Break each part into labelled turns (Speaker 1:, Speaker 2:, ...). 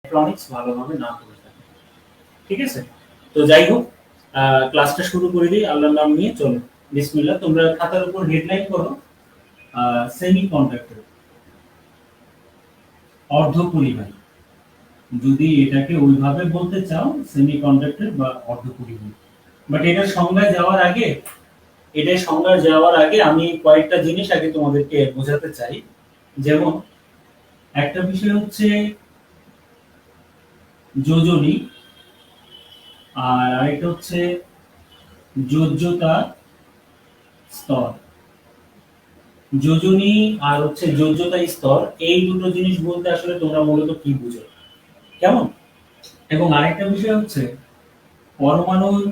Speaker 1: Electronics ভালোভাবে না করে থাকে। ঠিক আছে? তো যাই হোক, ক্লাসটা শুরু করে দিই আল্লাহর নাম নিয়ে। চলো, বিসমিল্লাহ। তোমরা খাতার উপর হেডলাইন করো সেমি কন্ডাক্টর, অর্ধপরিবাহী। যদি এটাকে ওইভাবে বলতে চাও সেমি কন্ডাক্টর বা অর্ধপরিবাহী, বাট এটার সংজ্ঞা যাওয়ার আগে আমি কয়েকটা জিনিস আগে তোমাদেরকে বোঝাতে চাই। যেমন একটা বিষয় হচ্ছে যোজনী, আর আরেকটা হচ্ছে যোজ্যতা স্তর। যোজনী আর হচ্ছে যোজ্যতা স্তর, এই দুটো জিনিস বলতে আসলে তোমরা মূলত কি বুঝো, কেমন? এবং আরেকটা বিষয় হচ্ছে পরমাণুর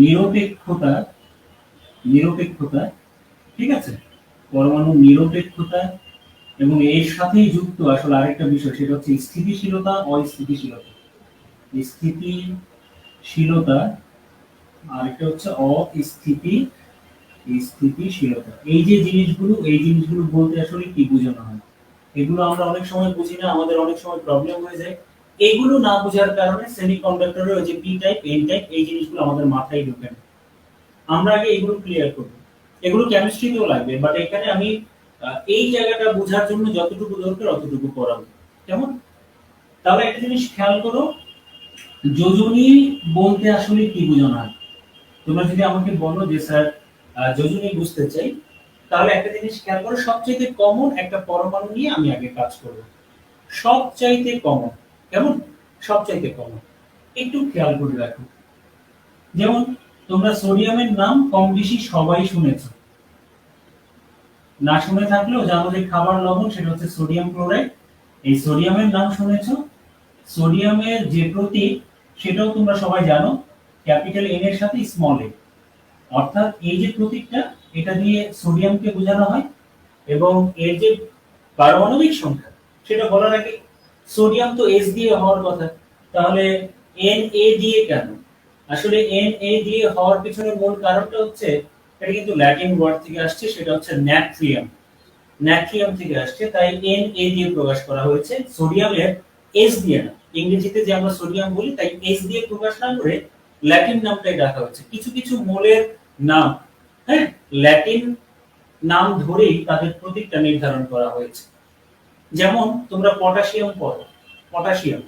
Speaker 1: নিরপেক্ষতা। নিরপেক্ষতা, ঠিক আছে? পরমাণুর নিরপেক্ষতা এবং এর সাথেই যুক্ত আসলে আরেকটা বিষয়, সেটা হচ্ছে স্থিতিশীলতা, অস্থিতিশীলতা। স্থিতিশীলতা, আরেকটা হচ্ছে স্থিতিশীলতা। এই জিনিসগুলো বলতে আসলে কি বোঝানো হয়, এগুলো আমরা অনেক সময় বুঝি না, আমাদের অনেক সময় প্রবলেম হয়ে যায়। এগুলো না বোঝার কারণে সেমিকন্ডাক্টরের ওই যে পি টাইপ, এন টাইপ, এই জিনিসগুলো আমাদের মাথায় ঢোকে না। আমরা আগে এগুলো ক্লিয়ার করব। এগুলো কেমিস্ট্রিতেও লাগবে, বাট এখানে আমি এই জায়গাটা বোঝার জন্য যতটুকু দরকার অতটুকু পড়াবো, কেমন? তাহলে একটা জিনিস খেয়াল করো, যোজনী বলতে আসলে কি বোঝানো হয়। তোমরা যদি আমাকে বলো যে স্যার যোজনী বুঝতে চাই, তাহলে একটা জিনিস খেয়াল করো, সবচেয়ে কমন একটা পরমাণু নিয়ে আমি আগে কাজ করব। সবচাইতে কমন, কেমন? সবচাইতে কমন একটু খেয়াল করে রাখো। যেমন তোমরা সোডিয়ামের নাম কম বেশি সবাই শুনেছো, না শুনে থাকলেও যে আমাদের খাবার লবণ সেটা হচ্ছে সোডিয়াম ক্লোরাইড, এই সোডিয়ামের নাম শুনেছো। সোডিয়ামের যে প্রতীক সেটাও তোমরা সবাই জানো, ক্যাপিটাল এন এর সাথে স্মল এ। অর্থাৎ এই যে প্রতীকটা, এটা দিয়ে সোডিয়ামকে বোঝানো হয়। এবং এর যে পারমাণবিক সংখ্যা সেটা বলার আগে, সোডিয়াম তো এস দিয়ে হওয়ার কথা, তাহলে এন এ দিয়ে কেন? আসলে এন এ দিয়ে হওয়ার পিছনে মূল কারণটা হচ্ছে, এটা কিন্তু ল্যাটিন ওয়ার্ড থেকে আসছে, সেটা হচ্ছে ন্যাট্রিয়াম। ন্যাট্রিয়াম থেকে আসছে, তাই এন এ দিয়ে প্রকাশ করা হয়েছে, সোডিয়ামের এস দিয়ে না। ইংরেজিতে যে আমরা সোডিয়াম বলি, তাই এস দিয়ে প্রকাশ না করে ল্যাটিন নামটাই রাখা হয়েছে। কিছু কিছু মৌলের নাম, হ্যাঁ, ল্যাটিন নাম ধরেই তাদের প্রতীকটা নির্ধারণ করা হয়েছে। যেমন তোমরা পটাশিয়াম পড়ো, পটাশিয়াম,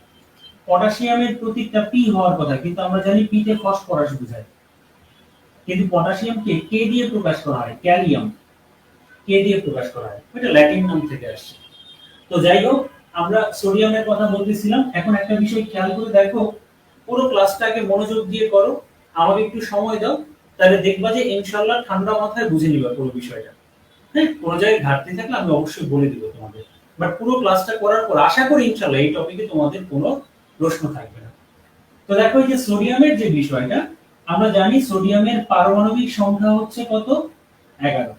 Speaker 1: পটাশিয়ামের প্রতীকটা পি হওয়ার কথা, কিন্তু আমরা জানি পি তে ফসফরাস বোঝায়, কিন্তু পটাশিয়ামকে কে দিয়ে প্রকাশ করা হয়, ক্যালিয়াম, কে দিয়ে প্রকাশ করা হয়, এটা ল্যাটিন নাম থেকে আসছে। তো যাই হোক, আমরা সোডিয়ামের কথা বলতেছিলাম। এখন একটা বিষয় খেয়াল করে দেখো, পুরো ক্লাসটাকে মনোযোগ দিয়ে করো, আমাকে একটু সময় দাও, তাহলে দেখবা যে ইনশাআল্লাহ ঠান্ডা মাথায় বুঝে নিবা পুরো বিষয়টা। হ্যাঁ, কোনো জায়গায় ঘাটতি থাকলে আমি অবশ্যই বলে দিব তোমাদের, বাট পুরো ক্লাসটা করার পর আশা করি ইনশাআল্লাহ এই টপিকে তোমাদের কোনো প্রশ্ন থাকবে না। তো দেখো, এই যে সোডিয়ামের যে বিষয়টা, আমরা জানি সোডিয়ামের পারমাণবিক সংখ্যা হচ্ছে কত, 11।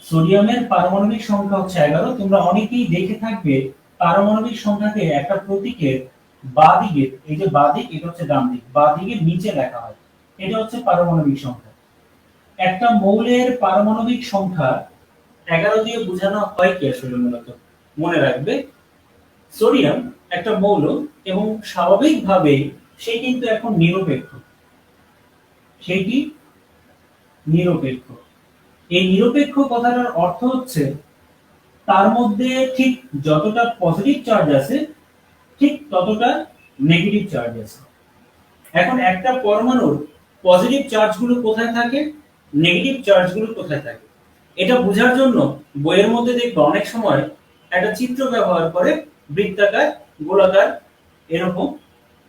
Speaker 1: সোডিয়ামের পারমাণবিক সংখ্যা হচ্ছে 11। তোমরা অনেকেই দেখে থাকবে পারমাণবিক সংখ্যাকে একটা প্রতীকের বাঁ দিকে, এই যে বাঁ দিক, এটা হচ্ছে ডান দিক, বাঁ দিকের নিচে লেখা হয়, এটা হচ্ছে পারমাণবিক সংখ্যা। একটা মৌলের পারমাণবিক সংখ্যা 11 দিয়ে বোঝানো হয় কি আসলে মূলত, মনে রাখবে, সোডিয়াম একটা মৌল এবং স্বাভাবিকভাবে সে কিন্তু এখন নিরপেক্ষ, সেটি নিরপেক্ষ। এই নিরপেক্ষ কথাটার অর্থ হচ্ছে তার মধ্যে ঠিক যতটা পজিটিভ চার্জ আছে ঠিক ততটা নেগেটিভ চার্জ আছে। এখন একটা পরমাণুর পজিটিভ চার্জগুলো কোথায় থাকে, নেগেটিভ চার্জগুলো কোথায় থাকে, এটা বোঝার জন্য বইয়ের মধ্যে দেখবে অনেক সময় একটা চিত্র ব্যবহার করে, বৃত্তাকার, গোলাকার, এরকম,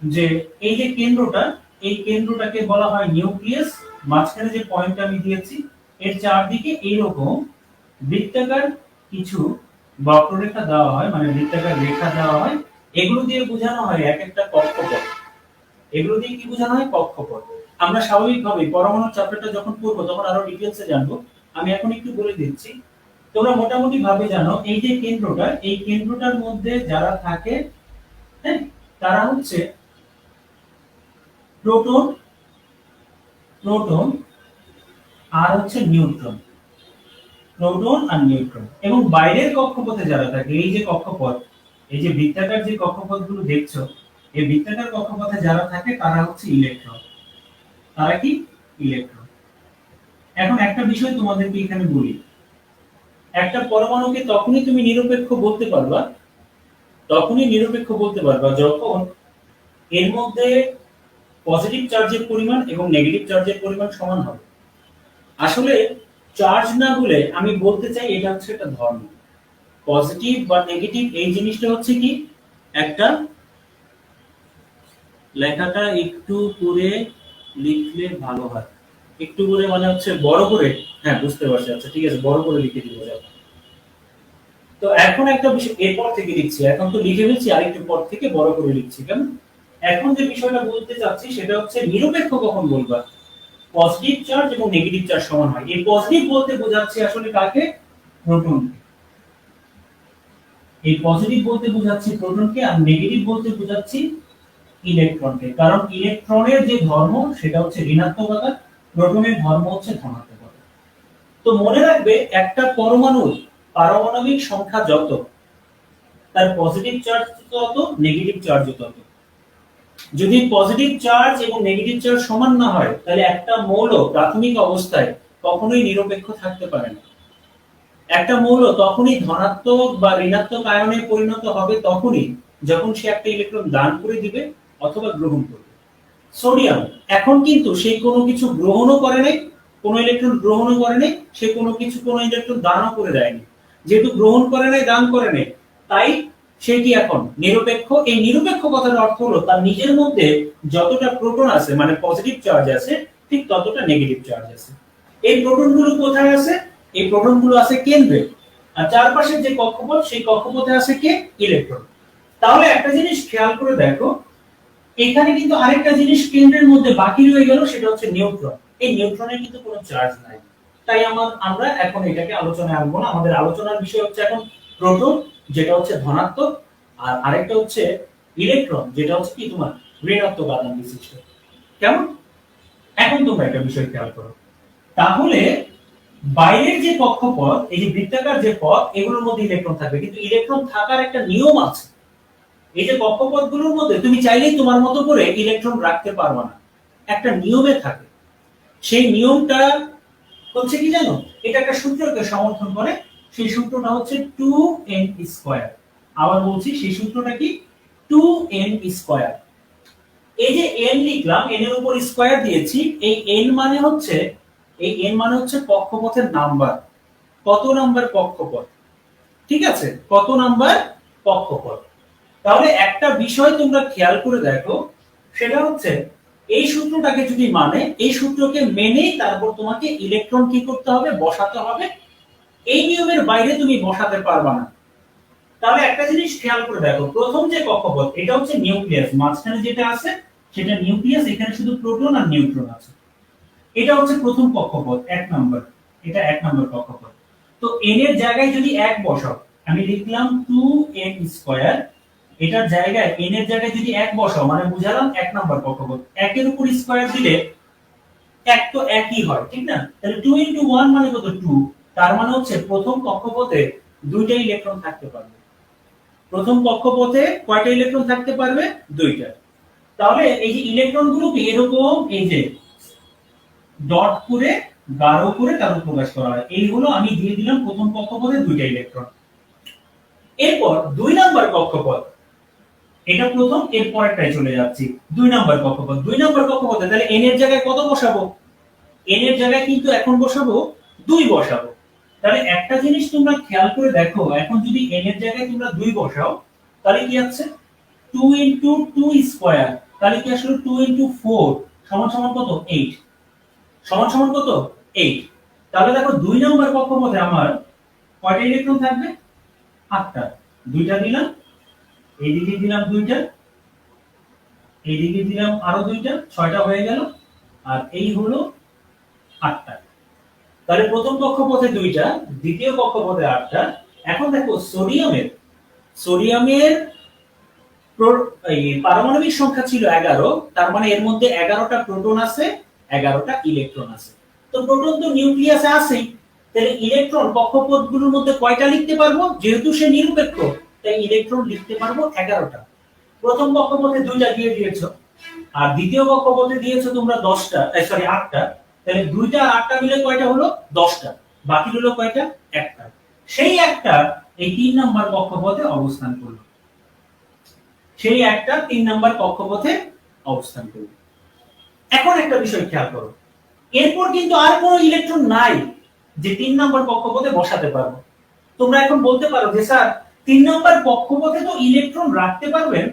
Speaker 1: যে এই যে কেন্দ্রটা, এই কেন্দ্রটাকে বলা হয় নিউক্লিয়াস। মাঝখানে যে পয়েন্টটা আমি দিয়েছি, এর চারদিকে এইরকম বৃত্তাকার কিছু বক্ররেখা দেওয়া হয়, মানে বৃত্তাকার রেখা দেওয়া হয়। এগুলো দিয়ে বোঝানো হয় এক একটা কক্ষপথ। এগুলো দিয়ে কি বোঝানো হয়, কক্ষপথ। আমরা স্বাভাবিকভাবে পরমাণু চ্যাপ্টারটা যখন পড়বো তখন আরো ডিটেইলসে জানবো, আমি এখন একটু বলে দিচ্ছি। তোমরা মোটামুটি ভাবে জানো, এই যে কেন্দ্রটা, এই কেন্দ্রটার মধ্যে যারা থাকে, হ্যাঁ, তারা হচ্ছে প্রোটন, প্রোটন আর হচ্ছে নিউট্রন, প্রোটন আর নিউট্রন। এবং বাইরের কক্ষপথে যারা থাকে, এই যে কক্ষপথ, এই যে বৃত্তাকার যে কক্ষপথগুলো দেখছো, এই বৃত্তাকার কক্ষপথে যারা থাকে তারা হচ্ছে ইলেকট্রন। তারা কি? ইলেকট্রন। এখন একটা বিষয় তোমাদেরকে এখানে বলি, একটা পরমাণুকে তখনই তুমি নিরপেক্ষ বলতে পারবা, যখন এর মধ্যে পজিটিভ চার্জের পরিমাণ এবং নেগেটিভ চার্জের পরিমাণ সমান হবে। আসলে চার্জ না বলে আমি বলতে চাই এটা হচ্ছে একটা ধর্ম। পজিটিভ বা নেগেটিভ এই জিনিসটা হচ্ছে কি একটা, লেখাটা একটু করে লিখলে ভালো হয়। একটু করে মানে হচ্ছে বড় করে, হ্যাঁ বুঝতে পারছি, আচ্ছা ঠিক আছে বড় করে লিখে দিব যাও। তো এখন একটা বিষয় এরপর থেকে লিখছি, এখন তো লিখে ফেলছি, আরেকটু পর থেকে বড় করে লিখছি কেন। এখন যে বিষয়টা বলতে চাচ্ছি সেটা হচ্ছে নিরপেক্ষ কখন বলবা, পজিটিভ চার্জ এবং নেগেটিভ চার্জ সমান হয়। এই পজিটিভ বলতে বোঝাচ্ছে আসলে কাকে? প্রোটন। এই পজিটিভ বলতে বোঝাচ্ছি প্রোটনকে, আর নেগেটিভ বলতে বোঝাচ্ছি ইলেকট্রনকে। কারণ ইলেকট্রনের যে ধর্ম সেটা হচ্ছে ঋণাত্মক আকার, প্রোটনের ধর্ম হচ্ছে ধনাত্মক আকার। তো মনে রাখবে একটা পরমাণুর পারমাণবিক সংখ্যা যত, তার পজিটিভ চার্জ তত, নেগেটিভ চার্জ তত। যদি পজিটিভ চার্জ এবং নেগেটিভ চার্জ সমান না হয় তাহলে একটা মৌল প্রাথমিক অবস্থায় কখনোই নিরপেক্ষ থাকতে পারে না। একটা মৌল তখনই ধনাত্মক বা ঋণাত্মক আয়নে পরিণত হবে তখনই যখন সে একটা ইলেকট্রন দান করে দিবে অথবা গ্রহণ করবে। সোডিয়াম এখন কিন্তু সে কোনো কিছু গ্রহণও করে নাই, কোনো ইলেকট্রন গ্রহণও করে নাই, সে কোনো ইলেকট্রন দানও করে দেয়নি। যেহেতু গ্রহণ করে নাই, দান করে নাই, তাই সে কি এখন নিরপেক্ষ। এই নিরপেক্ষ কথার অর্থ হলো তার নিজের মধ্যে যতটা প্রোটন আছে মানে পজিটিভ চার্জ আছে ঠিক ততটা নেগেটিভ চার্জ আছে। এই প্রোটনগুলো কোথায় আছে? এই প্রোটনগুলো আছে কেন্দ্রে, আর চারপাশে যে কক্ষপথ সেই কক্ষপথে আছে কে? ইলেকট্রন। তাহলে একটা জিনিস খেয়াল করে দেখো, এখানে কিন্তু আরেকটা জিনিস কেন্দ্রের মধ্যে বাকি রয়ে গেল, সেটা হচ্ছে নিউট্রন। এই নিউট্রনের কিন্তু কোনো চার্জ নাই, তাই আমরা এখন এটাকে আলোচনায় আনবো না। আমাদের আলোচনার বিষয় হচ্ছে এখন প্রোটন, যেটা হচ্ছে ধনাত্মক, আর আরেকটা হচ্ছে ইলেকট্রন, যেটা হচ্ছে কি তোমার ঋণাত্মক আধান বিশিষ্ট। কেমন? এখন তোমরা একটা বিষয় খেয়াল করো, তাহলে বাইরের যে কক্ষপথ, এই যে বৃত্তাকার যে পথ, এগুলোর মধ্যে ইলেকট্রন থাকবে, কিন্তু ইলেকট্রন থাকার একটা নিয়ম আছে। এই যে কক্ষপথগুলোর মধ্যে তুমি চাইলেই তোমার মতো করে ইলেকট্রন রাখতে পারবে না, একটা নিয়মে থাকে। সেই নিয়মটা হচ্ছে কি জানো? এটা একটা সূত্রকে সমর্থন করে, সেই সূত্রটা হচ্ছে 2n স্কয়ার। আবার বলছি, সেই সূত্রটা কি? 2n square. এই যে n লিখলাম, n এর উপর স্কয়ার দিয়েছি, এই n মানে হচ্ছে কক্ষপথের নাম্বার। কত নাম্বার কক্ষপথ? ঠিক আছে, কত নাম্বার কক্ষপথ। তাহলে একটা বিষয় তোমরা খেয়াল করে দেখো, সেটা হচ্ছে এই সূত্রটাকে যদি মানে, এই সূত্রকে মেনেই তারপর তোমাকে ইলেকট্রন কি করতে হবে? বসাতে হবে। এই নিয়মের বাইরে তুমি বসাতে পারবা না। তাহলে একটা জিনিস খেয়াল করে দেখো, প্রথম যে কক্ষপথ এটা হচ্ছে নিউক্লিয়াস, মাঝখানে যেটা আছে সেটা নিউক্লিয়াস, এখানে শুধু প্রোটন আর নিউট্রন আছে। এটা হচ্ছে প্রথম কক্ষপথ, 1 নাম্বার। এটা 1 নাম্বার কক্ষপথ। তো n এর জায়গায় যদি 1 বসাও, আমি লিখলাম 2n স্কয়ার, এটার জায়গায় n এর জায়গায় যদি 1 বসাও মানে বুঝালাম 1 নাম্বার কক্ষপথ। 1 এর উপর স্কয়ার দিলে 1 তো একই হয়, ঠিক না? তাহলে 2 into 1 মানে কত? 2। তার মানে হচ্ছে প্রথম কক্ষপথে দুইটা ইলেকট্রন থাকতে পারবে। প্রথম কক্ষপথে কয়টা ইলেকট্রন থাকতে পারবে? দুইটা। তাহলে এই যে ইলেকট্রন গুলোকে এরকম এই যে ডট করে গাঢ় করে তারপর প্রকাশ করা হয়। এই হলো, আমি দিয়ে দিলাম প্রথম কক্ষপথে দুইটা ইলেকট্রন। এরপর 2 নাম্বার কক্ষপথ, এটা প্রথম, এর পরেরটাই চলে যাচ্ছি। 2 নাম্বার কক্ষপথ, 2 নাম্বার কক্ষপথে তাহলে n এর জায়গায় কত বসাবো? n এর জায়গায় কিন্তু এখন বসাবো 2 বসাবো। তাহলে একটা জিনিস তোমরা খেয়াল করে দেখো, এখন যদি n এর জায়গায় তোমরা 2 বসাও তাহলে কি আছে? 2 into 2 স্কয়ার, তাহলে কি আসলে 2 into 4 সমান সমান কত? 8। সমান সমান কত? 8। তাহলে দেখো 2 নাম্বার কক্ষপথে আমার কয়টা ইলেকট্রন থাকবে? 8টা। দুইটা দিলাম, এইদিকে দিলাম দুইটা, এইদিকে দিলাম আরো দুইটা, 6টা হয়ে গেল। আর এই হলো 8টা। তাহলে প্রথম কক্ষপথে দুইটা, দ্বিতীয় কক্ষপথে 8টা। এখন দেখো সোডিয়ামের এই পারমাণবিক সংখ্যা ছিল 11, তার মানে এর মধ্যে 11টা প্রোটন আছে, 11টা ইলেকট্রন আছে। তো প্রোটন তো নিউক্লিয়াসে আছেই, তাহলে ইলেকট্রন কক্ষপথগুলোর মধ্যে কয়টা লিখতে পারবো? যেহেতু সে নিরপেক্ষ, তাই ইলেকট্রন লিখতে পারবো 11টা। প্রথম কক্ষপথে 2টা দিয়ে দিয়েছো, আর দ্বিতীয় কক্ষপথে দিয়েছো তোমরা 10টা, সরি 8টা। তাহলে 2টা আর 8টা মিলে কয়টা হলো? 10টা। বাকি হলো কয়টা? একটা। সেই একটা এই 3 নাম্বার কক্ষপথে অবস্থান করলো। সেই একটা 3 নাম্বার কক্ষপথে অবস্থান করলো। এখন একটা বিষয় খেয়াল করো, এরপর কিন্তু আর কোনো ইলেকট্রন নাই যে 3 নাম্বার কক্ষপথে বসাতে পারবো। তোমরা এখন বলতে পারো যে স্যার 3 নাম্বার কক্ষপথে তো ইলেকট্রন রাখতে পারবেন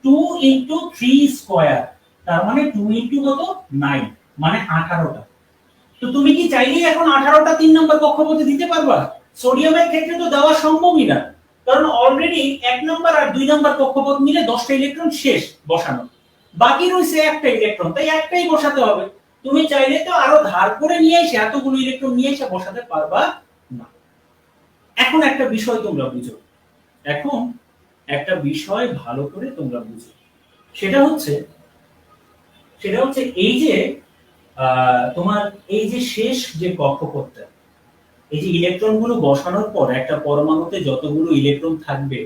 Speaker 1: 2 into 3 স্কয়ার, তার মানে 2 into কত? 9, মানে 18টা। তো তুমি কি চাইলেই এখন 18টা 3 নাম্বার কক্ষপথে দিতে পারবা? সোডিয়ামের ক্ষেত্রে তো দেওয়া সম্ভবই না, কারণ অলরেডি 1 নাম্বার আর 2 নাম্বার কক্ষপথ মিলে 10টা ইলেকট্রন শেষ বসানো, বাকি রয়েছে একটা ইলেকট্রন, তাই একটাই বসাতে হবে। তুমি চাইলে তো আরো ধার করে নিয়ে এসে এতগুলো ইলেকট্রন নিয়ে এসে বসাতে পারবা না। এখন একটা বিষয় তোমরা বুঝো, এখন একটা বিষয় ভালো করে তোমরা বুঝো, সেটা হচ্ছে এই যে তোমার এই যে শেষ যে কক্ষপথটা, এই যে ইলেকট্রনগুলো বসানোর পর একটা পরমাণুতে যতগুলো ইলেকট্রন থাকবে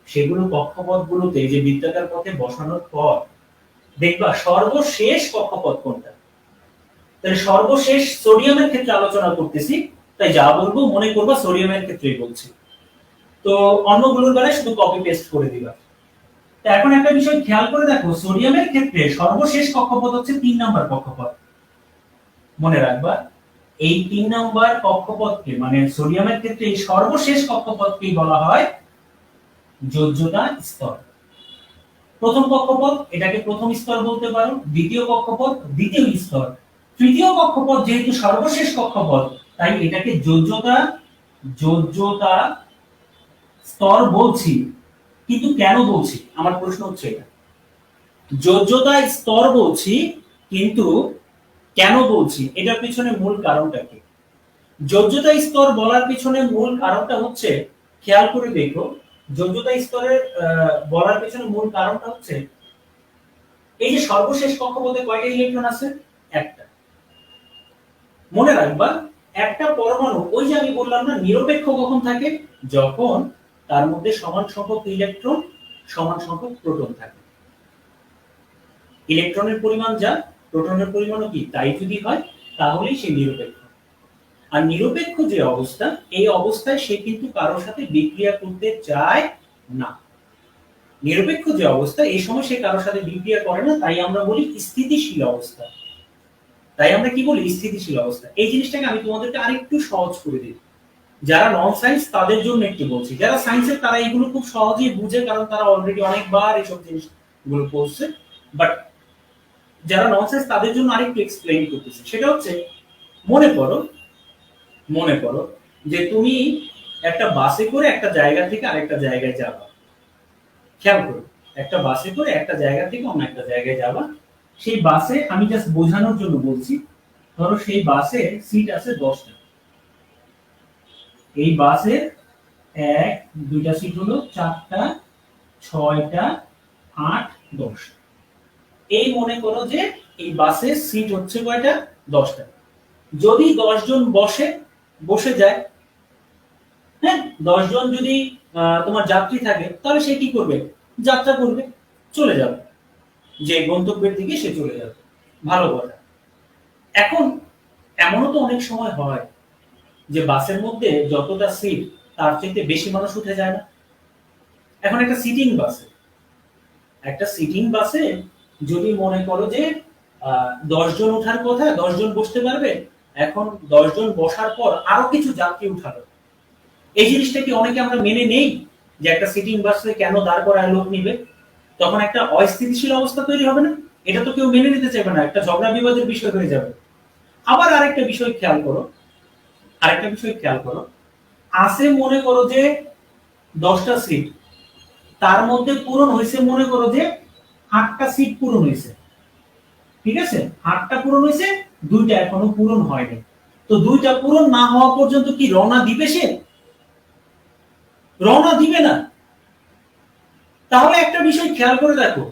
Speaker 1: সেগুলো কক্ষপথগুলোতে এই যে বৃত্তাকার পথে বসানোর পর দেখবা সর্বশেষ কক্ষপথ কোনটা। তাহলে সর্বশেষ সোডিয়ামের ক্ষেত্রে আলোচনা করতেছি, তাই যা বলবো মনে করবা সোডিয়ামের ক্ষেত্রেই বলছি, তো অন্যগুলোর বেলায় শুধু কপি পেস্ট করে দিবা। তো এখন একটা বিষয় খেয়াল করে দেখো, সোডিয়ামের ক্ষেত্রে সর্বশেষ কক্ষপথ হচ্ছে 3 নাম্বার কক্ষপথ। মনে রাখবা এই 3 নাম্বার কক্ষপথকে, মানে সোডিয়ামের ক্ষেত্রে এই সর্বশেষ কক্ষপথকেই বলা হয় যোজ্যতা স্তর। প্রথম কক্ষপথ এটাকে প্রথম স্তর বলতে পারো, দ্বিতীয় কক্ষপথ দ্বিতীয় স্তর, তৃতীয় কক্ষপথ যেহেতু সর্বশেষ কক্ষপথ তাই এটাকে যোজ্যতা স্তর বলছি। কিন্তু কেন বলছি, আমার প্রশ্ন হচ্ছে এটা, যোজ্যতা স্তর বলছি কিন্তু কেন বলছি, এটার পিছনে মূল কারণটা কি? যোজ্যতা স্তর বলার পিছনে মূল কারণটা হচ্ছে, খেয়াল করে দেখো, যোজ্যতা স্তরের বলার পিছনে মূল কারণটা হচ্ছে এই যে সর্বশেষ কক্ষপথে কয়টা ইলেকট্রন আছে? একটা। মনে রাখবা একটা পরমাণু, ওই যে আমি বললাম না নিরপেক্ষ কখন থাকে? যখন তার মধ্যে সমান সংখ্যক ইলেকট্রন সমান সংখ্যক প্রোটন থাকে। ইলেকট্রনের পরিমাণ যা, প্রোটনের পরিমাণও কি তাই যদি হয়, তাহলেই সে নিরপেক্ষ। আর নিরপেক্ষ যে অবস্থা, এই অবস্থায় সে কিন্তু কারোর সাথে বিক্রিয়া করতে চায় না। নিরপেক্ষ যে অবস্থা, এই সময় সে কারোর সাথে বিক্রিয়া করে না, তাই আমরা বলি স্থিতিশীল অবস্থা। তাই আমরা কি বলি? স্থিতিশীল অবস্থা। এই জিনিসটাকে আমি তোমাদেরকে আরেকটু সহজ করে দিই, যারা নন সায়েন্স তাদের জন্য একটু বলছি, যারা সায়েন্সের তারা এগুলো খুব সহজেই বুঝে, কারণ তারা অলরেডি অনেকবার এইসব জিনিসগুলো পড়ছে। বাট যারা নন সায়েন্স তাদের জন্য আরেকটু এক্সপ্লেইন করতেছি। সেটা হচ্ছে, মনে করো যে তুমি একটা বাসে করে একটা জায়গা থেকে আরেকটা জায়গায় যাবা। খেয়াল করো, একটা বাসে করে একটা জায়গা থেকে অন্য একটা জায়গায় যাবা। সেই বাসে, আমি জাস্ট বোঝানোর জন্য বলছি, ধরো সেই বাসে সিট আছে 10টা। এই বাসের 1 2টা সিট হলো 4টা 6টা 8 10। এই মনে করো যে এই বাসের সিট হচ্ছে কয়টা? 10টা। যদি 10 জন বসে যায়, হ্যাঁ, 10 জন যদি তোমার যাত্রী থাকে, তাহলে সে কি করবে? যাত্রা করবে, চলে যাবে, যে গন্তব্যের দিকে সে চলে যাবে। ভালো কথা। এখন এমনও তো অনেক সময় হয় যে বাসের মধ্যে যতটা সিট তার চাইতে বেশি মানুষ উঠে যায় না। এখন একটা সিটিং বাসে যদি মনে করো যে 10 জন ওঠার কথা, 10 জন বসতে পারবে, এখন 10 জন বসার পর আরো কিছু যাত্রী উঠালো, এই জিনিসটা কি অনেকে আমরা মেনে নেই যে একটা সিটিং বাসে কেন দাঁড় করায় লোক নিবে? তখন একটা অস্থিতিশীল অবস্থা তৈরি হবে না? এটা তো কেউ মেনে নিতে চাইবে না, একটা ঝগড়া বিবাদের বিষয় হয়ে যাবে। আবার আরেকটা বিষয় খেয়াল করো, আছে মনে করো যে 10টা সিট, তার মধ্যে পূরণ হয়েছে মনে করো যে 8টা সিট পূরণ হয়েছে, ঠিক আছে? 8টা পূরণ হয়েছে, 2টা এখনো পূরণ হয়নি। তো 2টা পূরণ না হওয়া পর্যন্ত কি রওনা দিবে সে? রওনা দিবে না। তাহলে একটা বিষয় খেয়াল করে দেখো,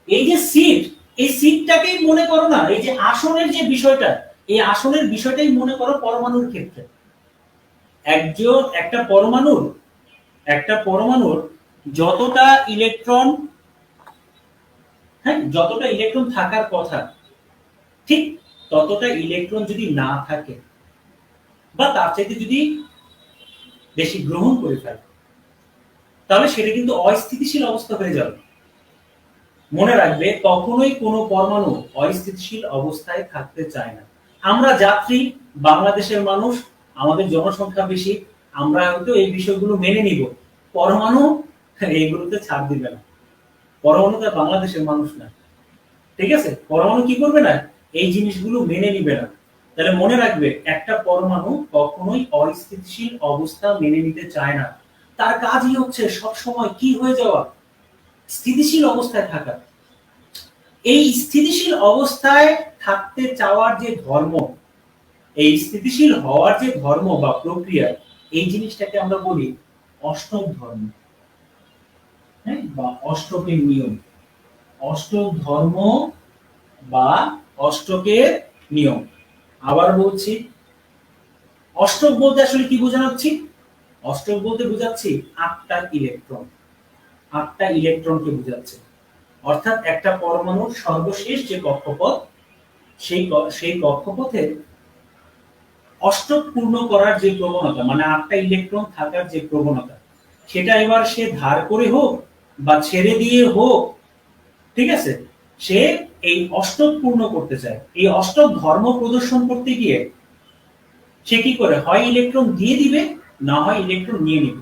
Speaker 1: এই যে সিট, এই সিটটাকেই মনে করো না, এই যে আসনের যে বিষয়টা, এই আসনের বিষয়টাই মনে করো পরমাণুর ক্ষেত্রে। একটা পরমাণুর যতটা ইলেকট্রন, হ্যাঁ, যতটা ইলেকট্রন থাকার কথা ঠিক ততটা ইলেকট্রন যদি না থাকে বা তার চাইতে যদি বেশি গ্রহণ করে ফেলে, তাহলে সেটা কিন্তু অস্থিতিশীল অবস্থা হয়ে যাবে। মনে রাখবে, কখনোই কোনো পরমাণু অস্থিতিশীল অবস্থায় থাকতে চায় না। আমরা যাত্রী, বাংলাদেশের মানুষ, আমাদের জনসংখ্যা বেশি, আমরা হয়তো এই বিষয়গুলো মেনে নিব। পরমাণু এইগুলোতে ছাড় দিবে না। পরমাণু তো বাংলাদেশের মানুষ না, ঠিক আছে? পরমাণু কি করবে না, এই জিনিসগুলো মেনে নিবে না। তাহলে মনে রাখবে, একটা পরমাণু কখনোই অস্থিতিশীল অবস্থা মেনে নিতে চায় না। তার কাজই হচ্ছে সব সময় কি হয়ে যাওয়া, স্থিতিশীল অবস্থায় থাকা। এই স্থিতিশীল অবস্থায় থাকতে চাওয়ার যে ধর্ম, এই স্থিতিশীল হওয়ার যে ধর্ম বা প্রক্রিয়া, এই জিনিসটাকে আমরা বলি অষ্টক ধর্ম, হ্যাঁ, বা অষ্টকের নিয়ম। অষ্টক ধর্ম বা অষ্টকের নিয়ম। আবার বলছি, অষ্টক বলতে আসলে কি বোঝাচ্ছি? অষ্টক বলতে বোঝাচ্ছি আটটা ইলেকট্রন, আটটা ইলেকট্রনকে বোঝাচ্ছে। অর্থাৎ একটা পরমাণুর সর্বশেষ যে কক্ষপথ, সেই কক্ষপথে অষ্টক পূর্ণ করার যে প্রবণতা, মানে আটটা ইলেকট্রন থাকার যে প্রবণতা, সেটা এবার সে ধার করে হোক বা ছেড়ে দিয়ে হোক, ঠিক আছে, সে এই অষ্টক পূর্ণ করতে চায়। এই অষ্টক ধর্ম প্রদর্শন করতে গিয়ে সে কি করে, হয় ইলেকট্রন দিয়ে দিবে, না হয় ইলেকট্রন নিয়ে নিবে।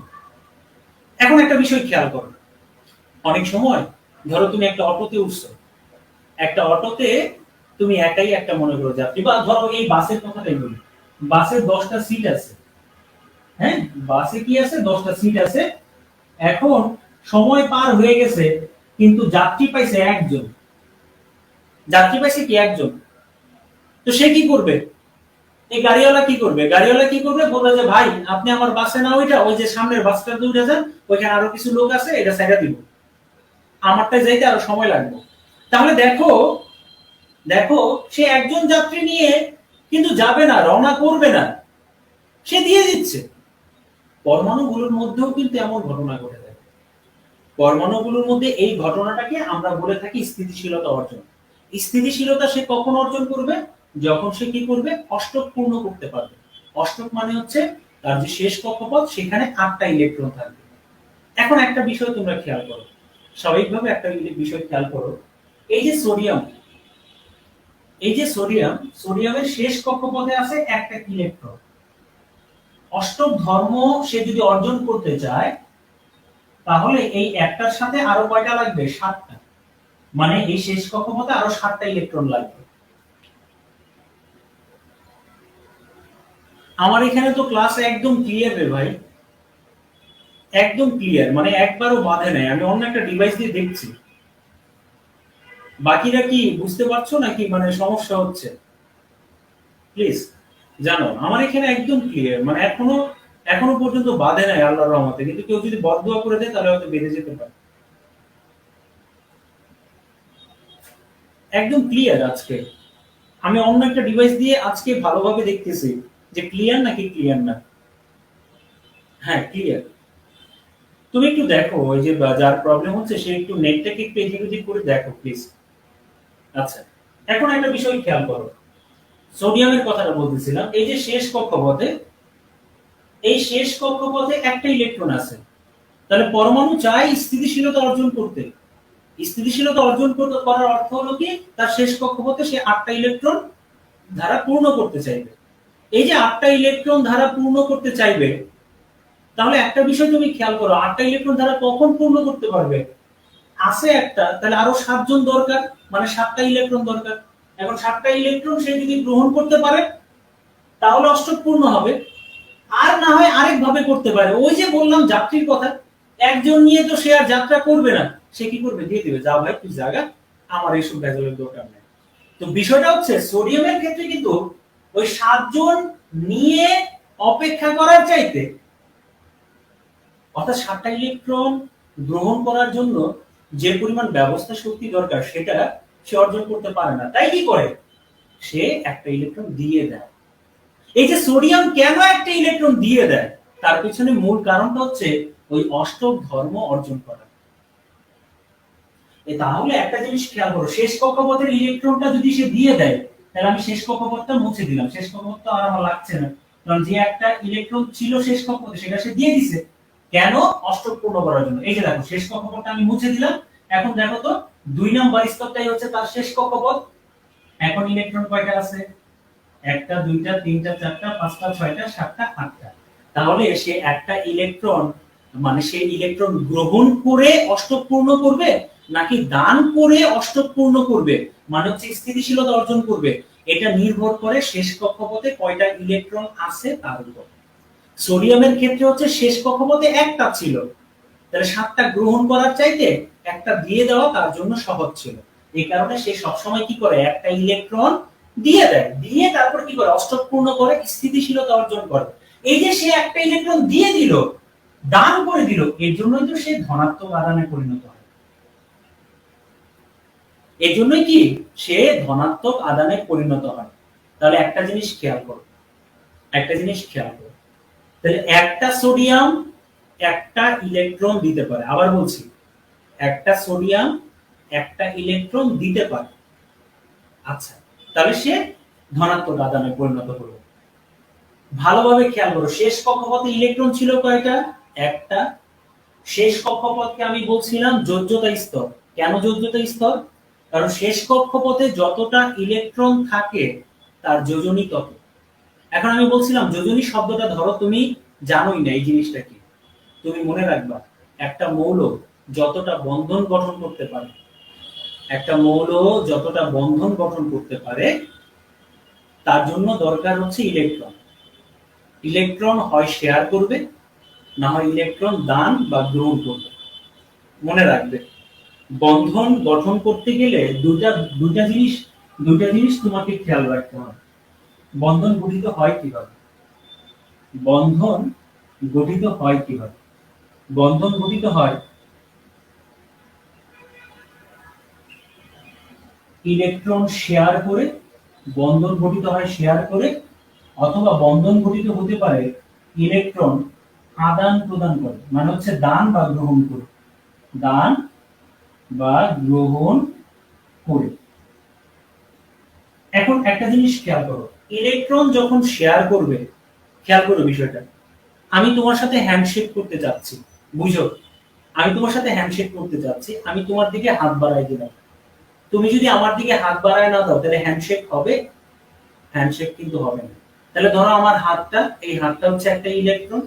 Speaker 1: এখন একটা বিষয় খেয়াল করো, অনেক সময় ধরো তুমি একটা অটোতে উঠছো, একটা অটোতে তুমি একাই একটা মনে করো যাত্রী, বা ধরো এই বাসের কথাটাই বলি, বাসে 10টা সিট আছে, হ্যাঁ, বাসে কি আছে, 10টা সিট আছে। এখন সময় পার হয়ে গেছে, কিন্তু যাত্রী পাইছে একজন, যাত্রী পাইছে কি একজন। তো সে কি করবে, এই গাড়িওয়ালা কি করবে, গাড়িওয়ালা কি করবে, বলবে যে ভাই আপনি আমার বাসে না ওইটা, ওই যে সামনের বাসটাতে উঠে যান, ওইখানে আরো কিছু লোক আছে, এটা সাইডা দিব, আমারটায় যাইতে আরো সময় লাগবে। তাহলে দেখো, দেখো সে একজন যাত্রী নিয়ে কিন্তু যাবে না, রওনা করবে না, সে দিয়ে দিচ্ছে। পরমাণুগুলোর মধ্যেও কিন্তু এমন ঘটনা ঘটে থাকে। পরমাণুগুলোর মধ্যে এই ঘটনাটাকে আমরা বলে থাকি স্থিতিশীলতা অর্জন। স্থিতিশীলতা সে কখন অর্জন করবে, যখন সে কি করবে, অষ্টক পূর্ণ করতে পারবে। অষ্টক মানে হচ্ছে তার যে শেষ কক্ষপথ, সেখানে আটটা ইলেকট্রন থাকবে। এখন একটা বিষয় তোমরা খেয়াল করো, স্বাভাবিকভাবে একটা বিষয় খেয়াল করো, এই যে সোডিয়াম, এই যে সোডিয়াম, সোডিয়ামের শেষ কক্ষপথে আছে একটা ইলেকট্রন। অষ্টক ধর্ম সে যদি অর্জন করতে চায়, তাহলে এই একটার সাথে আরো কয়টা লাগবে, 7টা। মানে এই শেষ কক্ষপথে আরো 7টা ইলেকট্রন লাগবে। আমার এখানে তো ক্লাস একদম ক্লিয়ার রে ভাই, একদম ক্লিয়ার, মানে একবারও বাধে নাই। আমি অন্য একটা ডিভাইস দিয়ে দেখছি, বাকিরা কি বুঝতে পারছো নাকি, মানে সমস্যা হচ্ছে? প্লিজ জানো, আমার এখানে একদম ক্লিয়ার, মানে এখনো এখনো পর্যন্ত বাধে নাই আল্লাহর রহমতে। কিন্তু কেউ যদি বদদুয়া করে দেয় তাহলে হয়তো বেঁধে যেতে পারে। একদম ক্লিয়ার আজকে। আমি অন্য একটা ডিভাইস দিয়ে আজকে ভালোভাবে দেখতেছি যে ক্লিয়ার নাকি ক্লিয়ার না। হ্যাঁ ক্লিয়ার। তুমি একটু দেখো, ওই যে যার প্রবলেম হচ্ছে সে একটু নেটটাকে একটু এদিক ওদিক করে দেখো প্লিজ। আচ্ছা, এখন একটা বিষয় খেয়াল করো, সোডিয়ামের কথাটা বলতেছিলাম, এই যে শেষ কক্ষপথে, এই শেষ কক্ষপথে একটা ইলেকট্রন আছে। তাহলে পরমাণু চায় স্থিতিশীলতা অর্জন করতে। স্থিতিশীলতা অর্জন করার অর্থ হলো কি, তার শেষ কক্ষপথে সে 8টা ইলেকট্রন ধারা পূর্ণ করতে চাইবে। এই যে 8টা ইলেকট্রন ধারা পূর্ণ করতে চাইবে, তাহলে একটা বিষয় তুমি খেয়াল করো, 8টা ইলেকট্রন ধারা কখন পূর্ণ করতে পারবে? আছে একটা, তাহলে আরো 7 জন দরকার, মানে 7টা ইলেকট্রন দরকার। এখন 7টা ইলেকট্রন সে যদি গ্রহণ করতে পারে, তাহলে অষ্টক পূর্ণ হবে। আর না হয় আরেক ভাবে করতে পারে, ওই যে বললাম যাত্রীর কথা, একজন নিয়ে তো সে আর যাত্রা করবে না, সে কি করবে, দিয়ে দিবে, যা ভাই তুই জায়গা, আমার এইসব ভেজালের দরকার নেই। তো বিষয়টা হচ্ছে সোডিয়ামের ক্ষেত্রে কিন্তু ওই 7 জন নিয়ে অপেক্ষা করার চাইতে, অর্থাৎ 7টা ইলেকট্রন গ্রহণ করার জন্য যে পরিমাণ ব্যবস্থা শক্তি দরকার, সেটা সে অর্জন করতে পারে না। তাই কি করে, সে একটা ইলেকট্রন দিয়ে দেয়। এই যে সোডিয়াম কেন একটা ইলেকট্রন দিয়ে দেয়, তার পিছনে মূল কারণটা হচ্ছে ওই অষ্টক ধর্ম অর্জন করা। তাহলে একটা জিনিস খেয়াল করো, শেষ কক্ষপথের ইলেকট্রনটা যদি সে দিয়ে দেয়, তাহলে আমি শেষ কক্ষপথটা মুছে দিলাম, শেষ কক্ষপথটা আর আমার লাগছে না, কারণ যে একটা ইলেকট্রন ছিল শেষ কক্ষপথে সেটা সে দিয়ে দিছে। কেন? অষ্টক পূর্ণ করার জন্য। এই যে দেখো, শেষ কক্ষপথটা আমি মুছে দিলাম। এখন দেখো তো 2 নাম্বার স্তরটাই হচ্ছে তার শেষ কক্ষপথ। এখন ইলেকট্রন কয়টা আছে? একটা, দুইটা, তিনটা, চারটা, পাঁচটা, ছয়টা, সাতটা, আটটা। তাহলে সে একটা ইলেকট্রন, মানে সে ইলেকট্রন গ্রহণ করে অষ্টক পূর্ণ করবে নাকি দান করে অষ্টক পূর্ণ করবে, মানে হচ্ছে স্থিতিশীলতা অর্জন করবে, এটা নির্ভর করে শেষ কক্ষপথে কয়টা ইলেকট্রন আছে তার উপর। সোডিয়ামের ক্ষেত্রে হচ্ছে শেষ কক্ষপথে একটা ছিল, তাহলে 7টা গ্রহণ করার চাইতে একটা দিয়ে দেওয়া তার জন্য সহজ ছিল। এই কারণে সে সবসময় কি করে, একটা ইলেকট্রন দিয়ে দেয়, দিয়ে তারপর কি করে অষ্টক পূর্ণ করে স্থিতিশীলতা অর্জন করে। এই যে সে একটা ইলেকট্রন দিয়ে দিল, দান করে দিল, এর জন্যই তো সে ধনাত্মক আধানে পরিণত হয়। এর জন্যই কি সে ধনাত্মক আধানে পরিণত হয়। তাহলে একটা জিনিস খেয়াল করো, একটা জিনিস খেয়াল করো, তাহলে একটা সোডিয়াম একটা ইলেকট্রন দিতে পারে। আবার বলছি, একটা সোডিয়াম একটা ইলেকট্রন দিতে পারে। আচ্ছা, তাহলে সে ধনাত্মক আধানে পরিণত হলো। ভালোভাবে খেয়াল করো, শেষ কক্ষপথে ইলেকট্রন ছিল কয়টা? একটা। শেষ কক্ষপথকে আমি বলছিলাম যোজ্যতা স্তর। কেন যোজ্যতা স্তর? কারণ শেষ কক্ষপথে যতটা ইলেকট্রন থাকে তার যোজনী তত। এখন আমি বলছিলাম যোজনী শব্দটা ধরো তুমি জানোই না এই জিনিসটা কি, তুমি মনে রাখবা একটা মৌল যতটা বন্ধন গঠন করতে পারে, একটা মৌল যতটা বন্ধন গঠন করতে পারে তার জন্য দরকার হচ্ছে ইলেকট্রন। ইলেকট্রন হয় শেয়ার করবে, না হয় ইলেকট্রন দান বা গ্রহণ করবে। মনে রাখবে, বন্ধন গঠন করতে গেলে দুইটা জিনিস তোমাকে খেয়াল রাখতে হবে। বন্ধন গঠিত হয় কিভাবে? বন্ধন গঠিত হয় কিভাবে? বন্ধন গঠিত হয় ইলেকট্রন শেয়ার করে, বন্ধন গঠিত হয় শেয়ার করে, অথবা বন্ধন গঠিত হতে পারে ইলেকট্রন আদান প্রদান করে, মানে হচ্ছে দান বা গ্রহণ করে, দান বা গ্রহণ করে। এখন একটা জিনিস খেয়াল করো, ইলেকট্রন যখন শেয়ার করবে, খেয়াল করো বিষয়টা, আমি তোমার সাথে হ্যান্ডশেক করতে যাচ্ছি, বুঝো, আমি তোমার সাথে হ্যান্ডশেক করতে যাচ্ছি, আমি তোমার দিকে হাত বাড়াই দিলাম, তুমি যদি আমার দিকে হাত বাড়ায় না দাও তাহলে হ্যান্ডশেক হবে? হ্যান্ডশেক কিন্তু হবে না। তাহলে ধরো আমার হাতটা, এই হাতটা হচ্ছে একটা ইলেকট্রন,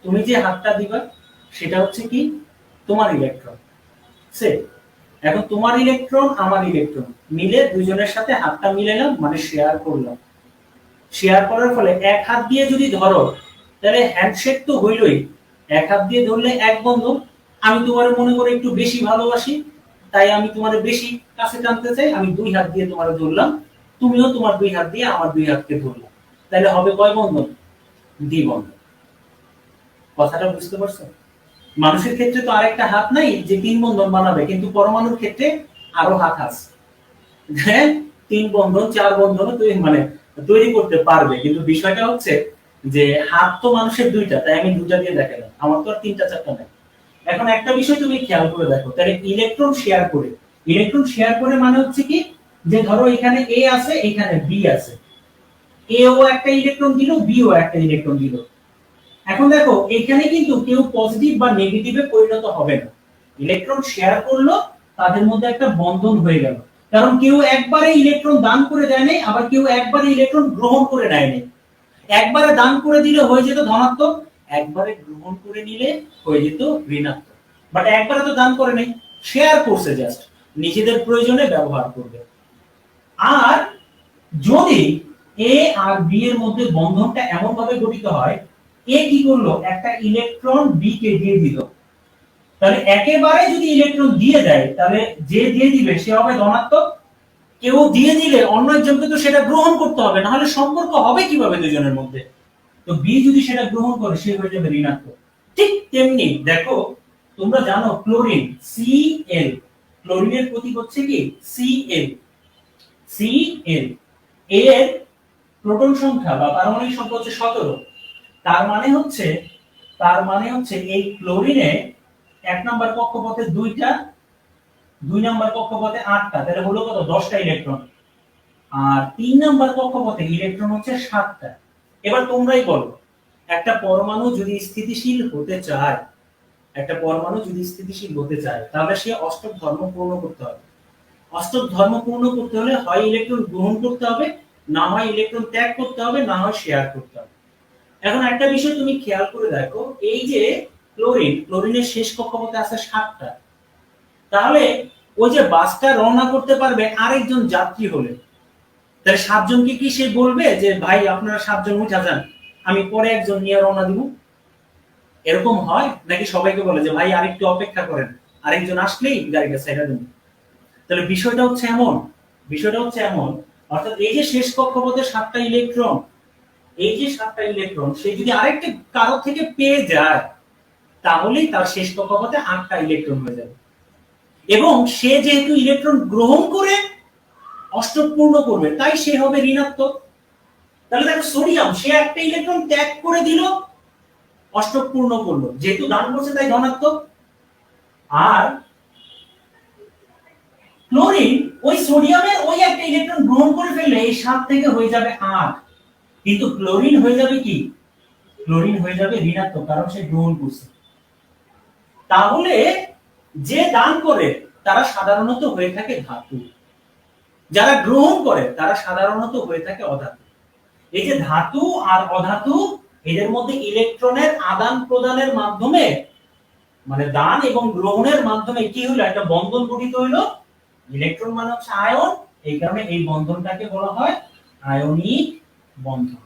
Speaker 1: তুমি যে হাতটা দিবা সেটা হচ্ছে কি তোমার ইলেকট্রন। সে এখন তোমার ইলেকট্রন আমার ইলেকট্রন মিলে দুইজনের সাথে হাতটা মিলালাম, মানে শেয়ার করলাম। শেয়ার করার ফলে এক হাত দিয়ে যদি ধরো তাহলে হ্যান্ডশেক তো হইলই। এক হাত দিয়ে ধরলে এক বন্ধন, আমি তোমার মনে করে একটু বেশি ভালোবাসি, তাই আমি তোমার বেশি কাছে টানতে চাই, আমি দুই হাত দিয়ে তোমার ধরলাম, তুমিও তোমার দুই হাত দিয়ে আমার দুই হাতকে ধরলাম, তাহলে হবে কয় বন্ধন? দ্বিবন্ধন। কথাটা বুঝতে পারছো? মানুষের ক্ষেত্রে তো আরেকটা হাত নাই যে 3 বন্ধন বানাবে, কিন্তু পরমাণুর ক্ষেত্রে আরো হাত আছে, হ্যাঁ, 3 বন্ধন 4 বন্ধন মানে তৈরি করতে পারবে। কিন্তু বিষয়টা হচ্ছে যে হাত তো মানুষের দুইটা, তাই আমি দুইটা দিয়ে দেখালাম, আমার তো আর তিনটা চারটা নাই। এখন একটা বিষয় তুমি খেয়াল করে দেখো, তাহলে ইলেকট্রন শেয়ার করে, ইলেকট্রন শেয়ার করে মানে হচ্ছে কি, যে ধরো এখানে এ আছে এখানে বি আছে, এ ও একটা ইলেকট্রন দিল, বি ও একটা ইলেকট্রন দিল। এখন দেখো এখানে কিন্তু কেউ পজিটিভ বা নেগেটিভে পরিণত হবে না, ইলেকট্রন শেয়ার করলো, তাদের মধ্যে একটা বন্ধন হয়ে গেল, কারণ কেউ একবারে ইলেকট্রন দান করে দেয় নাই, আবার কেউ একবারে ইলেকট্রন গ্রহণ করে নেয় নাই। একবারে দান করে দিলে হয়ে যেত ধনাত্মক, একবারে গ্রহণ করে নিলে হয়ে যেত ঋণাত্মক। বাট একবারে তো দান করে নাই, শেয়ার করছে, জাস্ট নিজেদের প্রয়োজনে ব্যবহার করবে। আর যদি এ আর বি এর মধ্যে বন্ধনটা এমন ভাবে গঠিত হয়, এ কি করলো, একটা ইলেকট্রন বি কে দিয়ে দিল, তাহলে একেবারে যদি ইলেকট্রন দিয়ে দেয় তাহলে যে দিয়ে দিবে সে হবে ধনাত্মক, কেউ দিয়ে দিলে অন্য একজনকে তো সেটা গ্রহণ করতে হবে, না হলে সম্পর্ক হবে কিভাবে দুজনের মধ্যে? তো বি যদি সেটা গ্রহণ করে সে হয়ে যাবে ঋণাত্মক। ঠিক তেমনি দেখো, তোমরা জানো ক্লোরিন Cl, ক্লোরিনের প্রতীক হচ্ছে কি Cl, Cl এর প্রোটন সংখ্যা বা পারমাণবিক সংখ্যা হচ্ছে 17, তার মানে হচ্ছে তার মানে হচ্ছে এই ক্লোরিনে 1 নাম্বার কক্ষপথে 2টা, 2 নাম্বার কক্ষপথে 8টা, তাহলে হলো কত 10টা ইলেকট্রন। আর 3 নাম্বার কক্ষপথে ইলেকট্রন হচ্ছে 7টা। এবার তোমরাই বলো, একটা পরমাণু যদি স্থিতিশীল হতে চায়, একটা পরমাণু যদি স্থিতিশীল হতে চায় তাহলে সে অষ্টক ধর্ম পূর্ণ করতে হবে। অষ্টক ধর্ম পূর্ণ করতে হলে হয় ইলেকট্রন গ্রহণ করতে হবে, না হয় ইলেকট্রন ত্যাগ করতে হবে, না হয় শেয়ার করতে হবে। এখন একটা বিষয় তুমি খেয়াল করে দেখো, এই যে ক্লোরিনের শেষ কক্ষপথে আছে 7টা, তাহলে ওই যে বাসটা রওনা করতে পারবে আরেকজন যাত্রী হলে, তাহলে 7জনকে কি সে বলবে যে ভাই আপনারা 7জন উঠা যান, আমি পরে একজন নিয়ে রওনা দিব? এরকম হয় নাকি সবাইকে বলে যে ভাই আরেকটু অপেক্ষা করেন, আরেকজন আসলেই গাড়িটা ছেড়ে দেন? তাহলে বিষয়টা হচ্ছে এমন, অর্থাৎ এই যে শেষ কক্ষপথে 7টা ইলেকট্রন, এই যে 7টা ইলেকট্রন সে যদি আরেকটা কারো থেকে পেয়ে যায়, তাহলেই তার শেষ কক্ষপথে 8টা ইলেকট্রন হয়ে যাবে। এবং সে যেহেতু ইলেকট্রন গ্রহণ করে অষ্টক পূর্ণ করবে, তাই সে হবে ঋণাত্মক। তাহলে দেখো সোডিয়াম, সে একটা ইলেকট্রন ত্যাগ করে দিল, অষ্টক পূর্ণ করলো, যেহেতু দান করছে তাই ধনাত্মক। আর ক্লোরিন ওই সোডিয়ামের ওই একটা ইলেকট্রন গ্রহণ করে ফেললে এই 7 থেকে হয়ে যাবে 8, কিন্তু ক্লোরিন হয়ে যাবে কি, ক্লোরিন হয়ে যাবে ঋণাত্মক, কারণ সে গ্রহণ করছে। তাহলে যে দান করে তারা সাধারণত হয়ে থাকে ধাতু, যারা গ্রহণ করে তারা সাধারণত হয়ে থাকে অধাতু। এই যে ধাতু আর অধাতু, এদের মধ্যে ইলেকট্রনের আদান প্রদানের মাধ্যমে, মানে দান এবং গ্রহণের মাধ্যমে কি হলো, একটা বন্ধন গঠিত হইলো। ইলেকট্রন মানে হচ্ছে আয়ন, এই কারণে এই বন্ধনটাকে বলা হয় আয়নিক বন্ধন।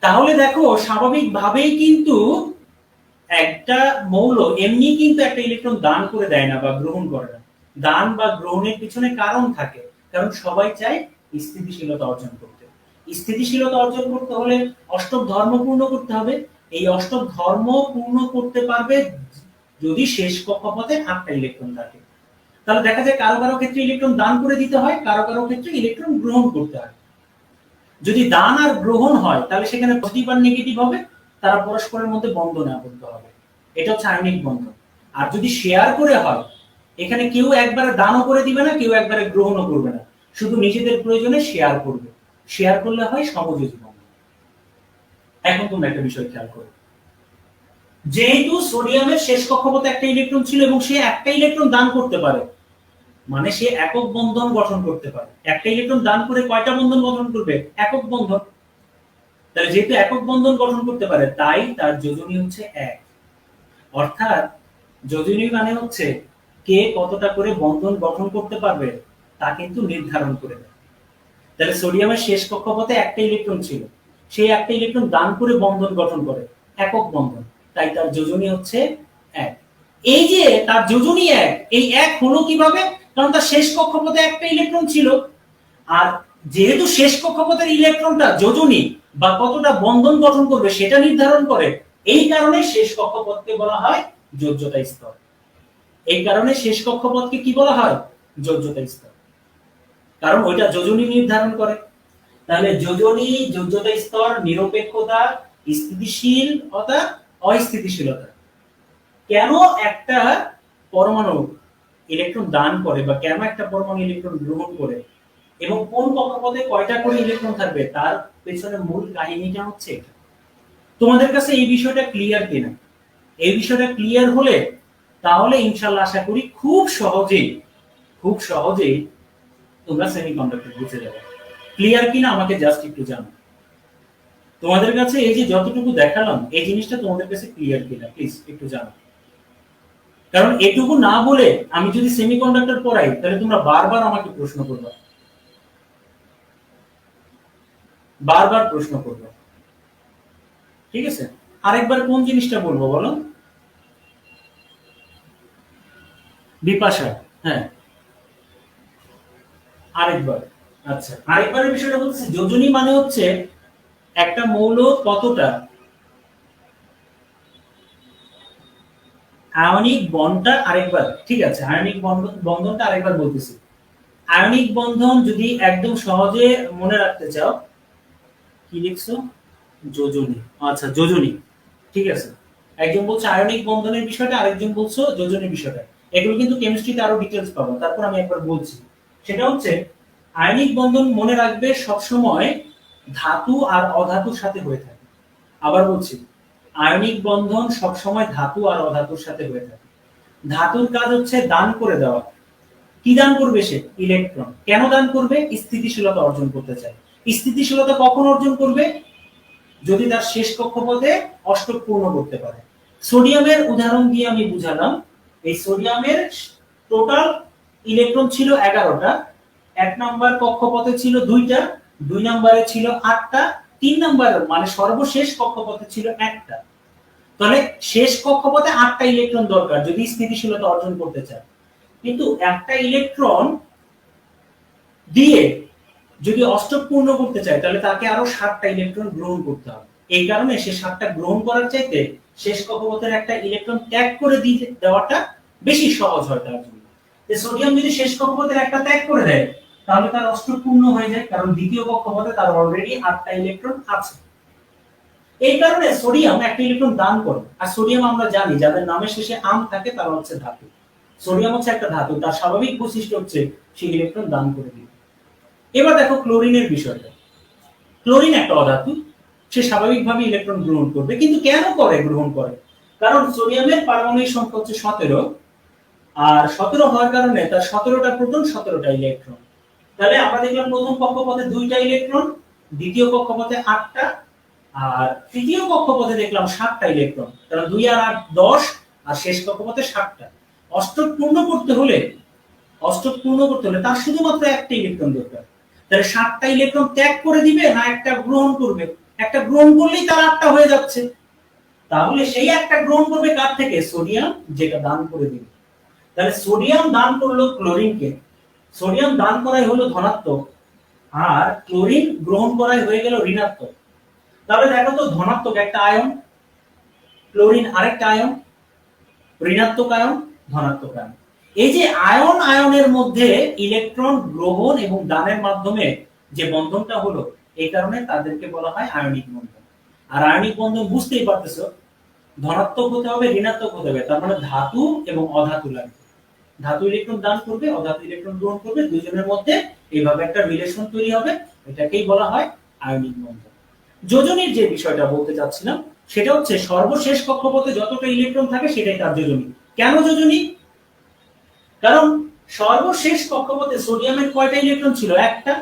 Speaker 1: তাহলে দেখো স্বাভাবিকভাবেই কিন্তু একটা মৌল এমনি কিন্তু একটা ইলেকট্রন দান করে দেয় না বা গ্রহণ করে না। দান বা গ্রহণের পিছনে কারণ থাকে, কারণ সবাই চায় স্থিতিশীলতা অর্জন করতে। স্থিতিশীলতা অর্জন করতে হলে অষ্টক ধর্ম পূর্ণ করতে হবে। এই অষ্টক ধর্ম পূর্ণ করতে পারবে যদি শেষ কক্ষপথে 8টা ইলেকট্রন থাকে। তাহলে দেখা যায় কারো কারো ক্ষেত্রে ইলেকট্রন দান করে দিতে হয়, কারো কারো ক্ষেত্রে ইলেকট্রন গ্রহণ করতে হয়। যদি দান আর গ্রহণ হয় তাহলে সেখানে পজিটিভ আর নেগেটিভ হবে, তারা পরস্পরের মধ্যে বন্ধনে আবদ্ধ হবে, এটা হচ্ছে আয়নিক বন্ধন। আর যদি শেয়ার করে হয়, এখানে কেউ একবারে দানও করে দিবে না, কেউ একবারে গ্রহণও করবে না, শুধু নিজেদের প্রয়োজনে শেয়ার করবে। শেয়ার করলে হয় সমযোজী বন্ধন। এখন তোমরা একটা বিষয় খেয়াল করো, যেহেতু সোডিয়ামের শেষ কক্ষপথে একটা ইলেকট্রন ছিল এবং সে একটা ইলেকট্রন দান করতে পারে, মানে সে একক বন্ধন গঠন করতে পারে। একটা ইলেকট্রন দান করে কয়টা বন্ধন গঠন করবে? একক বন্ধন। তাহলে যেহেতু একক বন্ধন গঠন করতে পারে, তাই তার যোজনী হচ্ছে 1। অর্থাৎ যোজনী মানে হচ্ছে কে কতটা করে বন্ধন গঠন করতে পারবে তা কিন্তু নির্ধারণ করে দেয়। তাহলে সোডিয়ামের শেষ কক্ষপথে একটা ইলেকট্রন ছিল, সেই একটা ইলেকট্রন দান করে বন্ধন গঠন করে, একক বন্ধন, তাই তার যোজনী হচ্ছে 1। এই যে তার যোজনী 1, এই 1 হলো কিভাবে? কারণ তার শেষ কক্ষপথে একটা ইলেকট্রন ছিল, আর যেহেতু শেষ কক্ষপথের ইলেকট্রনটা যোজনী বা কতটা বন্ধন গঠন করবে সেটা নির্ধারণ করে, এই কারণে শেষ কক্ষপথকে বলা হয় যোজ্যতা স্তর। এই কারণে শেষ কক্ষপথকে কি বলা হয়? যোজ্যতা স্তর, কারণ ওইটা যোজনী নির্ধারণ করে। তাহলে যোজনী, যোজ্যতা স্তর, নিরপেক্ষতা, স্থিতিশীলতা, অস্থিতিশীলতা। কেন একটা পরমাণু ইলেকট্রন দান করে বা কেন একটা পরমাণু ইলেকট্রন গ্রহণ করে এবং কোন কক্ষপথে কয়টা করে ইলেকট্রন থাকবে, তার পেছনে মূল কাহিনীটা হচ্ছে এটা। তোমাদের কাছে এই বিষয়টা ক্লিয়ার কিনা? এই বিষয়টা ক্লিয়ার হলে তাহলে ইনশাআল্লাহ আশা করি খুব সহজেই তোমরা সেমিকন্ডাক্টর বুঝে যাবে। ক্লিয়ার কিনা আমাকে জাস্ট একটু জানাও। তোমাদের কাছে এই যে যতটুকু দেখালাম, এই জিনিসটা তোমাদের কাছে ক্লিয়ার কিনা প্লিজ একটু জানাও। কারণ এটুকু না বলে আমি যদি সেমিকন্ডাক্টর পড়াই তাহলে তোমরা বারবার আমাকে প্রশ্ন করবে, বারবার প্রশ্ন করবে। ঠিক আছে, আরেকবার কোন জিনিসটা বলবো বলো? বিপাশা, হ্যাঁ আরেকবার। আচ্ছা, আরেকবারের বিষয়টা বলতেছে যোজনী মানে হচ্ছে একটা মৌল কতটা আয়নিক বন্ডটা, আরেকবার ঠিক আছে, আয়নিক বন্ধনটা আরেকবার বলতেছি। আয়নিক বন্ধন যদি একদম সহজে মনে রাখতে চাও, কি লিখছো? যোজনী, আচ্ছা যোজনী, ঠিক আছে। একজন বলছে আয়নিক বন্ধনের বিষয়টা, আরেকজন বলছে যোজনীর বিষয়টা। এগুলো কিন্তু কেমিস্ট্রিতে আরো ডিটেইলস পাবো, তারপর আমি একবার বলছি। সেটা হচ্ছে আয়নিক বন্ধন মনে রাখবে সবসময় ধাতু আর অধাতুর সাথে হয়ে থাকে। আবার বলছি, আয়নিক বন্ধন সবসময় ধাতু আর অধাতুর সাথে হয়ে থাকে। ধাতুর কাজ হচ্ছে দান করে দেওয়া। কি দান করবে সে? ইলেকট্রন। কেন দান করবে? স্থিতিশীলতা অর্জন করতে চায়। স্থিতিশীলতা কখন অর্জন করবে? যদি তার শেষ কক্ষপথে অষ্টক পূর্ণ করতে পারে। সোডিয়ামের উদাহরণ দিয়ে আমি বুঝালাম, এই সোডিয়ামের টোটাল ইলেকট্রন ছিল 11টা, এক নাম্বার কক্ষপথে ছিল 2টা, 2 নম্বরে ছিল 8টা, 3 নাম্বার মানে সর্বশেষ কক্ষপথে ছিল 1টা। তাহলে শেষ কক্ষপথে 8টা ইলেকট্রন দরকার যদি স্থিতিশীলতা অর্জন করতে চায়। কিন্তু একটা ইলেকট্রন দিয়ে যদি অষ্টক পূর্ণ করতে চায় তাহলে তাকে আরো 7টা ইলেকট্রন গ্রহণ করতে হবে। এই কারণে সে 7টা গ্রহণ করার চাইতে শেষ কক্ষপথের একটা ইলেকট্রন ত্যাগ করে দেওয়াটা বেশি সহজ হয় তার জন্য। সোডিয়াম যদি শেষ কক্ষপথের একটা ত্যাগ করে দেয় তাহলে তার অষ্টক পূর্ণ হয়ে যায়, কারণ দ্বিতীয় কক্ষপথে তার অলরেডি 8টা ইলেকট্রন আছে। এই কারণে সোডিয়াম একটা ইলেকট্রন দান করে। আর সোডিয়াম আমরা জানি যাদের নামের শেষে আম থাকে তারা হচ্ছে ধাতু। সোডিয়াম হচ্ছে একটা ধাতু, তার স্বাভাবিক বৈশিষ্ট্য হচ্ছে সেই ইলেকট্রন দান করে দিবে। এবার দেখো ক্লোরিনের বিষয়টা। ক্লোরিন একটা অধাতু, সে স্বাভাবিকভাবে ইলেকট্রন গ্রহণ করবে, কিন্তু কেন করে গ্রহণ করে? কারণ সোডিয়ামের পারমাণবিক সংখ্যা হচ্ছে 17, আর 17 হওয়ার কারণে তার 17টা প্রোটন 17টা ইলেকট্রন। তাহলে আমরা দেখলাম প্রথম কক্ষপথে 2টা ইলেকট্রন, দ্বিতীয় কক্ষপথে 8টা, আর তৃতীয় কক্ষপথে দেখলাম 7টা ইলেকট্রন। কারণ 2 আর 8 10, আর শেষ কক্ষপথে 7টা। অষ্টক পূর্ণ করতে হলে তার শুধুমাত্র একটা ইলেকট্রন দরকার। তাহলে 7টা ইলেকট্রন ত্যাগ করে দিবে না একটা গ্রহণ করবে? একটা গ্রহণ করলেই তার 8টা হয়ে যাচ্ছে। তাহলে সেই একটা গ্রহণ করবে কার থেকে? সোডিয়াম, যেটা দান করে দিবে। তাহলে সোডিয়াম দান করলো ক্লোরিনকে, সোডিয়াম দান করাই হলো ধনাত্মক, আর ক্লোরিন গ্রহণ করাই হয়ে গেল ঋণাত্মক। তাহলে দেখো তো, ধনাত্মক একটা আয়ন, ক্লোরিন আরেকটা আয়ন, ঋণাত্মক আয়ন, ধনাত্মক আয়ন। এই যে আয়ন আয়নের মধ্যে ইলেকট্রন গ্রহণ এবং দানের মাধ্যমে যে বন্ধনটা হলো, এই কারণে তাদেরকে বলা হয় আয়নিক বন্ধন। আর আয়নিক বন্ধন বুঝতেই পারতেছো, ধনাত্মক হতে হবে, ঋণাত্মক হতে হবে, তার মানে ধাতু এবং অধাতু লাগবে। ধাতু ইলেকট্রন দান করবে, অধাতু ইলেকট্রন গ্রহণ করবে, দুজনের মধ্যে এইভাবে একটা রিলেশন তৈরি হবে, এটাকেই বলা হয় আয়নিক বন্ধন। যোজনীর যে বিষয়টা বলতে চাচ্ছিলাম সেটা হচ্ছে সর্বশেষ কক্ষপথে যতটা ইলেকট্রন থাকে সেটাই তার যোজনী। কেন যোজনী? কারণ সর্বশেষ কক্ষপথে সোডিয়ামের কয়টা ইলেকট্রন ছিল? একটা।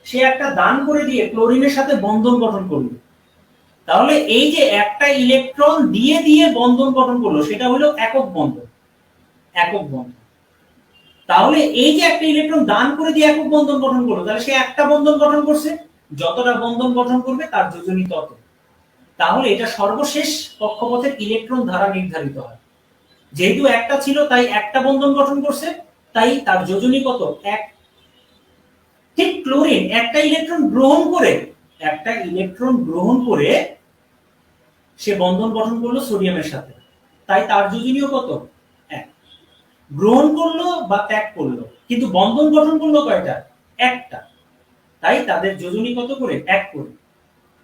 Speaker 1: সে একটা দান করে দিয়ে ক্লোরিনের সাথে বন্ধন গঠন করলো। তাহলে এই যে একটা ইলেকট্রন দিয়ে দিয়ে বন্ধন গঠন করলো, সেটা হলো একক বন্ধন। একক বন্ধন। তাহলে এই যে একটা ইলেকট্রন দান করে দিয়ে একক বন্ধন গঠন করলো, তাহলে সে একটা বন্ধন গঠন করছে। যতটা বন্ধন গঠন করবে তার যোজনী তত। তাহলে এটা সর্বশেষ কক্ষপথের ইলেকট্রন দ্বারা নির্ধারিত হয়। যেহেতু একটা ছিল তাই একটা বন্ধন গঠন করছে, তাই তার যোজনী কত? 1। ঠিক ক্লোরিন একটা ইলেকট্রন গ্রহণ করে সে বন্ধন গঠন করলো সোডিয়ামের সাথে, তাই তার যোজনীয় কত? 1। গ্রহণ করলো বা ত্যাগ করলো, কিন্তু বন্ধন গঠন করলো কয়টা? একটা। তাই তাদের যোজনী কত করে? 1 করে।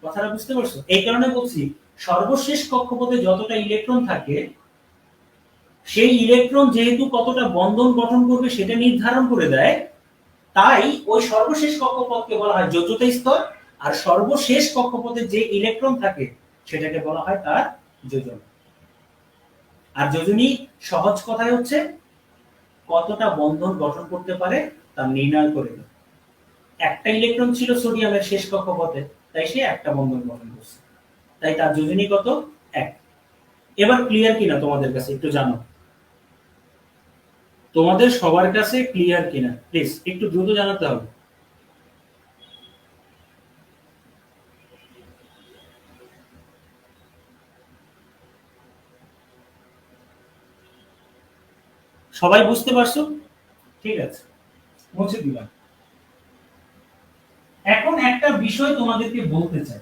Speaker 1: কথাটা বুঝতে পারছো? এই কারণে বলছি সর্বশেষ কক্ষপথে যতটা ইলেকট্রন থাকে, সেই ইলেকট্রন যেহেতু কতটা বন্ধন গঠন করবে সেটা নির্ধারণ করে দেয়, তাই ওই সর্বশেষ কক্ষপথকে বলা হয় যোজ্যতা স্তর। আর সর্বশেষ কক্ষপথে যে ইলেকট্রন থাকে সেটাকে বলা হয় তার যোজনী। আর যোজনী সহজ কথায় হচ্ছে কতটা বন্ধন গঠন করতে পারে তা নির্ণয় করে দেয়। একটা ইলেকট্রন ছিল সোডিয়ামের শেষ কক্ষপথে, তাই সে একটা বন্ধন গঠন করছে, তাই তার যোজনী কত? 1। এবার ক্লিয়ার কিনা তোমাদের কাছে একটু জানো, তোমাদের সবার কাছে ক্লিয়ার কিনা প্লিজ একটু দ্রুত জানাতে হবে। সবাই বুঝতে পারছো? ঠিক আছে, মুছে দিলাম। এখন একটা বিষয় তোমাদেরকে বলতে চাই,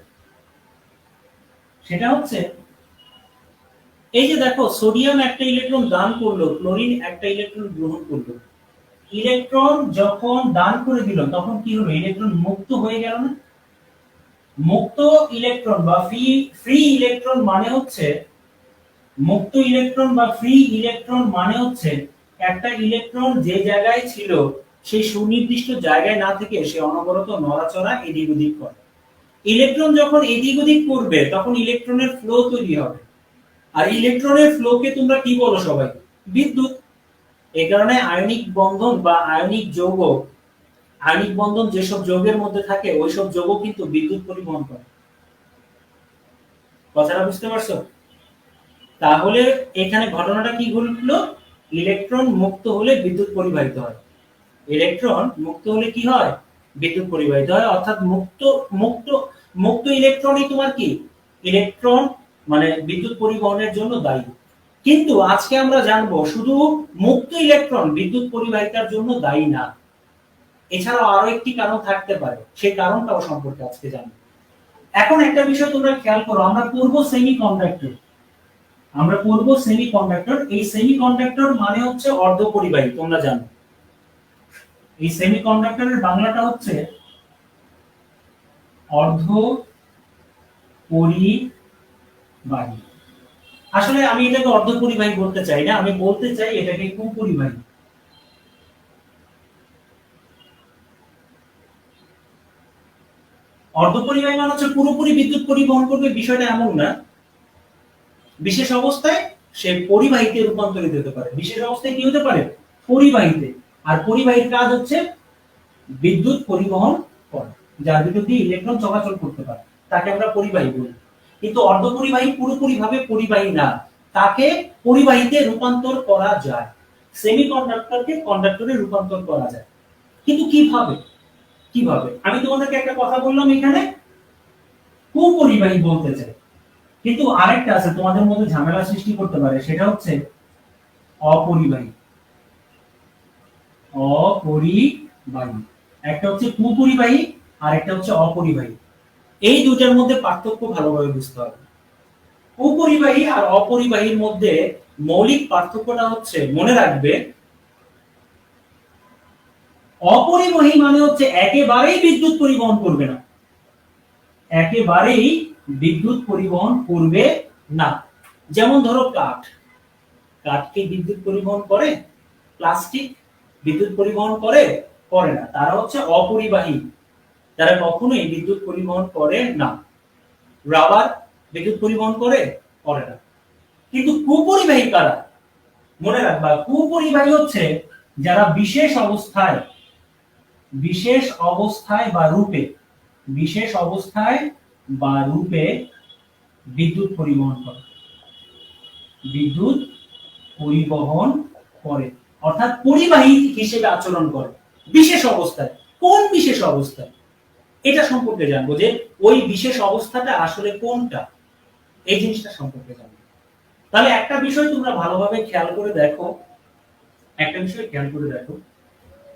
Speaker 1: সেটা হচ্ছে এই যে দেখো, সোডিয়াম একটা ইলেকট্রন দান করলো, ক্লোরিন একটা ইলেকট্রন গ্রহণ করলো। ইলেকট্রন যখন দান করে দিল তখন কি হলো? ইলেকট্রন মুক্ত হয়ে গেল না? মুক্ত ইলেকট্রন বা ফ্রি ইলেকট্রন মানে হচ্ছে, মুক্ত ইলেকট্রন বা ফ্রি ইলেকট্রন মানে হচ্ছে একটা ইলেকট্রন যে জায়গায় ছিল সেই সুনির্দিষ্ট জায়গায় না থেকে সে অনবরত নড়াচড়া এদিক ওদিক করে। ইলেকট্রন যখন এদিক ওদিক করবে তখন ইলেকট্রনের ফ্লো তৈরি হবে, আর ইলেকট্রনের ফ্লোকে তোমরা কি বলো সবাই? বিদ্যুৎ। এই কারণে আয়নিক বন্ধন বা আয়নিক যৌগ, আয়নিক বন্ধন যেসব যৌগের মধ্যে থাকে ওইসব যৌগ কিন্তু বিদ্যুৎ পরিবহন করে। কথাটা বুঝতে পারছো? তাহলে এখানে ঘটনাটা কি ঘটলো? ইলেকট্রন মুক্ত হলে বিদ্যুৎ পরিবাহিত হয়। ইলেকট্রন মুক্ত হলে কি হয়? বিদ্যুৎ পরিবাহিত হয়। অর্থাৎ মুক্ত মুক্ত মুক্ত ইলেকট্রনই তোমার কি? ইলেকট্রন মানে বিদ্যুৎ পরিবহনের জন্য দায়ী। কিন্তু আজকে আমরা জানবো শুধু মুক্ত ইলেকট্রন বিদ্যুৎ পরিবাহিতার জন্য দায়ী না, এছাড়াও আরো একটি কারণ থাকতে পারে, সেই কারণটাও সম্পর্কে আজকে জানবো। এখন একটা বিষয় তোমরা খেয়াল করো, আমরা পড়ব সেমিকন্ডাক্টর। আমরা পড়ব সেমিকন্ডাক্টর। এই সেমিকন্ডাক্টর মানে হচ্ছে অর্ধপরিবাহী, তোমরা জানো। এই সেমিকন্ডাক্টরের বাংলাটা হচ্ছে অর্ধপরিবাহী। আসলে আমি এটাকে অর্ধপরিবাহী বলতে চাই না, আমি বলতে চাই এটাকে কুপরিবাহী। অর্ধপরিবাহী মানে হচ্ছে পুরোপুরি বিদ্যুৎ পরিবহন করবে বিষয়টা এমন না, বিশেষ অবস্থায় সে পরিবাহীতে রূপান্তরিত হতে পারে। বিশেষ অবস্থায় কি হতে পারে? পরিবাহীতে। আর পরিবাহীর কাজ হচ্ছে বিদ্যুৎ পরিবহন করা, যার ভিতর দিয়ে ইলেকট্রন চলাচল করতে পারে, তাকে আমরা পরিবাহী বলি। কিন্তু অর্ধপরিবাহী পুরোপুরি ভাবে পরিবাহী না, তাকে পরিবাহীতে রূপান্তর করা যায়। সেমিকন্ডাক্টরকে কন্ডাক্টরে রূপান্তর করা যায়, কিন্তু কিভাবে? কিভাবে? আমি তোমাদেরকে একটা কথা বললাম এখানে কুপরিবাহী বলতে চাই, কিন্তু আরেকটা আছে তোমাদের মধ্যে ঝামেলা সৃষ্টি করতে পারে, সেটা হচ্ছে অপরিবাহী। অপরিবাহী একটা হচ্ছে কুপরিবাহী আর একটা হচ্ছে অপরিবাহী। এই দুটার মধ্যে পার্থক্য ভালোভাবে বুঝতে হবে। কুপরিবাহী আর অপরিবাহীর মধ্যে মৌলিক পার্থক্যটা হচ্ছে, মনে রাখবে, অপরিবাহী মানে হচ্ছে একেবারেই বিদ্যুৎ পরিবহন করবে না, একেবারেই বিদ্যুৎ পরিবহন করবে না। যেমন ধরো কাঠ, কাঠ কি বিদ্যুৎ পরিবহন করে? প্লাস্টিক বিদ্যুৎ পরিবহন করে? করে না, তারা হচ্ছে অপরিবাহী, তারা কখনোই বিদ্যুৎ পরিবহন করে না। রাবার বিদ্যুৎ পরিবহন করে? করে না। কিন্তু কুপরিবাহী কারা? মনে রাখবা, কুপরিবাহী হচ্ছে যারা বিশেষ অবস্থায়, বিশেষ অবস্থায় বা রূপে, বিশেষ অবস্থায় বা রূপে বিদ্যুৎ পরিবহন করে, বিদ্যুৎ পরিবহন করে, অর্থাৎ পরিবাহী হিসেবে আচরণ করে বিশেষ অবস্থায়। কোন বিশেষ অবস্থায়? এটা সম্পর্কে জানবো, যে ওই বিশেষ অবস্থাটা আসলে কোনটা, এই জিনিসটা সম্পর্কে জানবো। তাহলে একটা বিষয় তোমরা ভালোভাবে খেয়াল করে দেখো, একটা বিষয় খেয়াল করে দেখো,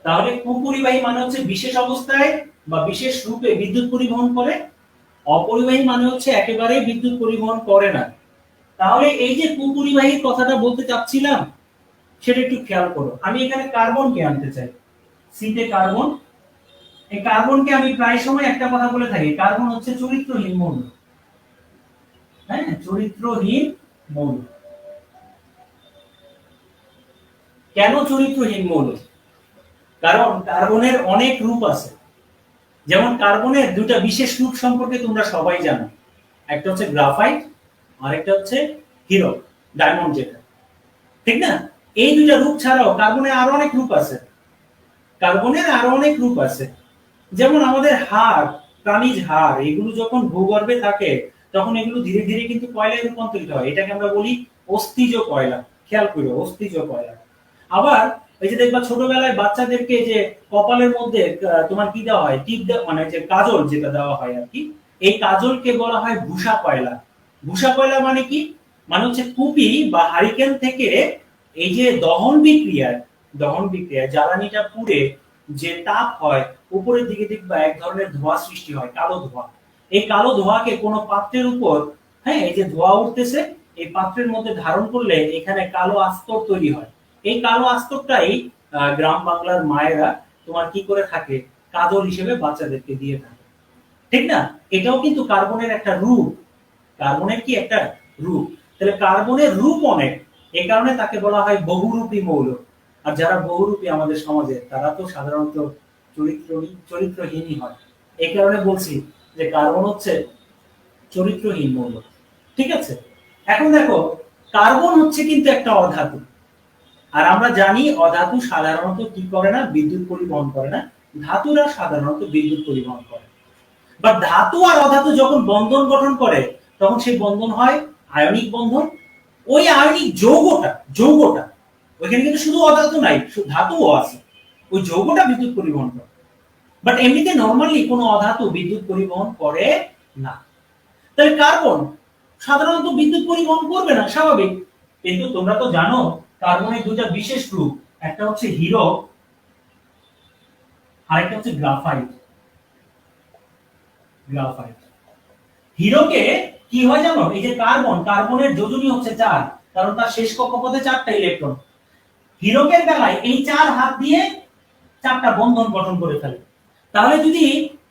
Speaker 1: তাহলে কুপরিবাহী মানে হচ্ছে বিশেষ অবস্থায় বা বিশেষ রূপে বিদ্যুৎ পরিবহন করে, অপরিবাহী মানে হচ্ছে একেবারে বিদ্যুৎ পরিবহন করে না। তাহলে এই যে কুপরিবাহীর কথাটা বলতে চাচ্ছিলাম সেটা একটু খেয়াল করো। আমি এখানে কার্বনকে আনতে চাই, সিতে কার্বন। এই কার্বনকে আমি প্রায় সময় একটা কথা বলে থাকি, কার্বন হচ্ছে চরিত্রহীন মৌল। হ্যাঁ, চরিত্রহীন মৌল। কেন চরিত্রহীন মৌল? কারণ কার্বনের অনেক রূপ আছে। যেমন কার্বনের দুটা বিশেষ রূপ সম্পর্কে তোমরা সবাই জানো, একটা হচ্ছে গ্রাফাইট আর একটা হচ্ছে হিরো, ডায়মন্ড যেটা, ঠিক না? এই দুইটা রূপ ছাড়াও কার্বনের আরো অনেক রূপ আছে, কার্বনের আরো অনেক রূপ আছে। যেমন আমাদের হাড়, প্রাণীজ হাড়, এগুলো যখন ভূগর্ভে থাকে তখন এগুলো ধীরে ধীরে কিন্তু কয়লায় রূপান্তরিত হয়, এটাকে আমরা বলি অস্থিজ কয়লা। খেয়াল করো, অস্থিজ কয়লা। আবার এই যে দেখবা ছোটবেলায় বাচ্চাদেরকে যে কপালের মধ্যে তোমার কি দেওয়া হয়, টিপ দেওয়া, মানে যে কাজল যেটা দেওয়া হয় আর কি, এই কাজলকে বলা হয় ভূষা কয়লা। ভূষা কয়লা মানে কি? মানে হচ্ছে কুপি বা হারিকেন থেকে এই যে দহন বিক্রিয়ায় জ্বালানিটা পুড়ে যে তাপ হয়, উপরের দিকে দেখবা এক ধরনের ধোঁয়া সৃষ্টি হয়, কালো ধোঁয়া। এই কালো ধোঁয়াকে কোনো পাত্রের উপর, হ্যাঁ, এই যে ধোঁয়া উঠতেছে, এই পাত্রের মধ্যে ধারণ করলে এখানে কালো আস্তর তৈরি হয়। এই কালো আস্তরটাই গ্রাম বাংলার মায়েরা তোমার কি করে থাকে, কাজল হিসেবে বাচ্চাদেরকে দিয়ে থাকে। ঠিক না? এটাও কিন্তু কার্বনের একটা রূপ। কার্বনের কি একটা রূপ। তাহলে কার্বনের রূপ অনেক, এই কারণে তাকে বলা হয় বহুরূপী মৌল। আর যারা বহুরূপী আমাদের সমাজে তারা তো সাধারণত চরিত্রহীনই হয়। এই কারণে বলছি যে কার্বন হচ্ছে চরিত্রহীন মৌল। ঠিক আছে? এখন দেখো, কার্বন হচ্ছে কিন্তু একটা অধাতু। আর আমরা জানি অধাতু সাধারণত কি করে না, বিদ্যুৎ পরিবহন করে না। ধাতুরা সাধারণত বিদ্যুৎ পরিবহন করে। বা ধাতু আর অধাতু যখন বন্ধন গঠন করে তখন সেই বন্ধন হয় আয়নিক বন্ধন। ওই আয়নিক যৌগটা ওইখানে কিন্তু শুধু অধাতু নাই, ধাতুও আছে। ওই যৌগটা বিদ্যুৎ পরিবহন করে। বাট এমনিতে নরমালি কোনো অধাতু বিদ্যুৎ পরিবহন করে না। তাহলে কার্বন সাধারণত বিদ্যুৎ পরিবহন করবে না, স্বাভাবিক। কিন্তু তোমরা তো জানো কার্বনের দুটো বিশেষ রূপ, একটা হচ্ছে হীরক আর একটা হচ্ছে গ্রাফাইট। হীরকে কি হয় জানো, এই যে কার্বনের যোজনী হচ্ছে 4, কারণ তার শেষ কক্ষপথে 4টা ইলেকট্রন। হীরকের বেলায় এই 4 হাত দিয়ে 4টা বন্ধন গঠন করে ফেলে। তাহলে যদি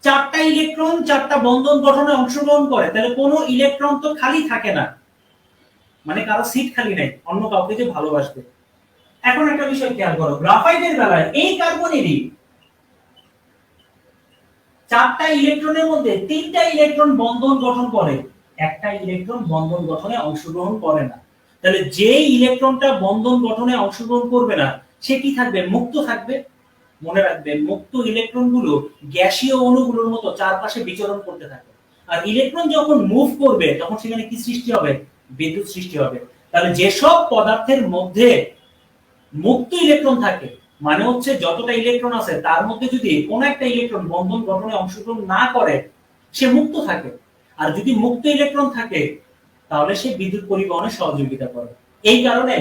Speaker 1: 4টা ইলেকট্রন 4টা বন্ধন গঠনে অংশগ্রহণ করে তাহলে কোনো ইলেকট্রন তো খালি থাকে না, মানে কারো সিট খালি নাই, অন্য কাউকে যে ভালোবাসবে। এখন একটা বিষয় খেয়াল করো, গ্রাফাইটের বেলায় এই কার্বনেরই 4টা ইলেকট্রনের মধ্যে 3টা ইলেকট্রন বন্ধন গঠন করে, একটা ইলেকট্রন বন্ধন গঠনে অংশগ্রহণ করে না। তাহলে যে ইলেকট্রনটা বন্ধন গঠনে অংশগ্রহণ করবে না সে কি থাকবে, মুক্ত থাকবে। মনে রাখবে, মুক্ত ইলেকট্রনগুলো গ্যাসীয় অণুগুলোর মতো চারপাশে বিচরণ করতে থাকে। আর ইলেকট্রন যখন মুভ করবে তখন সেখানে কি সৃষ্টি হবে, বিদ্যুৎ সৃষ্টি হবে। তাহলে যেসব পদার্থের মধ্যে মুক্ত ইলেকট্রন থাকে, মানে হচ্ছে যতটা ইলেকট্রন আছে তার মধ্যে যদি কোন একটা ইলেকট্রন বন্ধন গঠনে অংশগ্রহণ না করে সে মুক্ত থাকে। আর যদি মুক্ত ইলেকট্রন থাকে তাহলে সে বিদ্যুৎ পরিবহনে সহযোগিতা করে। এই কারণে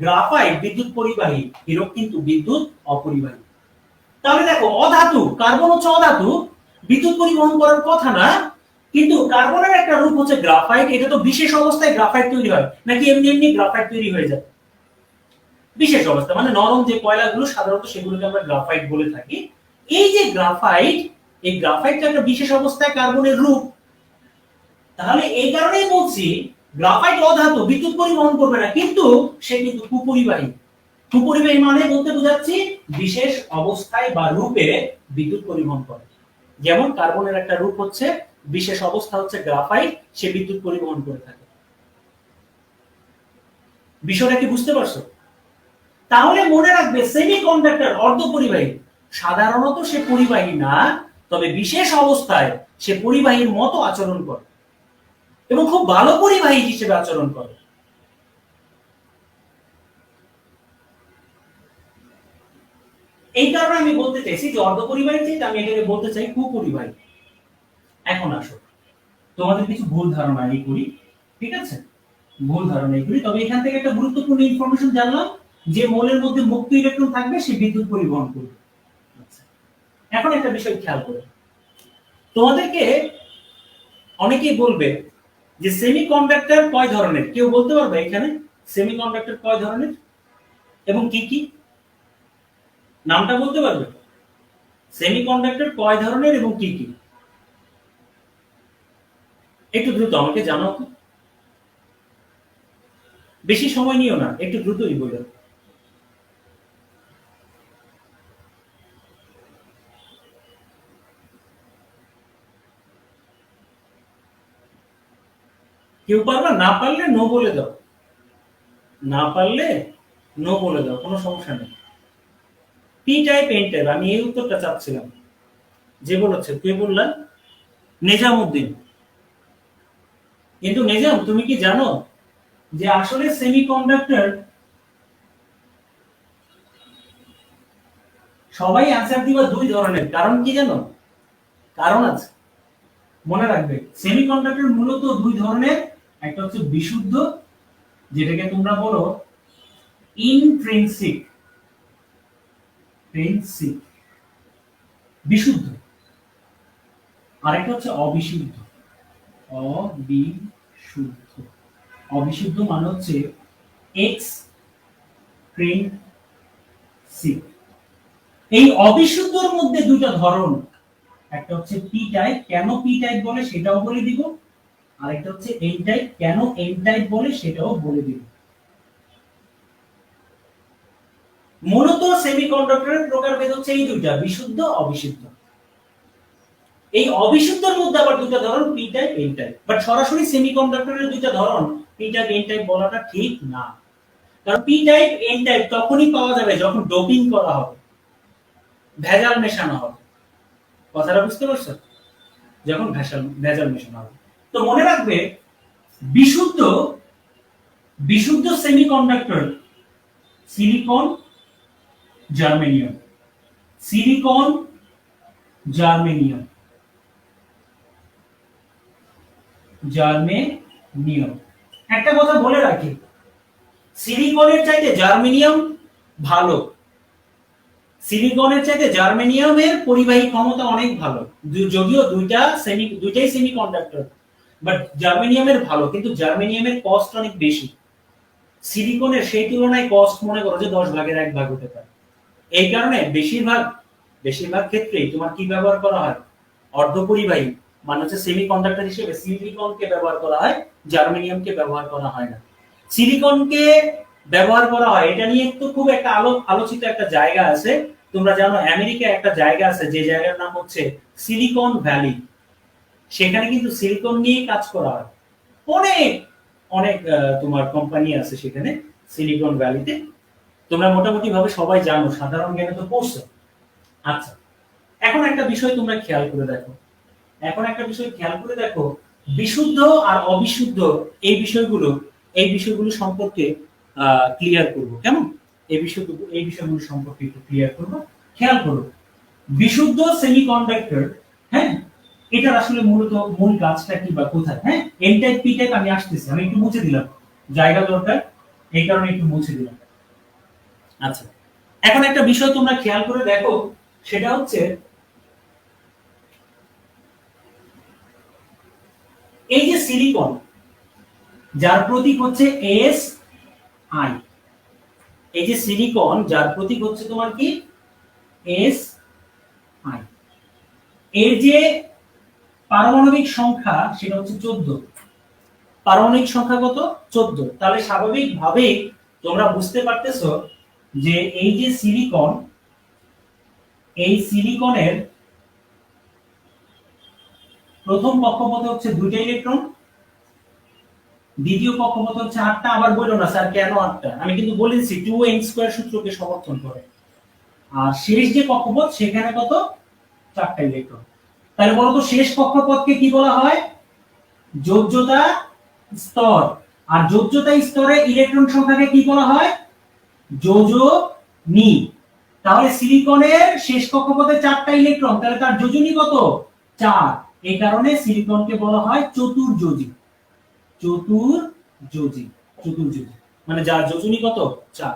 Speaker 1: গ্রাফাইট বিদ্যুৎ পরিবাহী, হীরক কিন্তু বিদ্যুৎ অপরিবাহী। তাহলে দেখো, অধাতু, কার্বন হচ্ছে অধাতু, বিদ্যুৎ পরিবহন করার কথা না। কিন্তু কার্বনের একটা রূপ হচ্ছে গ্রাফাইট। এটা তো বিশেষ অবস্থায় গ্রাফাইট তৈরি হয়, নাকি এমনি এমনি গ্রাফাইট তৈরি হয়ে যায়? বিশেষ অবস্থা, মানে নরম যে কয়লাগুলো সাধারণত সেগুলোকে আমরা গ্রাফাইট বলে থাকি। এই যে গ্রাফাইট, এই গ্রাফাইটটা একটা বিশেষ অবস্থায় কার্বনের রূপ। তাহলে এই কারণেই বলছি গ্রাফাইট অধাতু, বিদ্যুৎ পরিবহন করবে না, কিন্তু সে কিন্তু কুপরিবাহী। কুপরিবাহী মানে বলতে বোঝাচ্ছি বিশেষ অবস্থায় বা রূপে বিদ্যুৎ পরিবহন করে। যেমন কার্বনের একটা রূপ হচ্ছে বিশেষ অবস্থা হচ্ছে গ্রাফাইট, সে বিদ্যুৎ পরিবহন করে থাকে। বিষয়টা কি বুঝতে পারছো? তাহলে মনে রাখবে, সেমিকন্ডাক্টর অর্ধপরিবাহী, সাধারণত সে পরিবাহী না, তবে বিশেষ অবস্থায় সে পরিবাহীর মতো আচরণ করে এবং খুব ভালো পরিবাহী হিসেবে আচরণ করে। এই কারণে আমি বলতে চাইছি যে অর্ধপরিবাহী চাইতে আমি এটাকে বলতে চাই কুপরিবাহী। এখন আসো, তোমাদের কিছু ভুল ধারণা এই করি, ঠিক আছে? ভুল ধারণা এই করি, তবে এখান থেকে একটা গুরুত্বপূর্ণ ইনফরমেশন জানলাম যে মৌলের মধ্যে মুক্ত ইলেকট্রন থাকবে সে বিদ্যুৎ পরিবহন করবে। এখন একটা বিষয় খেয়াল করে, তোমাদেরকে অনেকেই বলবে যে সেমিকন্ডাক্টর কয় ধরনের, কেউ বলতে পারবে এখানে সেমিকন্ডাক্টর কয় ধরনের এবং কি কি? নামটা বলতে পারবে? সেমিকন্ডাক্টর কয় ধরনের এবং কি কি? একটু দ্রুত আমাকে জানাও তো, বেশি সময় নিও না, একটু দ্রুতই বলো। কেউ পারবা? না পারলে নো বলে দাও, না পারলে নো বলে দাও, কোনো সমস্যা নেই। পি টাইপ এন টাইপ, আমি এই উত্তরটা চাচ্ছিলাম। যে বলেছে, কে বললেন? নেজামউদ্দিন। কিন্তু নেজাম, তুমি কি জানো যে আসলে সেমিকন্ডাক্টর সবাই আনসার দিবা দুই ধরনের, কারণ কি জানো? কারণ আছে, মনে রাখবে। সেমিকন্ডাক্টর মূলত দুই ধরনের, একটা হচ্ছে বিশুদ্ধ, যেটাকে তোমরা বলো ইনট্রিনসিক, বিশুদ্ধ, আর একটা হচ্ছে অবিশুদ্ধ। অবিশুদ্ধ, অবিশুদ্ধ মানে হচ্ছে এক্সট্রিনসিক। এই অবিশুদ্ধর মধ্যে দুটো ধরন, একটা হচ্ছে পি টাইপ, কেন পি টাইপ বলে সেটাও বলে দিব, আর একটা হচ্ছে এন টাইপ, কেন এন টাইপ বলে সেটাও বলে দিব। মূলত সেমিকন্ডাক্টরের প্রকারভেদ হচ্ছে এই দুইটা, বিশুদ্ধ অবিশুদ্ধ। এই অবিশুদ্ধের মধ্যে আবার দুইটা ধরন, P type N type, but সরাসরি সেমিকন্ডাক্টরের দুইটা ধরন পি টাইপ এন টাইপ বলাটা ঠিক না। কারণ পি টাইপ এন টাইপ তখনই পাওয়া যাবে যখন ডোপিং করা হবে, ভেজাল মেশানো হবে। কথাটা বুঝতে পারছো? যখন ভেজাল মেশানো হবে। তো মনে রাখবে, বিশুদ্ধ বিশুদ্ধ semiconductor silicon, germanium, silicon, germanium, germanium. একটা কথা বলে রাখি, সিলিকনের চাইতে জার্মেনিয়াম ভালো। সিলিকনের চাইতে জার্মেনিয়ামের পরিবাহী ক্ষমতা অনেক ভালো, যদিও দুইটাই সেমিকন্ডাক্টর, বাট জার্মেনিয়ামের ভালো, কিন্তু জার্মেনিয়ামের কস্ট অনেক বেশি। সিলিকনের সেই তুলনায় কস্ট মনে করো যে 10 ভাগের 1 ভাগ হতে পারে। এই কারণে বেশিরভাগ ক্ষেত্রেই তোমার কি ব্যবহার করা হয়, অর্ধপরিবাহী মানে হচ্ছে সেমিকন্ডাক্টর হিসেবে সিলিকনকে ব্যবহার করা হয়, জার্মেনিয়ামকে ব্যবহার করা হয় না। সিলিকনকে ব্যবহার করা হয়, এটা নিয়ে তো খুব একটা আলোচিত একটা জায়গা আছে। তোমরা জানো আমেরিকায় একটা জায়গা আছে যে জায়গার নাম হচ্ছে সিলিকন ভ্যালি। সেখানে কিন্তু সিলিকন নিয়ে কাজ করা হয়। অনেক অনেক তোমার কোম্পানি আছে সেখানে সিলিকন ভ্যালিতে। তোমরা মোটামুটি ভাবে সবাই জানো, সাধারণ জ্ঞানে তো পড়ছো। আচ্ছা, এখন একটা বিষয় তোমরা খেয়াল করে দেখো, বিশুদ্ধ আর অবিশুদ্ধ এই বিষয়গুলো সম্পর্কে ক্লিয়ার করব। কেমন? এই বিষয়গুলো সম্পর্কে একটু ক্লিয়ার করব। খেয়াল করো, বিশুদ্ধ সেমিকন্ডাক্টর, হ্যাঁ, এটার আসলে মূলত মূল কাজটা কি বা কোথায়? হ্যাঁ, এন টাইপ পি টাইপ আমি আসতেছি, আমি একটু মুছে দিলাম, জায়গা দরকার, এই কারণে একটু মুছে দিলাম। আচ্ছা, এখন একটা বিষয় তোমরা খেয়াল করে দেখো, সেটা হচ্ছে এই যে সিলিকন, যার প্রতীক হচ্ছে এস আই, এই যে সিলিকন যার প্রতীক হচ্ছে তোমার কি এস আই, এর যে পারমাণবিক সংখ্যা সেটা হচ্ছে 14। পারমাণবিক সংখ্যা কত? 14। তাহলে স্বাভাবিকভাবেই তোমরা বুঝতে পারতেছো যে এই যে সিলিকন, এই সিলিকনের প্রথম কক্ষপথে হচ্ছে 2টা ইলেকট্রন, দ্বিতীয় কক্ষপথে হচ্ছে 8টা। আবার বলো না স্যার কেন 8টা, আমি কিন্তু বলেছি 2n² সূত্রকে সমর্থন করে। আর শেষ যে কক্ষপথ সেখানে কত? 4টা ইলেকট্রন। তাহলে বলতো শেষ কক্ষপথকে কি বলা হয়? যোজ্যতা স্তর। আর যোজ্যতা স্তরে ইলেকট্রন সংখ্যাকে কি বলা হয়? যোজনী। তাহলে সিলিকনের শেষ কক্ষপথে 4টা ইলেকট্রন, তাহলে তার যোজনী কত? 4। এই কারণে সিলিকনকে বলা হয় চতুর্যোজী। চতুর্যোজী মানে যার যোজনী কত? 4।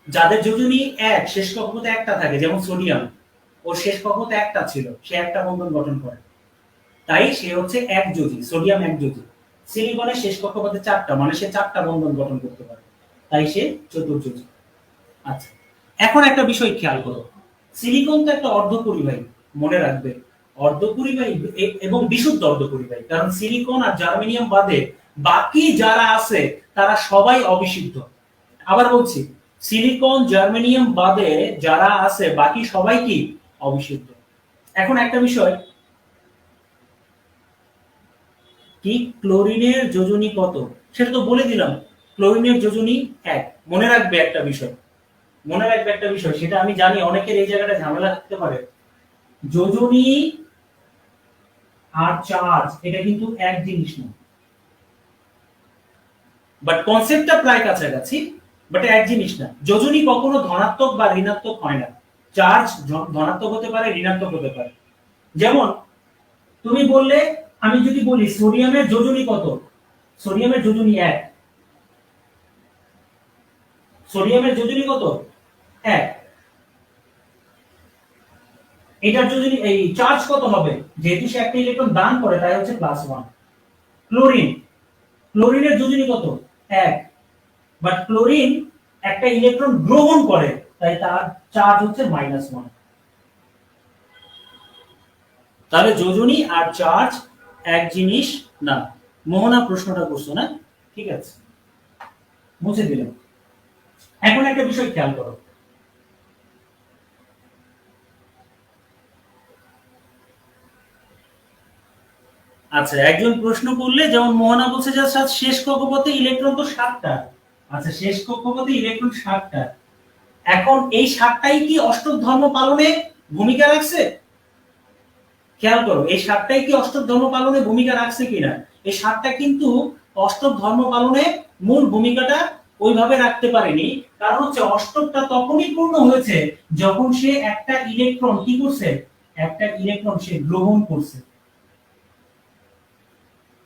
Speaker 1: যাদের যোজনী 1, শেষ কক্ষপথে একটা থাকে, যেমন সোডিয়াম, ওর শেষ কক্ষপথে একটা ছিল, সে একটা বন্ধন গঠন করে, তাই সে হচ্ছে একযোজী, সোডিয়াম একযোজী। সিলিকনের শেষ কক্ষপথে 4টা, মানে সে 4টা বন্ধন গঠন করতে পারে, তাই সে চতুর্যোজী। আচ্ছা, এখন একটা বিষয় খেয়াল করো, সিলিকন তো একটা অর্ধপরিবাহী, মনে রাখবে, অর্ধপরিবাহী এবং বিশুদ্ধ অর্ধপরিবাহী। কারণ সিলিকন আর জার্মেনিয়াম বাদে বাকি যারা আছে তারা সবাই অবিশুদ্ধ। আবার বলছি, সিলিকন জার্মেনিয়াম বাদে যারা আছে বাকি সবাই কি? অবিশুদ্ধ। এখন একটা বিষয় কি, ক্লোরিনের যোজনী কত সেটা তো বলে দিলাম, ক্লোরিনের যোজনী 1। মনে রাখবে একটা বিষয়, সেটা আমি জানি অনেকের এই জায়গাটা ঝামেলা থাকতে পারে, যোজনী আর চার্জ এটা কিন্তু এক জিনিস না, বাট কনসেপ্টটা প্রায় কাছাকাছি, বাট এক জিনিস না। যোজনী কখনো ধনাত্মক বা ঋণাত্মক হয় না, চার্জ ধনাত্মক হতে পারে, ঋণাত্মক হতে পারে। যেমন তুমি বললে, আমি যদি বলি সোডিয়ামের যোজনী কত, সোডিয়ামের যোজনী 1, সোডিয়ামের যোজনী কত? 1। এটার যোজনী এই চার্জ কত হবে? যেহেতু সে একটা ইলেকট্রন দান করে তাই হচ্ছে +1। ক্লোরিনের যোজনী কত? 1, বাট ক্লোরিন একটা ইলেকট্রন গ্রহণ করে তাই তার চার্জ হচ্ছে -1। তাহলে যোজনী আর চার্জ এক জিনিস না। মোহনা প্রশ্নটা করছো না? ঠিক আছে, মুছে দিলাম। এখন একটা বিষয় খেয়াল করো, আচ্ছা একজন প্রশ্ন করলে, যেমন মোহনা বলছে যে স্যার শেষ কক্ষপথে ইলেকট্রন তো 7টা। আচ্ছা শেষ কক্ষপথে ইলেকট্রন 7টা, এখন এই 7টাই কি অষ্টক ধর্ম পালনে ভূমিকা রাখছে? খেয়াল করো, এই 7টাই কি অষ্টক ধর্ম পালনে ভূমিকা রাখছে কিনা? এই 7টা কিন্তু অষ্টক ধর্ম পালনে মূল ভূমিকাটা ওইভাবে রাখতে পারেনি। কারণ হচ্ছে অষ্টকটা তখনই পূর্ণ হয়েছে যখন সে একটা ইলেকট্রন কি করছে, একটা ইলেকট্রন সে গ্রহণ করছে।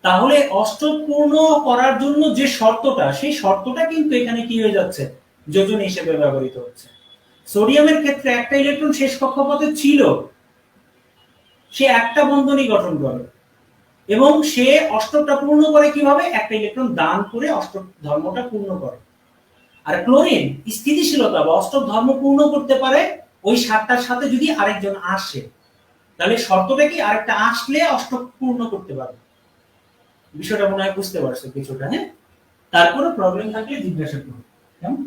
Speaker 1: তাহলে অষ্টক পূর্ণ করার জন্য যে শর্তটা, সেই শর্তটা কিন্তু এখানে কি হয়ে যাচ্ছে, যোজনী হিসেবে ব্যবহৃত হচ্ছে। সোডিয়ামের ক্ষেত্রে একটা ইলেকট্রন শেষ কক্ষপথে ছিল, সে একটা বন্ধনই গঠন করে এবং সে অষ্টকটা পূর্ণ করে কিভাবে, একটা ইলেকট্রন দান করে অষ্টক ধর্মটা পূর্ণ করে। আর ক্লোরিন স্থিতিশীলতা বা অষ্টক ধর্ম পূর্ণ করতে পারে ওই 7টার সাথে যদি আরেকজন আসে, তাহলে শর্তটা কি, আরেকটা আসলে অষ্টক পূর্ণ করতে পারবে। বিষয়টা মনে হয় বুঝতে পারছো কিছুটা? হ্যাঁ, তারপরে প্রবলেম থাকলে জিজ্ঞাসা করো, কেমন?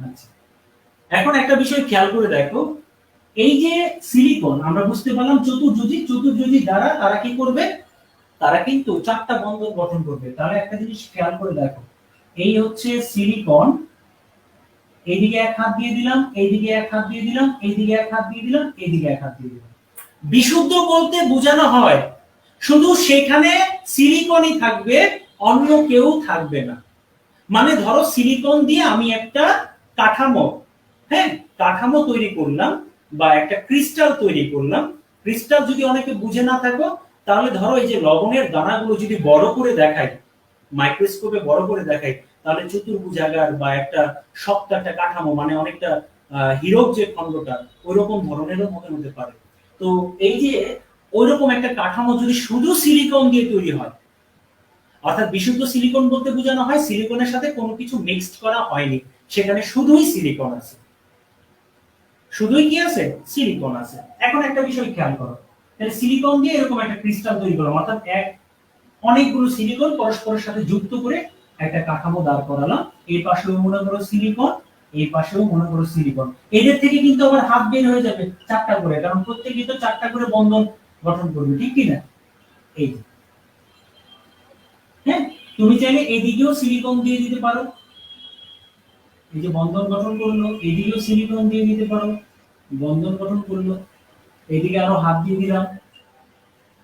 Speaker 1: আচ্ছা, এখন একটা বিষয় খেয়াল করে দেখো, এই যে সিলিকন আমরা বুঝতে পারলাম চতুর্যোজী, চতুর্যোজী দ্বারা তারা কি করবে, তারা কিন্তু 4টা বন্ধন গঠন করবে। তাহলে একটা জিনিস খেয়াল করে দেখো, এই হচ্ছে সিলিকন, এইদিকে এক হাত দিয়ে দিলাম, এইদিকে এক হাত দিয়ে দিলাম, এইদিকে এক হাত দিয়ে দিলাম, এইদিকে এক হাত দিয়ে দিলাম। বিশুদ্ধ বলতে বোঝানো হয় শুধু সেখানে সিলিকনই থাকবে, অন্য কেউ থাকবে না। মানে ধরো সিলিকন দিয়ে আমি একটা কাঠামো, হ্যাঁ কাঠামো তৈরি করলাম বা একটা ক্রিস্টাল তৈরি করলাম। ক্রিস্টাল যদি অনেকে বুঝে না থাকো, তাহলে ধরো এই যে লবণের দানাগুলো যদি বড় করে দেখাই, মাইক্রোস্কোপে বড় করে দেখাই, তাহলে চতুর্ভুজাকার বা একটা শক্ত একটা কাঠামো, মানে অনেকটা হীরক যে খণ্ডটা ওইরকম ধরনেরও মনে হতে পারে। তো এই যে ওইরকম একটা কাঠামো যদি শুধু সিলিকন দিয়ে তৈরি হয়, অর্থাৎ বিশুদ্ধ সিলিকন বলতে বোঝানো হয় সিলিকনের সাথে কোনো কিছু মিক্সড করা হয়নি, সেখানে শুধুই সিলিকন আছে, শুধুই কি আছে, সিলিকন আছে। এখন একটা বিষয় খেয়াল করো, তাহলে সিলিকন দিয়ে এরকম একটা ক্রিস্টাল তৈরি করলাম, অর্থাৎ অনেকগুলো সিলিকন পরস্পরের সাথে যুক্ত করে একটা কাঠামো দাঁড় করালাম। এই পাশেও মনে করো সিলিকন, এই পাশেও মনে করো সিলিকন। এদের থেকে কিন্তু আবার হাত বের হয়ে যাবে 4টা করে, কারণ প্রত্যেকেই তো 4টা করে বন্ধন গঠন করবে, ঠিক কি না? এই যে, হ্যাঁ তুমি চাইলে এদিকেও সিলিকন দিয়ে দিতে পারো, এই যে বন্ধন গঠন করলো, এদিকেও সিলিকন দিয়ে দিতে পারো, বন্ধন গঠন করলো, এদিকে আরো হাত দিয়ে দিলাম।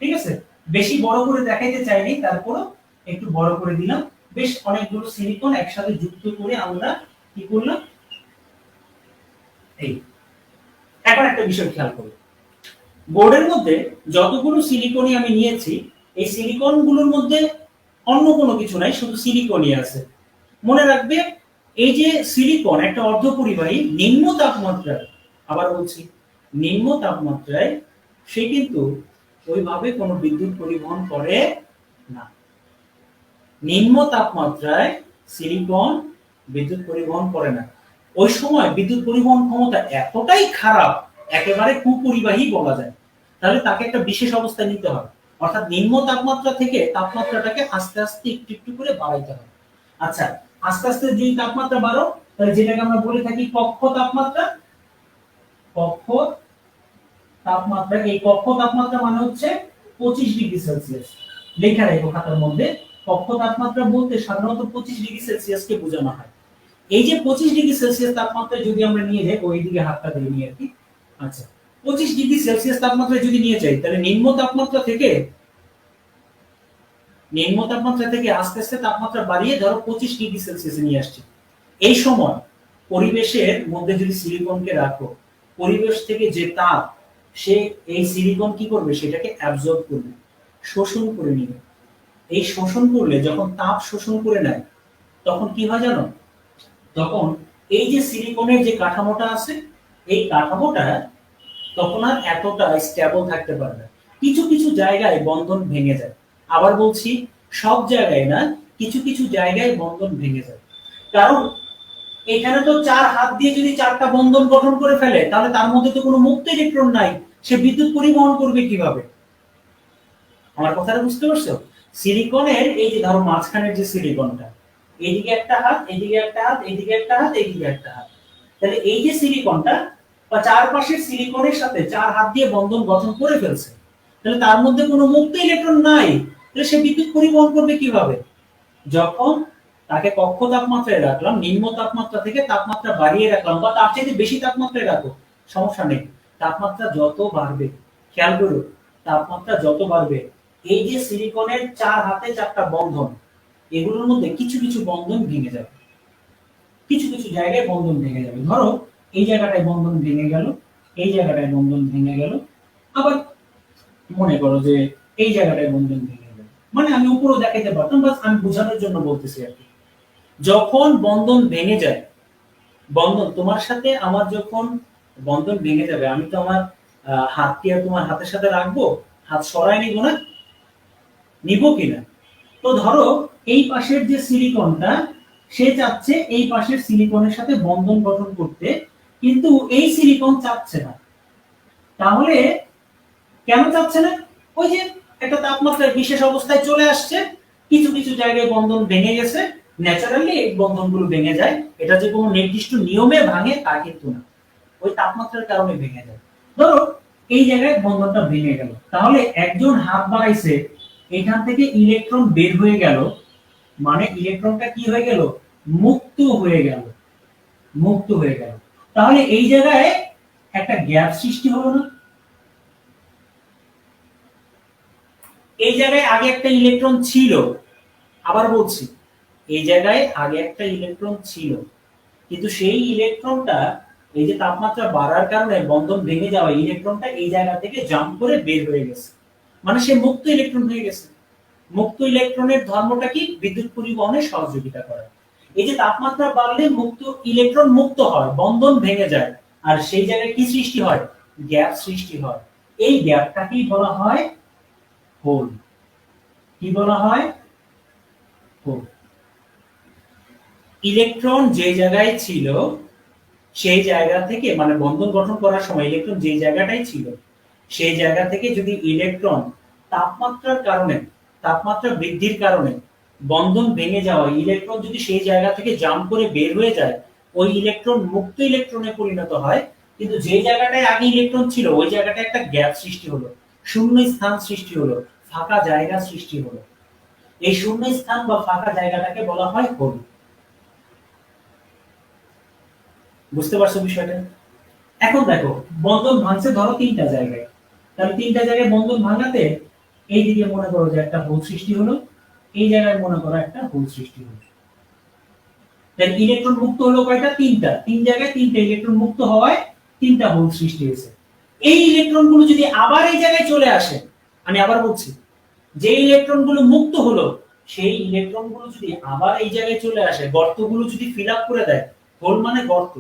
Speaker 1: ঠিক আছে, বেশি বড় করে দেখাইতে চাইনি, তারপরও একটু বড় করে দিলাম। বেশ অনেকগুলো সিলিকন একসাথে যুক্ত করে আমরা কি করলাম, এই। এখন একটা বিষয় খেয়াল করো, বোর্ডের মধ্যে যতগুলো সিলিকনই আমি নিয়েছি, এই সিলিকন গুলোর মধ্যে অন্য কোনো কিছু নাই, শুধু সিলিকনই আছে। মনে রাখবে, এই যে সিলিকন একটা অর্ধপরিবাহী, নিম্ন তাপমাত্রায়, আবার বলছি নিম্ন তাপমাত্রায় সে কিন্তু ওইভাবে কোনো বিদ্যুৎ পরিবহন করে না। নিম্ন তাপমাত্রায় সিলিকন বিদ্যুৎ পরিবহন করে না। ওই সময় বিদ্যুৎ পরিবহন ক্ষমতা এতটাই খারাপ, একেবারে কুপরিবাহী বলা যায়। তাহলে তাকে একটা বিশেষ অবস্থায় নিতে হবে, অর্থাৎ নিম্ন তাপমাত্রা থেকে তাপমাত্রাটাকে আস্তে আস্তে একটু একটু করে বাড়াইতে হবে। আচ্ছা, আস্তে আস্তে যদি তাপমাত্রা বাড়ো, তাহলে যেটাকে আমরা বলে থাকি কক্ষ তাপমাত্রা, কক্ষ তাপমাত্রা, এই কক্ষ তাপমাত্রা মানে হচ্ছে 25°C। লেখা রাখবো খাতার মধ্যে, কক্ষ তাপমাত্রা বলতে সাধারণত 25°C কে বোঝানো হয়। এই যে 25°C তাপমাত্রায় যদি আমরা নিয়ে যাই, ওইদিকে হাতটা দিয়ে নিয়ে আর কি। আচ্ছা, 25°C তাপমাত্রায় যদি নিয়ে যাই, তাহলে নিম্ন তাপমাত্রা থেকে আস্তে আস্তে তাপমাত্রা বাড়িয়ে ধরো 25°C নিয়ে আসছি। এই সময় পরিবেশের মধ্যে যদি সিলিকনকে রাখো, পরিবেশ থেকে যে তাপ, সে এই সিলিকন কি করবে, সেটাকে অ্যাবজর্ব করবে, শোষণ করে নিবে। এই শোষণ করলে, যখন তাপ শোষণ করে নেয়, তখন কি হয় জানো, তখন এই যে সিলিকনের যে কাঠামোটা আছে, এই কাঠামোটা তখন আর এতটা স্টেবল থাকতে পারে না। কিছু কিছু জায়গায় বন্ধন ভেঙে যায়। আবার বলছি, সব জায়গায় না, কিছু কিছু জায়গায় বন্ধন ভেঙে যায়। কারণ এখানে তো 4 হাত দিয়ে যদি 4টা বন্ধন গঠন করে ফেলে, তাহলে তার মধ্যে তো কোনো মুক্ত ইলেকট্রন নাই, সে বিদ্যুৎ পরিবহন করবে কিভাবে? আমার কথাটা বুঝতে পারছো? সিলিকনের এই যে ধরো মাঝখানের যে সিলিকনটা, এইদিকে একটা হাত, এইদিকে একটা হাত, এইদিকে একটা হাত, এইদিকে একটা হাত, তাহলে এই যে সিলিকনটা বা চারপাশের সিলিকনের সাথে চার হাত দিয়ে বন্ধন গঠন করে ফেলছে, তাহলে তার মধ্যে কোনো মুক্ত ইলেকট্রন নাই, তাহলে সে বিদ্যুৎ পরিবহন করবে কিভাবে? যখন তাকে কক্ষ তাপমাত্রায় রাখলাম, নিম্ন তাপমাত্রা থেকে তাপমাত্রা বাড়িয়ে রাখলাম বা তার চাইতে বেশি তাপমাত্রায় রাখো, সমস্যা নেই, তাপমাত্রা যত বাড়বে, খেয়াল করো, তাপমাত্রা যত বাড়বে এই যে সিলিকনের চার হাতে চারটা বন্ধন, এগুলোর মধ্যে কিছু কিছু বন্ধন ভেঙে যাবে, কিছু কিছু জায়গায় বন্ধন ভেঙে যাবে। ধরো এই জায়গাটায় বন্ধন ভেঙে গেল, এই জায়গাটায় বন্ধন ভেঙে গেল, আবার মনে করো যে এই জায়গাটায় বন্ধন ভেঙে গেল, মানে আমি উপরেও দেখাইতে পারতাম, বাস আমি বোঝানোর জন্য বলতেছি আর কি। যখন বন্ধন ভেঙে যায়, বন্ধন তোমার সাথে আমার যখন বন্ধন ভেঙে যাবে, আমি তো আমার হাতকে আর তোমার হাতের সাথে রাখবো, হাত সরাই নিব না, নিব কিনা? তো ধরো এই পাশের যে সিলিকনটা, সে চাচ্ছে এই পাশের সিলিকনের সাথে বন্ধন গঠন করতে, কিন্তু এই সিলিকন চাচ্ছে না। তাহলে কেন চাচ্ছে না? ওই যে একটা তাপমাত্রার বিশেষ অবস্থায় চলে আসছে, কিছু কিছু জায়গায় বন্ধন ভেঙে গেছে, ন্যাচারালি এই বন্ধনগুলো ভেঙে যায়, এটা যে কোনো নির্দিষ্ট নিয়মে ভাঙে তা কিন্তু না, ওই তাপমাত্রার কারণে ভেঙে যায়। ধরো এই জায়গায় বন্ধনটা ভেঙে গেল, তাহলে একজন হাত বাড়াইছে, এখান থেকে ইলেকট্রন বের হয়ে গেল, মানে ইলেকট্রনটা কি হয়ে গেল? মুক্ত হয়ে গেল, মুক্ত হয়ে গেল। তাহলে এই জায়গায় একটা গ্যাপ সৃষ্টি হলো না? এই জায়গায় আগে একটা ইলেকট্রন ছিল, আবার বলছি, এই জায়গায় আগে একটা ইলেকট্রন ছিল, কিন্তু সেই ইলেকট্রনটা এই যে তাপমাত্রা বাড়ার কারণে বন্ধন ভেঙে যাওয়া ইলেকট্রনটা এই জায়গা থেকে জাম্প করে বের হয়ে গেছে, মানে সে মুক্ত ইলেকট্রন হয়ে গেছে। মুক্ত ইলেকট্রনের ধর্মটা কি? বিদ্যুৎ পরিবহনে সহযোগিতা করা। এই যে তাপমাত্রা বাড়লে মুক্ত ইলেকট্রন মুক্ত হয়, বন্ধন ভেঙে যায়, আর সেই জায়গায় কি সৃষ্টি হয়? গ্যাপ সৃষ্টি হয়। এই গ্যাপটাকেই বলা হয় হোল। কি বলা হয়? হোল। ইলেকট্রন যে জায়গায় ছিল সেই জায়গা থেকে, মানে বন্ধন গঠন করার সময় ইলেকট্রন যে জায়গাটাই ছিল সেই জায়গা থেকে যদি ইলেকট্রন তাপমাত্রার কারণে, তাপমাত্রা বৃদ্ধির কারণে বন্ধন ভেঙে যাওয়া ইলেকট্রন যদি সেই জায়গা থেকে জাম্প করে বের হয়ে যায়, ওই ইলেকট্রন মুক্ত ইলেকট্রনে পরিণত হয়। কিন্তু যে জায়গাটায় আগে ইলেকট্রন ছিল ওই জায়গাটায় একটা গ্যাপ সৃষ্টি হলো, শূন্য স্থান সৃষ্টি হলো, ফাঁকা জায়গা সৃষ্টি হলো। এই শূন্য স্থান বা ফাঁকা জায়গাটাকে বলা হয় হোল। বুঝতে পারছো বিষয়টা? এখন দেখো বন্ধন ভাঙছে ধরো তিনটা জায়গায়, তাহলে তিনটা জায়গায় বন্ধন ভাঙাতে এই দিকে মনে করো যে একটা হোল সৃষ্টি হলো, এই জায়গায় মনে করো একটা হোল সৃষ্টি হলো। তাহলে ইলেকট্রন মুক্ত হলো কয়টা? তিনটা। তিন জায়গায় তিনটা ইলেকট্রন মুক্ত হওয়ায় তিনটা হোল সৃষ্টি হয়েছে। এই ইলেকট্রনগুলো যদি আবার এই জায়গায় চলে আসে, আমি আবার বলছি, যে ইলেকট্রনগুলো মুক্ত হলো সেই ইলেকট্রনগুলো যদি আবার এই জায়গায় চলে আসে, গর্তগুলো যদি ফিল আপ করে দেয়, হোল মানে গর্ত,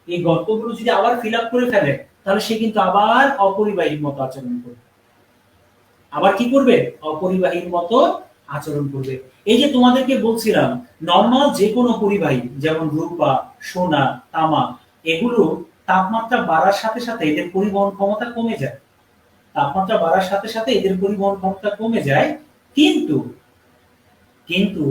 Speaker 1: এই গর্তগুলো যদি আবার ফিল আপ করে ফেলে, তাহলে সে কিন্তু আবার অপরিবাহীর মতো আচরণ করবে। আবার কি করবে? অপরিবাহীর মতো আচরণ করবে। এই যে তোমাদেরকে বলছিলাম, নরমাল যে কোনো পরিবাহী যেমন রূপা, সোনা, তামা, এগুলো তাপমাত্রা বাড়ার সাথে সাথে এদের পরিবহন ক্ষমতা কমে যায়। তাপমাত্রা বাড়ার সাথে সাথে এদের পরিবহন ক্ষমতা কমে যায়, কিন্তু কিন্তু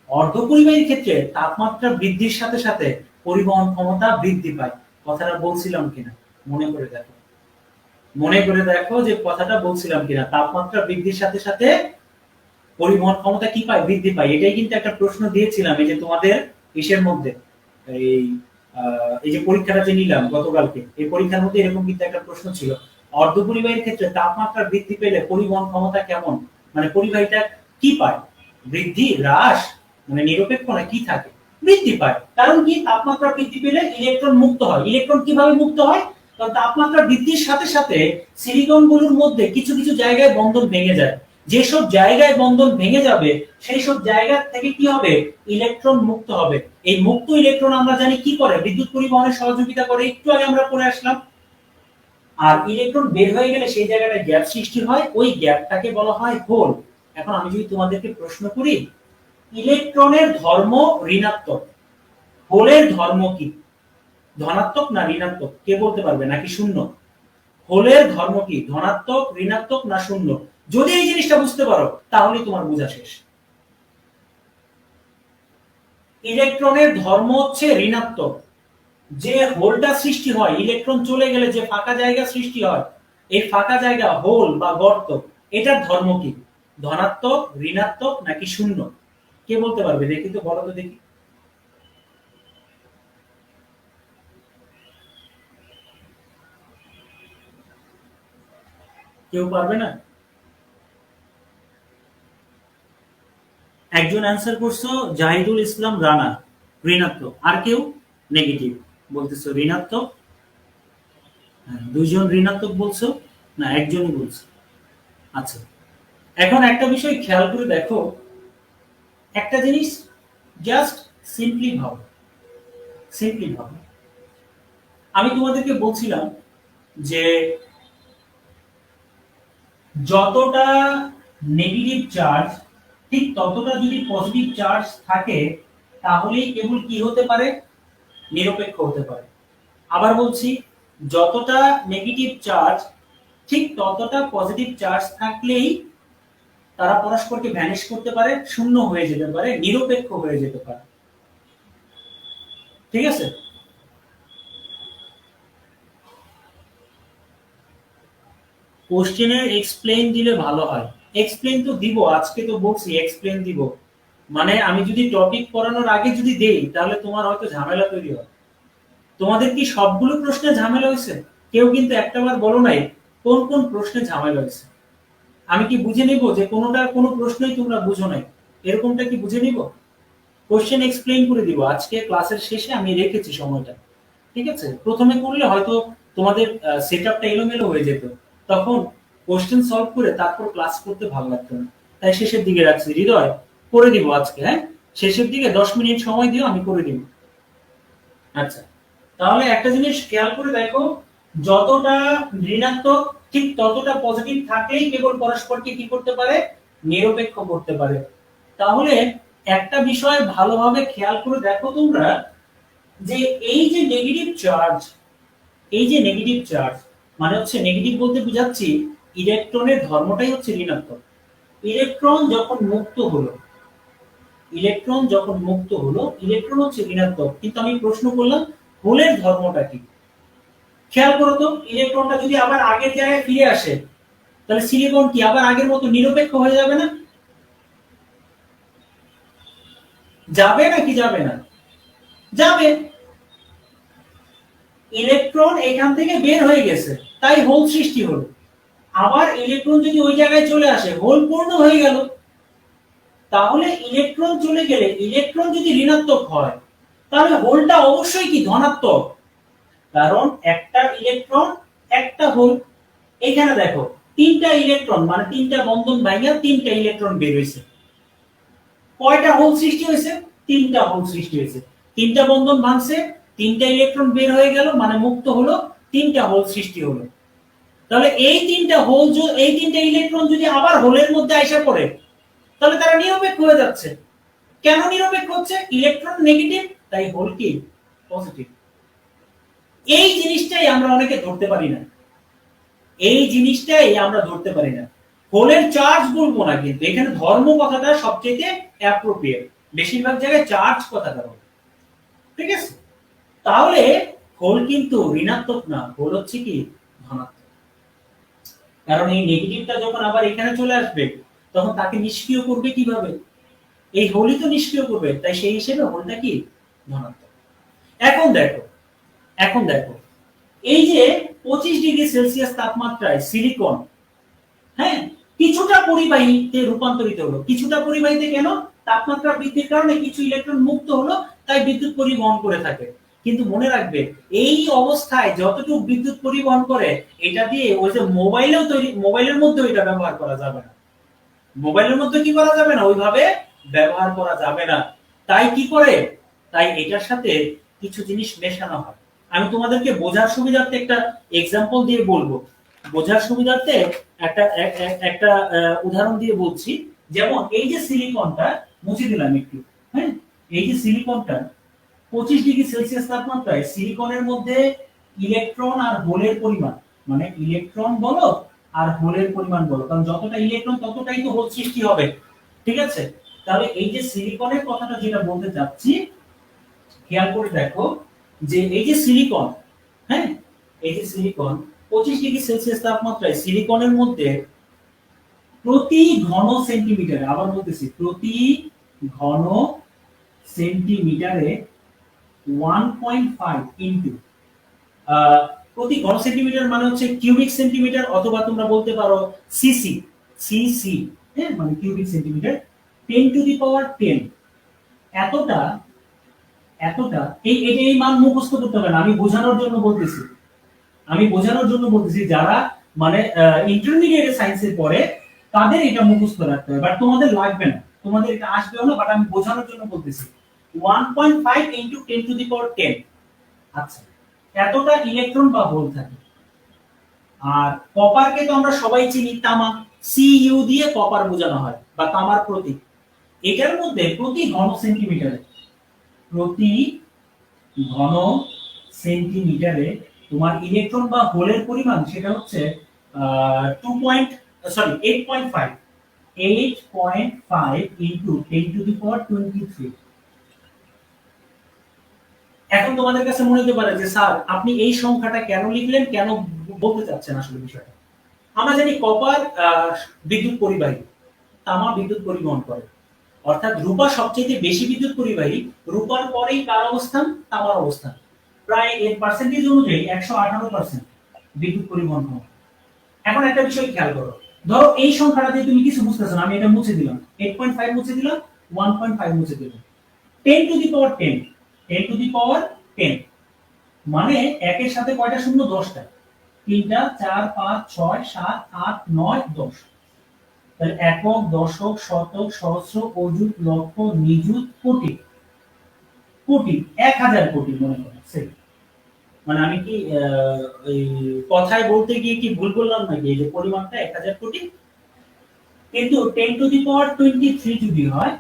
Speaker 1: অর্ধপরিবাহীর ক্ষেত্রে তাপমাত্রা বৃদ্ধির সাথে সাথে পরিবহন ক্ষমতা বৃদ্ধি পায়। কথাটা বলছিলাম কিনা মনে করে দেখো, মনে করে দেখো যে কথাটা বলছিলাম কিনা। তাপমাত্রা বৃদ্ধির সাথে সাথে পরিবহন ক্ষমতা কি পায়? বৃদ্ধি পায়। এটাই কিন্তু একটা প্রশ্ন দিয়েছিলাম এই যে তোমাদের ইসের মধ্যে, এই এই যে পরীক্ষাটা যে নিলাম গতকালকে, এই পরীক্ষার মধ্যে এরকম কিন্তু একটা প্রশ্ন ছিল, অর্ধপরিবাহীর ক্ষেত্রে তাপমাত্রা বৃদ্ধি পেলে পরিবহন ক্ষমতা কেমন, মানে পরিবাহীটা কি পায়? বৃদ্ধি, হ্রাস, মানে নিরপেক্ষ না কি থাকে? বৃদ্ধি পায়। কারণ কি? তাপমাত্রা বৃদ্ধি পেলে ইলেকট্রন মুক্ত হয়। ইলেকট্রন কিভাবে মুক্ত হয়? কারণ তাপমাত্রা বৃদ্ধির সাথে সাথে সিলিকন গুলোর মধ্যে কিছু কিছু জায়গায় বন্ধন ভেঙে যায়। যেসব জায়গায় বন্ধন ভেঙে যাবে সেই সব জায়গা থেকে কি হবে? ইলেকট্রন মুক্ত হবে। এই মুক্ত ইলেকট্রন আমরা জানি কি করে? বিদ্যুৎ পরিবহনে সহযোগিতা করে, একটু আগে আমরা পড়ে আসলাম। আর ইলেকট্রন বের হয়ে গেলে সেই জায়গাটায় গ্যাপ সৃষ্টি হয়, ওই গ্যাপটাকে বলা হয় হোল। এখন আমি যদি তোমাদেরকে প্রশ্ন করি, ইলেকট্রনের ধর্ম ঋণাত্মক, হোলের ধর্ম কি? ধনাত্মক না ঋণাত্মক? কে বলতে পারবে? নাকি শূন্য? হোলের ধর্ম কি, ধনাত্মক, ঋণাত্মক না শূন্য। যদি এই জিনিসটা বুঝতে পারো তাহলেই তোমার বোঝা শেষ। ইলেকট্রনের ধর্ম হচ্ছে ঋণাত্মক। যে হোলটা সৃষ্টি হয়, ইলেকট্রন চলে গেলে যে ফাঁকা জায়গা সৃষ্টি হয়, এই ফাঁকা জায়গা হোল বা গর্ত, এটার ধর্ম কি, ধনাত্মক, ঋণাত্মক নাকি শূন্য? কে বলতে পারবে দেখি তো, বলো তো দেখি। কেউ পারবে না? একজন অ্যান্সার করছো জাহিদুল ইসলাম রানা, ঋণাত্মক। আর কেউ? নেগেটিভ বলতেছো, ঋণাত্মক। হ্যাঁ, দুইজন ঋণাত্মক বলছো, না একজনই বলছো। আচ্ছা, এখন একটা বিষয় খেয়াল করে দেখো, একটা জিনিস জাস্ট সিম্পলি ভাবো, সিম্পলি ভাবো। আমি তোমাদেরকে বলছিলাম যে যতটা নেগেটিভ চার্জ ঠিক ততটা যদি পজিটিভ চার্জ থাকে, তাহলেই কেবল কি হতে পারে, নিরপেক্ষ হতে পারে। আবার বলছি, যতটা নেগেটিভ চার্জ ঠিক ততটা পজিটিভ চার্জ থাকলেই তারা পরস্পরকে ভ্যানিশ করতে পারে, শূন্য হয়ে যেতে পারে, নিরপেক্ষ হয়ে যেতে পারে। ঠিক আছে? কোশ্চেনের এক্সপ্লেইন দিলে ভালো হয়। এক্সপ্লেইন তো দিব, আজকে তো বলছি এক্সপ্লেইন দিব। মানে আমি যদি টপিক পড়ানোর আগে যদি দেই, তাহলে তোমার হয়তো ঝামেলা তৈরি হয়। তোমাদের কি সবগুলো প্রশ্নে ঝামেলা হয়েছে? কেউ কিন্তু একটাবার বলো নাই কোন কোন প্রশ্নে ঝামেলা হয়েছে। আমি কি বুঝে নিব যে কোনোটা কোনো প্রশ্নই তোমরা বুঝো নাই, এরকমটা কি বুঝে নিব? কোশ্চেন এক্সপ্লেইন করে দিব আজকে ক্লাসের শেষে, আমি রেখেছি সময়টা। ঠিক আছে? প্রথমে করলে হয়তো তোমাদের সেটআপটা এলোমেলো হয়ে যেত, তখন কোশ্চেন সলভ করে তারপর ক্লাস করতে ভালো লাগতো না। তাই শেষের দিকে রাখছি। হৃদয়, করে দিব আজকে, হ্যাঁ? শেষের দিকে 10 মিনিট সময় দিও, আমি করে দিব। আচ্ছা, তাহলে একটা জিনিস খেয়াল করে দেখো, যতটা ঋণাত্মক ঠিক ততটা পজিটিভ থাকলেই কেবল পরস্পরকে কি করতে পারে, নিরপেক্ষ করতে পারে। তাহলে একটা বিষয় ভালোভাবে খেয়াল করে দেখো তোমরা, যে এই যে নেগেটিভ চার্জ, এই যে নেগেটিভ চার্জ মানে হচ্ছে, নেগেটিভ বলতে বুঝাচ্ছি ইলেকট্রনের ধর্মটাই হচ্ছে ঋণাত্মক। ইলেকট্রন যখন মুক্ত হলো, ইলেকট্রন যখন মুক্ত হলো, ইলেকট্রন হচ্ছে ঋণাত্মক। কিন্তু আমি প্রশ্ন করলাম হোলের ধর্মটা কি? খেয়াল করো তো, ইলেকট্রনটা যদি আবার আগের জায়গায় ফিরে আসে, তাহলে সিলিকন কি আবার আগের মতো নিরপেক্ষ হয়ে যাবে না? যাবে নাকি যাবে না? যাবে। ইলেকট্রন এখান থেকে বের হয়ে গেছে, তাই হোল সৃষ্টি হলো। আবার ইলেকট্রন যদি ওই জায়গায় চলে আসে, হোল পূর্ণ হয়ে গেল। তাহলে ইলেকট্রন চলে গেলে, ইলেকট্রন যদি ঋণাত্মক হয়, তাহলে হোলটা অবশ্যই কি ধনাত্মক, কারণ একটা ইলেকট্রন একটা হোল। এখানে দেখো, তিনটা ইলেকট্রন মানে তিনটা বন্ধন ভাঙা তিনটা ইলেকট্রন বের হয়েছে। কয়টা হোল সৃষ্টি হয়েছে? তিনটা হোল সৃষ্টি হয়েছে। তিনটা বন্ধন ভাঙছে, তিনটা ইলেকট্রন বের হয়ে গেল, মানে মুক্ত হলো, তিনটা হোল সৃষ্টি হলো। তাহলে এই তিনটা হোল, এই তিনটা ইলেকট্রন যদি আবার হোলের মধ্যে আইসা পড়ে, তাহলে তারা নিরপেক্ষ হয়ে যাচ্ছে। কেন নিরপেক্ষ হচ্ছে? ইলেকট্রন নেগেটিভ, তাই হোল কি পজিটিভ। এই জিনিসটাই আমরা অনেকে ধরতে পারি না, এই জিনিসটাই আমরা ধরতে পারি না। হোলের চার্জ বলবো না, কিন্তু এখানে ধর্ম কথাটা সবচেয়ে অ্যাপ্রোপ্রিয়েট। বেশিরভাগ জায়গায় চার্জ কথাটা বলে। ঠিক আছে? তাহলে হোল কিন্তু ঋণাত্মক না, হোল হচ্ছে কি ধনাত্মক। কারণ এই নেগেটিভটা যখন আবার এখানে চলে আসবে, তখন তাকে নিষ্ক্রিয় করবে কিভাবে? এই হোলই তো নিষ্ক্রিয় করবে, তাই সেই হিসেবে হোলটা কি ধনাত্মক। এখন দেখো, এখন দেখো, এই যে 25 ডিগ্রি সেলসিয়াস তাপমাত্রায় সিলিকন, হ্যাঁ, কিছুটা পরিবাহীতে রূপান্তরিত হলো। কিছুটা পরিবাহীতে কেন? তাপমাত্রা বৃদ্ধির কারণে কিছু ইলেকট্রন মুক্ত হলো, তাই বিদ্যুৎ পরিবহন করে থাকে। কিন্তু মনে রাখবে, এই অবস্থায় যতটুকু বিদ্যুৎ পরিবহন করে, এটা দিয়ে ওই যে মোবাইলেও তৈরি, মোবাইলের মধ্যে এটা ব্যবহার করা যাবে না। মোবাইলের মধ্যে কি করা যাবে না, ওইভাবে ব্যবহার করা যাবে না। তাই কি করে, তাই এটার সাথে কিছু জিনিস মেশানো হয়। আমি তোমাদেরকে বোঝার সুবিধার্থে একটা এক্সাম্পল দিয়ে বলবো, বোঝার সুবিধার্থে একটা একটা উদাহরণ দিয়ে বলছি। যেমন এই যে সিলিকনটা, মুছে দিলাম একটু, হ্যাঁ, এই যে সিলিকনটা 25 ডিগ্রি সেলসিয়াস তাপমাত্রায় সিলিকনের মধ্যে ইলেকট্রন আর হোলের পরিমাণ, মানে ইলেকট্রন বলো আর হোলের পরিমাণ বলো, কারণ যতটা ইলেকট্রন ততটাই তো হোল সৃষ্টি হবে, ঠিক আছে? তাহলে এই যে সিলিকনের কথাটা যেটা বলতে যাচ্ছি, খেয়াল করে দেখো যে এই যে সিলিকন, হ্যাঁ, এই যে সিলিকন 25°C তাপমাত্রায় সিলিকনের মধ্যে প্রতি ঘন সেন্টিমিটারে, আবার বলতেছি প্রতি ঘন সেন্টিমিটারে 1.5 ইনটু, প্রতি ঘন সেন্টিমিটার মানে হচ্ছে কিউবিক সেন্টিমিটার, অথবা তোমরা বলতে পারো সিসি, সিসি, হ্যাঁ, মানে কিউবিক সেন্টিমিটার, 10⁻10, এতটা এতটা এই মান মুখস্থ করতে হবে না, আমি বোঝানোর জন্য বলতেছি, আমি বোঝানোর জন্য বলতেছি, যারা মানে ইন্টারমিডিয়েট সায়েন্সের পরে তাদের এটা মুখস্থ রাখতে হবে, বাট তোমাদের লাগবে না, তোমাদের এটা আসবেও না, বাট আমি বোঝানোর জন্য বলতেছি 1.5 ইনটু 10⁻10। আচ্ছা, এতটা ইলেকট্রন বা হোল থাকে। আর কপারকে তো আমরা সবাই চিনি তামা, সিইউ দিয়ে কপার বোঝানো হয় বা তামার প্রতীক। এটার মধ্যে প্রতি ঘন সেন্টিমিটারে, প্রতি ঘন সেন্টিমিটারে তোমার ইলেকট্রন বা হোলের পরিমাণ সেটা হচ্ছে 8.5 ইনটু 10⁻23। এখন তোমাদের কাছে মনে হতে পারে যে স্যার আপনি এই সংখ্যাটা কেন লিখলেন, কেন বলতে চাচ্ছেন আসলে বিষয়টা? আমরা জানি কপার বিদ্যুৎ পরিবাহী, তামা বিদ্যুৎ পরিবহন করে, অর্থাৎ রূপা সবচেয়ে বেশি বিদ্যুৎ পরিবাহী, রূপার পরেই কার অবস্থান? তামার অবস্থান। প্রায় এর পার্সেন্টেজ অনুযায়ী 118% বিদ্যুৎ পরিবহন ক্ষমতা। এখন একটা বিষয় খেয়াল করো, ধরো এই সংখ্যাটা দিয়ে তুমি কিছু বুঝতেছো না, আমি এটা মুছে দিলাম, 8.5 মুছে দিলাম, 1.5 মুছে দিলাম, 10⁻10, 10⁻10 মানে একের সাথে কয়টা শূন্য? 10টা, 3টা, 4, 5, 6, 7, 8, 9, 10। তাহলে একক, দশক, শতক, সহস্র, অযুত, লক্ষ, নিযুত, কোটি, কোটি, 1000 কোটি মনে করো, মানে আমি কি এই কথায় বলতে গিয়ে কি ভুল বললাম নাকি? এই যে পরিমাণটা 1000 কোটি, কিন্তু 10⁻23 যদি হয়,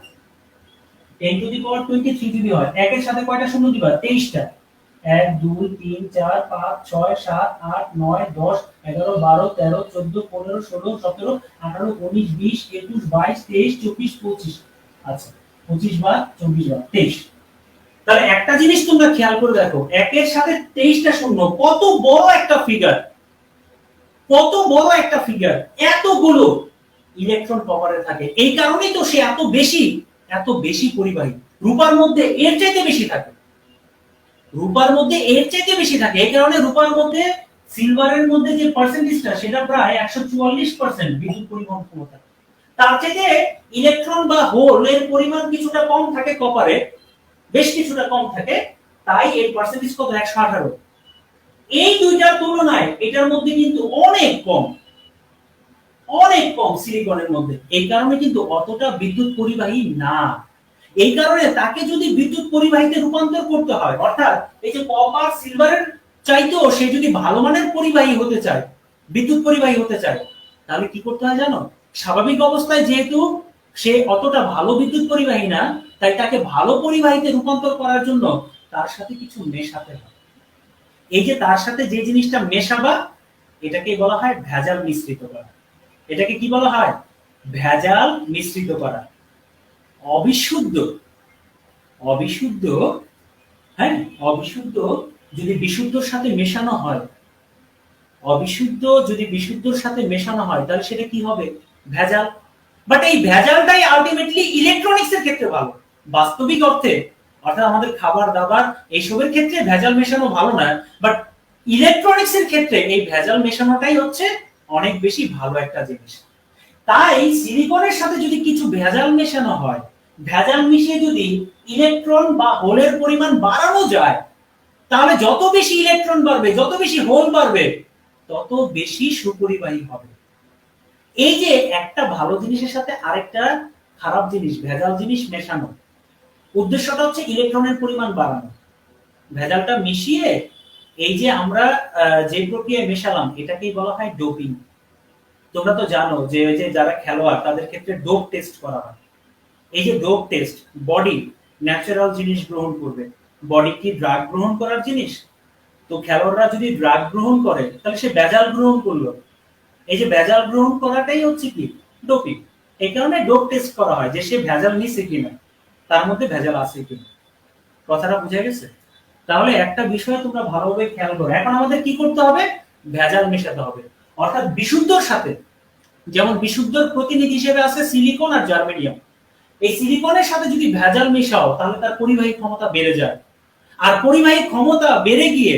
Speaker 1: 10⁻23 যদি হয়, একের সাথে কয়টা শূন্য দিবা? 23টা, 1, 2, 3, 4, 5, 6, 7, 8, 9, 10, 11, 12, 13, 14, 15, 16, 17, 18, 19, 20, 21, 22, 23, 24, 25। আচ্ছা, 25 বার 24 বার 23। তাহলে একটা জিনিস তোমরা খেয়াল করে দেখো, একের সাথে 23টা শূন্য, কত বড় একটা ফিগার, কত বড় একটা ফিগার, এতগুলো ইলেকট্রন কভারে থাকে। এই কারণেই তো সে এত বেশি পরিবাহী। রূপার মধ্যে এর চাইতে বেশি থাকে, রূপার মধ্যে এর চাইতে বেশি থাকে। এই কারণে রূপার মধ্যে সিলভারের মধ্যে যে পার্সেন্টেজটা সেটা প্রায় 144% বিদ্যুৎ পরিবহন ক্ষমতা। তার চাইতে ইলেকট্রন বা হোলের পরিমাণ কিছুটা কম থাকে কপারে, বেশ কিছুটা কম থাকে, তাই এর পার্সেন্টেজ কত? 118। এই দুইটার তুলনায় এটার মধ্যে কিন্তু অনেক কম, অনেক কম সিলিকনের মধ্যে। এই কারণে কিন্তু অতটা বিদ্যুৎ পরিবাহী না। এই কারণে তাকে যদি বিদ্যুৎ পরিবাহীতে রূপান্তর করতে হয়, অর্থাৎ এই যে কপার সিলভারের চাইতেও সে যদি ভালো মানের পরিবাহী হতে চায়, বিদ্যুৎ পরিবাহী হতে চায়, তাহলে কি করতে হয় জানো? স্বাভাবিক অবস্থায় যেহেতু সে অতটা ভালো বিদ্যুৎ পরিবাহী না, তাই তাকে ভালো পরিবাহীতে রূপান্তর করার জন্য তার সাথে কিছু মেশাতে হয়। এই যে তার সাথে যে জিনিসটা মেশাবা, এটাকে বলা হয় ভেজাল মিশ্রিত করা। এটাকে কি বলা হয়? ভেজাল মিশ্রিত করা। অবিশুদ্ধ, অবিশুদ্ধ, হ্যাঁ, অবিশুদ্ধ যদি বিশুদ্ধর সাথে মেশানো হয়, অবিশুদ্ধ যদি বিশুদ্ধর সাথে মেশানো হয়, তাহলে সেটা কি হবে? ভেজাল। বাট এই ভেজালটাই আলটিমেটলি ইলেকট্রনিক্স এর ক্ষেত্রে ভালো, বাস্তবিক অর্থে, অর্থাৎ আমাদের খাবার দাবার এইসবের ক্ষেত্রে ভেজাল মেশানো ভালো না, বাট ইলেকট্রনিক্স এর ক্ষেত্রে এই ভেজাল মেশানোটাই হচ্ছে অনেক বেশি ভালো একটা জিনিস। তাই সিলিকনের সাথে যদি কিছু ভেজাল মেশানো হয়, ভেজাল মিশিয়ে যদি ইলেকট্রন বা হোলের পরিমাণ বাড়ানো যায়, তাহলে যত বেশি ইলেকট্রন বাড়বে, যত বেশি হোল বাড়বে, তত বেশি সুপরিবাহী হবে। এই যে একটা ভালো জিনিসের সাথে আরেকটা খারাপ জিনিস, ভেজাল জিনিস মেশানো, উদ্দেশ্যটা হচ্ছে ইলেকট্রনের পরিমাণ বাড়ানো। ভেজালটা মিশিয়ে এই যে আমরা যে প্রক্রিয়ায় মেশালাম, এটাকেই বলা হয় ডোপিং। তোমরা তো জানো যে যারা খেলোয়াড় তাদের ক্ষেত্রে ডোপ টেস্ট করা হয়। এই যে ডোপ টেস্ট, বডি ন্যাচারাল জিনিস গ্রহণ করবে, বডি কি ড্রাগ গ্রহণ করার জিনিস? তো খেলোয়াড়রা যদি ড্রাগ গ্রহণ করে তাহলে সে ভেজাল গ্রহণ করলো। এই যে ভেজাল গ্রহণ করাটাই হচ্ছে কি ডোপিং। এই কারণে ডোপ টেস্ট করা হয় যে সে ভেজাল নিছে কিনা, তার মধ্যে ভেজাল আছে কিনা। কথাটা বুঝে গেছে? তাহলে একটা বিষয় তোমরা ভালোভাবে খেয়াল করো, এখন আমাদের কি করতে হবে? ভেজাল মেশাতে হবে, অর্থাৎ বিশুদ্ধর সাথে। যেমন বিশুদ্ধর প্রতিনিধি হিসেবে আছে সিলিকন আর জার্মেনিয়াম। এই সিলিকনের সাথে যদি ভেজাল মেশাও তাহলে তার পরিবাহী ক্ষমতা বেড়ে যায়, আর পরিবাহী ক্ষমতা বেড়ে গিয়ে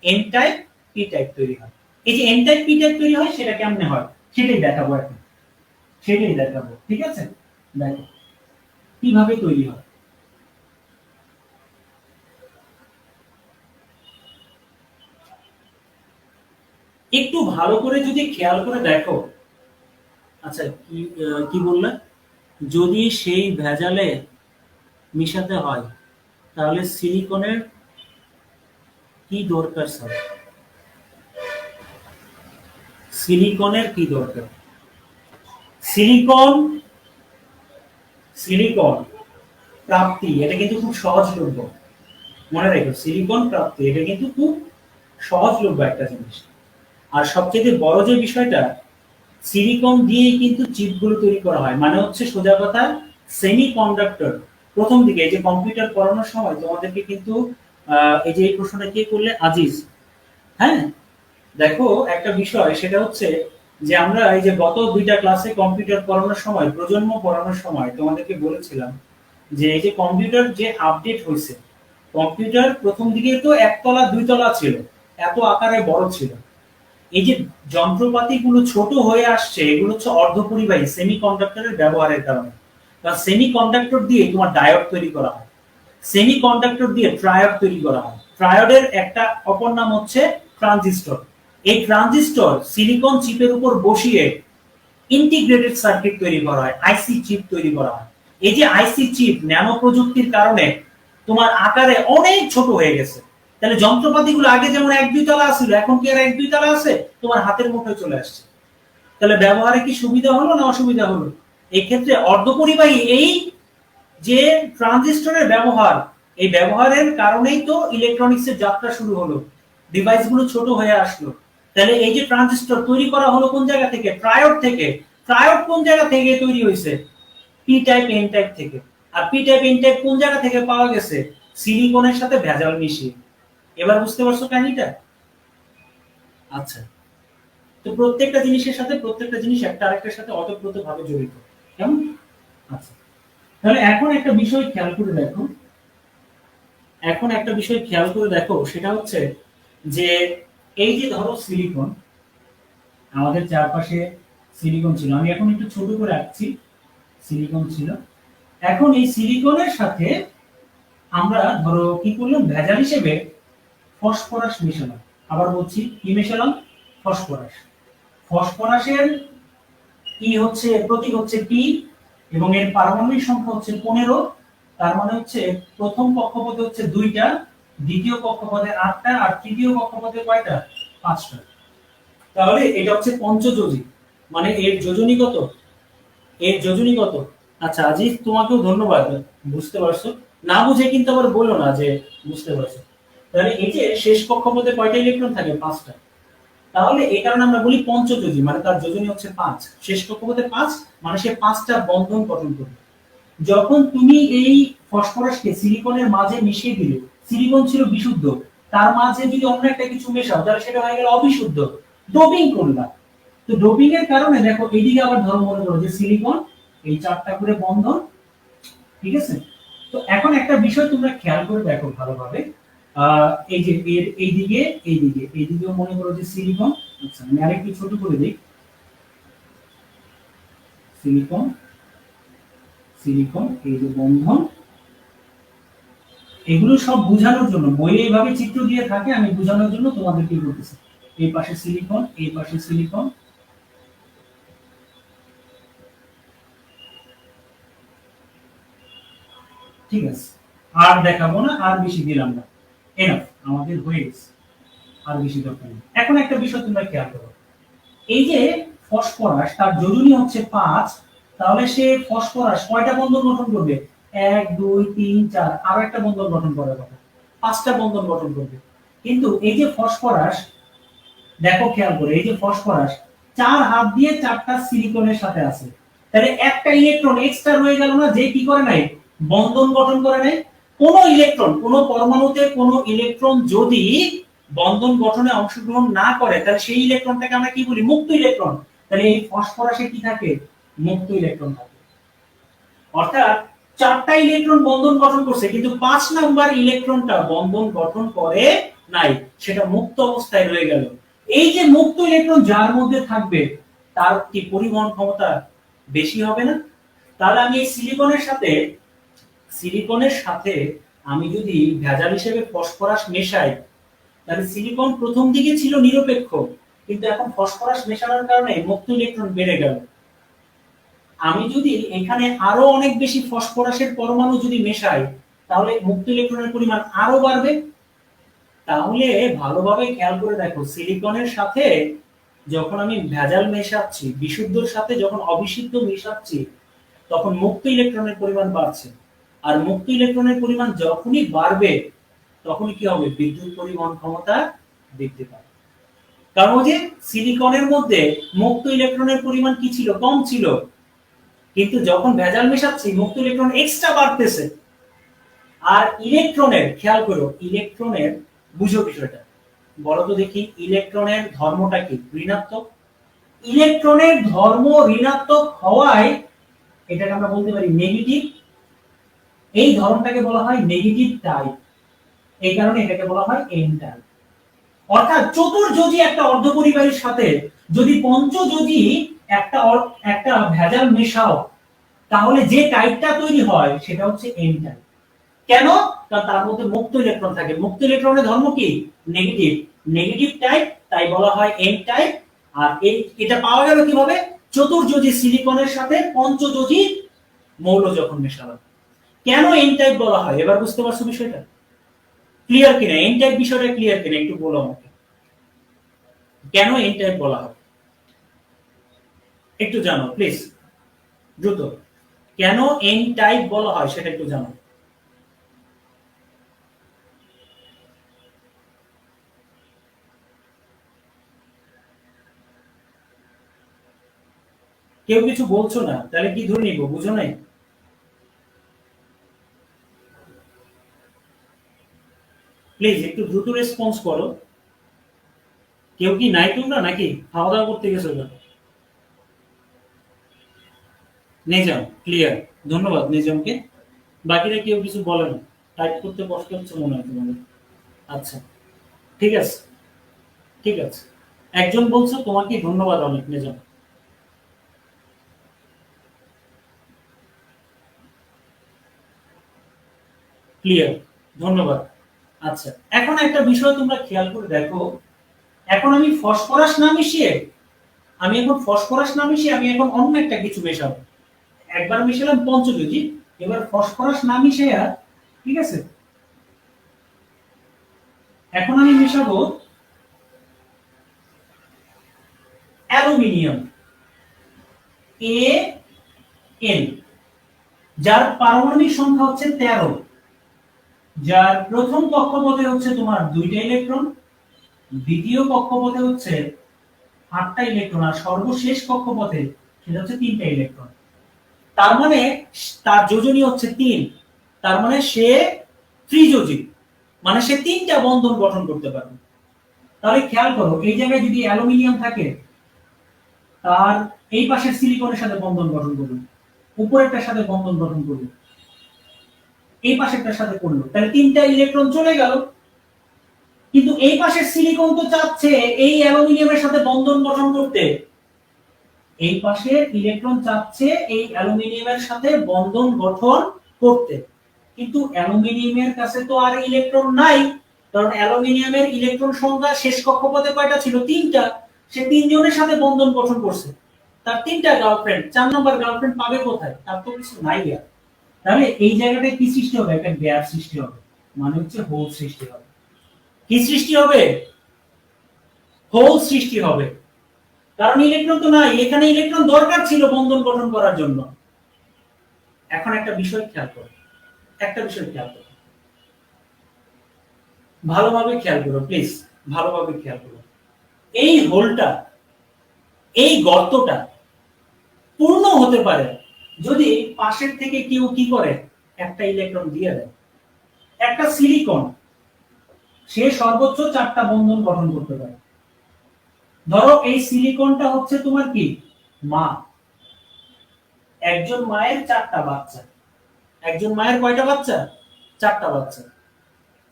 Speaker 1: এন টাইপ পি টাইপ তৈরি হয়। এই যে এন টাইপ পি টাইপ তৈরি হয় সেটা কেমনে হয় সেটাই দেখাবো এখন, সেটাই দেখাবো। ঠিক আছে, দেখো কিভাবে তৈরি হয়। একটু ভালো করে যদি খেয়াল করে দেখো। আচ্ছা, কি বললে? যদি সেই ভেজালে মিশাতে হয় তাহলে সিলিকনের কি দরকার স্যার? সিলিকনের কি দরকার? সিলিকন, সিলিকন প্রাপ্তি এটা কিন্তু খুব সহজলভ্য। মনে রেখো, সিলিকন প্রাপ্তি এটা কিন্তু খুব সহজলভ্য একটা জিনিস। আর সবচেয়ে বড় যে বিষয়টা, সিলিকন দিয়ে কিন্তু চিপগুলো তৈরি করা হয়। মানে হচ্ছে সোজা কথা, সেমি কন্ডাক্টর। প্রথম দিকে এই যে কম্পিউটার পড়ানোর সময় তোমাদেরকে কিন্তু এই যে এই প্রশ্নটা কে করলে? আজিজ। হ্যাঁ, দেখো একটা বিষয় সেটা হচ্ছে যে আমরা এই যে গত দুইটা ক্লাসে কম্পিউটার পড়ানোর সময়, প্রজন্ম পড়ানোর সময় তোমাদেরকে বলেছিলাম যে এই যে কম্পিউটার যে আপডেট হয়েছে, কম্পিউটার প্রথম দিকে তো একতলা দুইতলা ছিল, এত আকারে বড় ছিল। এই যে যন্ত্রপাতিগুলো ছোট হয়ে আসছে, এগুলো হচ্ছে অর্ধপরিবাহী সেমি কন্ডাক্টরের ব্যবহারের কারণে। কারণ সেমি কন্ডাক্টর দিয়ে তোমার ডায়োড তৈরি করা হয়, সেমি কন্ডাক্টর দিয়ে ট্রায়োড তৈরি করা হয়। ট্রায়োডের একটা অপর নাম হচ্ছে ট্রানজিস্টর। এই ট্রানজিস্টর সিলিকন চিপের উপর বসিয়ে ইন্টিগ্রেটেড সার্কিট তৈরি করা হয়, আইসি চিপ তৈরি করা হয়। এই যে আইসি চিপ ন্যানো প্রযুক্তির কারণে তোমার আকারে অনেক ছোট হয়ে গেছে। তাহলে যন্ত্রপাতিগুলো আগে যেমন এক দুই তলা ছিল, এখন কি আর এক দুই তলা আছে? তোমার হাতের মুঠোয় চলে আসছে। তাহলে ব্যবহারে কি সুবিধা হলো না অসুবিধা হলো? এই ক্ষেত্রে অর্ধপরিবাহী এই যে ট্রানজিস্টরের ব্যবহার, এই ব্যবহারের কারণেই তো ইলেকট্রনিক্সের যাত্রা শুরু হলো, ডিভাইসগুলো ছোট হয়ে আসলো। তাহলে এই যে ট্রানজিস্টর তৈরি করা হলো কোন জায়গা থেকে? ট্রায়োড থেকে। ট্রায়োড কোন জায়গা থেকে তৈরি হয়েছে? পি টাইপ এন টাইপ থেকে। আর পি টাইপ এন টাইপ কোন জায়গা থেকে পাওয়া গেছে? সিলিকনের সাথে ভেজাল মিশিয়ে। এবার বুঝতে পারছো কাহিনীটা? আচ্ছা, তো প্রত্যেকটা জিনিসের সাথে প্রত্যেকটা জিনিস একটা আরেকটার সাথে ওতপ্রোতভাবে জড়িত, কেমন? আচ্ছা, তাহলে এখন একটা বিষয় খেয়াল করে দেখো, এখন একটা বিষয় খেয়াল করে দেখো, সেটা হচ্ছে যে এই যে ধরো সিলিকন, আমাদের চারপাশে সিলিকন ছিল, আমি এখন একটু ছোট করে আঁকছি। সিলিকন ছিল, এখন এই সিলিকনের সাথে আমরা ধরো কি করলাম? ভেজাল হিসেবে ফসফরাস মেশালাম। আবার বলছি, কি মেশালাম? ফসফরাস। ফসফরাসের কি হচ্ছে? প্রতীক হচ্ছে পি, এবং এর পারমাণবিক সংখ্যা হচ্ছে 15। তার মানে হচ্ছে প্রথম কক্ষপথে হচ্ছে 2টা, দ্বিতীয় কক্ষপথে 8টা, আর তৃতীয় কক্ষপথে কয়টা? 5টা। তাহলে এটা হচ্ছে পঞ্চযোজী। মানে এর যোজনী কত? এর যোজনী কত? আচ্ছা আজিজ, তোমাকেও ধন্যবাদ, বুঝতে পারছো। না বুঝে কিন্তু আবার বলো না যে বুঝতে পারছো। তাহলে এই যে শেষ কক্ষপথে কয়টা ইলেকট্রন থাকে? 5টা। তাহলে এই কারণে আমরা বলি পঞ্চযোজী, মানে তার যোজনী হচ্ছে 5। শেষ কক্ষপথে 5, মানে সে 5টা বন্ধন গঠন করবে। যখন তুমি এই ফসফরাসকে সিলিকনের মাঝে মিশিয়ে দিলে, সিলিকন ছিল বিশুদ্ধ, তার মাঝে যদি অন্য একটা কিছু মেশাও তাহলে সেটা হয়ে গেল অবিশুদ্ধ, ডোপিং করলা। তো ডোপিং এর কারণে দেখো এইদিকে আবার ধরো মনে করো যে সিলিকন এই 4টা করে বন্ধন, ঠিক আছে? তো এখন একটা বিষয় তোমরা খেয়াল করে দেখো ভালোভাবে, এই যে এর এইদিকে এইদিকে এইদিকেও মনে করো যে সিলিকন। আচ্ছা, আমি আরেকটু ছোট করে দিই। সিলিকন, সিলিকন এই যে বন্ধন, এগুলো সব বোঝানোর জন্য বইয়ে এইভাবে চিত্র দিয়ে থাকে, আমি বোঝানোর জন্য তোমাদের কি করতেছি, এই পাশে সিলিকন এই পাশে সিলিকন। ঠিক আছে, আর দেখাবো না, আর বেশি দিলাম না, এনাফ, আমাদের হয়ে গেছে, আর বেশি দরকার নেই। এখন একটা বিষয় তোমরা খেয়াল করো, এই যে ফসফরাস তার যোজনী হচ্ছে 5, তাহলে সে ফসফরাস কয়টা বন্ধন গঠন করবে? 1 2 3 4, আরো একটা বন্ধন গঠন করার কথা, 5টা বন্ধন গঠন করবে। কিন্তু এই যে ফসফরাস, দেখো খেয়াল করে, এই যে ফসফরাস 4 হাত দিয়ে 4টা সিলিকনের সাথে আছে, তাহলে একটা ইলেকট্রন এক্সট্রা রয়ে গেল না, যে কি করে নাই, বন্ধন গঠন করে নাই। কোন ইলেকট্রন, কোন পরমাণুতে কোন ইলেকট্রন যদি বন্ধন গঠনে অংশগ্রহণ না করে, তাহলে সেই ইলেকট্রনটাকে আমরা কি বলি, মুক্ত ইলেকট্রন। তাহলে এই ফসফরাসে কি থাকে, মুক্ত ইলেকট্রন থাকে। অর্থাৎ 4টা ইলেকট্রন বন্ধন গঠন করছে, কিন্তু 5 নাম্বার ইলেকট্রনটা বন্ধন গঠন করে নাই, সেটা মুক্ত অবস্থায় রয়ে গেল। এই যে মুক্ত ইলেকট্রন যার মধ্যে থাকবে, তার কি পরিবহন ক্ষমতা বেশি হবে না? তাহলে আমি এই সিলিকনের সাথে আমি যদি ভেজাল হিসেবে ফসফরাস মেশাই, তাহলে সিলিকন প্রথম দিকে ছিল নিরপেক্ষ, কিন্তু এখন ফসফরাস মেশানোর কারণে মুক্ত ইলেকট্রন বেড়ে গেল। আমি যদি এখানে আরো অনেক বেশি ফসফরাসের পরমাণু যদি মেশাই, তাহলে মুক্ত ইলেকট্রনের পরিমাণ আরো বাড়বে। তাহলে ভালোভাবে খেয়াল করে দেখো, সিলিকনের সাথে যখন আমি ভেজাল মেশাচ্ছি, বিশুদ্ধর সাথে যখন অবিশুদ্ধ মেশাচ্ছি, তখন মুক্ত ইলেকট্রনের পরিমাণ বাড়ছে। আর মুক্ত ইলেকট্রনের পরিমাণ যখনই বাড়বে, তখনই কি হবে, বিদ্যুৎ পরিবহন ক্ষমতা বৃদ্ধি পাবে। কারণ যে সিলিকনের মধ্যে মুক্ত ইলেকট্রনের পরিমাণ কি ছিল, কম ছিল, কিন্তু যখন ভেজাল মেশাচ্ছি, মুক্ত ইলেকট্রন এক্সট্রা বাড়তেছে। আর ইলেকট্রনের, খেয়াল করো, ইলেকট্রনের, বুঝো বিষয়টা, বলো তো দেখি, ইলেকট্রনের ধর্মটা কি, ঋণাত্মক। ইলেকট্রনের ধর্ম ঋণাত্মক হওয়ায় এটাকে আমরা বলতে পারি নেগেটিভ। এই ধর্মটাকে বলা হয় নেগেটিভ টাইপ, এই কারণে এটাকে বলা হয় এন টাইপ। অর্থাৎ চতুর্যোজী একটা অর্ধপরিবাহীর সাথে যদি পঞ্চযোজী একটা ভেজাল মেশাও, তাহলে যে টাইপটা তৈরি হয় সেটা হচ্ছে এন টাইপ। কেন? কারণ তার মধ্যে মুক্ত ইলেকট্রন থাকে। মুক্ত ইলেকট্রনের ধর্ম কি, নেগেটিভ। নেগেটিভ টাইপ, তাই বলা হয় এন টাইপ। আর এটা পাওয়া গেল কিভাবে, চতুর্যোজী সিলিকনের সাথে পঞ্চযোজী মৌল যখন মেশানো। কেন এন টাইপ বলা হয়, এবার বুঝতে পারছো বিষয়টা? ক্লিয়ার কিনা, এন টাইপ বিষয়টা ক্লিয়ার কিনা একটু বলো আমাকে, কেন এন টাইপ বলা হয় একটু জানো প্লিজ, দ্রুত। কেন এন টাইপ বলা হয় সেটা একটু জানো। কেউ কিছু বলছো না, তাহলে কি ধরে নিব, বুঝো নাই? প্লিজ একটু দ্রুত রেসপন্স করো। কেউ কি নাই তোমরা, নাকি খাওয়া দাওয়া করতে গেছো? নিজাম, ক্লিয়ার, ধন্যবাদ নিজামকে। বাকিরা কেউ কিছু বলে না, টাইপ করতে কষ্ট হচ্ছে মনে হয় তোমাদের। আচ্ছা, ঠিক আছে, ঠিক আছে। একজন বলছো তোমাকে ধন্যবাদ অনেক, নিজাম। ক্লিয়ার, ধন্যবাদ। আচ্ছা, এখন একটা বিষয় তোমরা খেয়াল করে দেখো, এখন আমি ফসফরাস না মিশিয়ে, আমি এখন অন্য একটা কিছু মেশাবো। একবার মিশালাম পঞ্চযোজী, এবার ফসফরাস না মিশাইয়া, ঠিক আছে, এখন আমি মেশাবো অ্যালুমিনিয়াম এ এন, যার পারমাণবিক সংখ্যা হচ্ছে 13, যার প্রথম কক্ষপথে হচ্ছে তোমার 2টা ইলেকট্রন, দ্বিতীয় কক্ষপথে হচ্ছে 8টা ইলেকট্রন, আর সর্বশেষ কক্ষপথে সেটা হচ্ছে 3টা ইলেকট্রন। তার মানে তার যোজনী হচ্ছে 3, তার মানে সে ত্রিযোজী, মানে সে 3টা বন্ধন গঠন করতে পারবে। তাহলে খেয়াল করো, এই জায়গায় যদি অ্যালুমিনিয়াম থাকে, তার এই পাশের সিলিকনের সাথে বন্ধন গঠন করবে, উপরেরটার সাথে বন্ধন গঠন করবে, এই পাশেরটার সাথে করলো, তাহলে 3টা ইলেকট্রন চলে গেল। কিন্তু এই পাশের সিলিকন তো চাচ্ছে এই অ্যালুমিনিয়ামের সাথে বন্ধন গঠন করতে, এই পাশের ইলেকট্রন চাচ্ছে এই অ্যালুমিনিয়ামের সাথে বন্ধন গঠন করতে, কিন্তু অ্যালুমিনিয়ামের কাছে তো আর ইলেকট্রন নাই, কারণ অ্যালুমিনিয়ামের ইলেকট্রন সংখ্যা শেষ কক্ষপথে কয়টা ছিল, 3টা। সে 3 জনের সাথে বন্ধন গঠন করছে, তার 3টা গার্লফ্রেন্ড, 4 নম্বর গার্লফ্রেন্ড পাবে কোথায়, তার তো কিছু নাই আর। তাহলে এই জায়গাটায় কি সৃষ্টি হবে, একটা গ্যাপ সৃষ্টি হবে, মানে হচ্ছে হোল সৃষ্টি হবে। কি সৃষ্টি হবে, হোল সৃষ্টি হবে, কারণ ইলেকট্রন তো নাই, এখানে ইলেকট্রন দরকার ছিল বন্ধন গঠন করার জন্য। এখন একটা বিষয় খেয়াল করো, একটা বিষয় খেয়াল করো, ভালোভাবে খেয়াল করো প্লিজ, ভালোভাবে খেয়াল করো। এই হোলটা, এই গর্তটা পূর্ণ হতে পারে যদি পাশের থেকে কেউ কি করে, একটা ইলেকট্রন দিয়ে দেয়। একটা সিলিকন সে সর্বোচ্চ 4টা বন্ধন গঠন করতে পারে। ধরো এই সিলিকনটা হচ্ছে তোমার কি, মা। একজন মায়ের 4টা বাচ্চা। একজন মায়ের কয়টা বাচ্চা? 4টা বাচ্চা।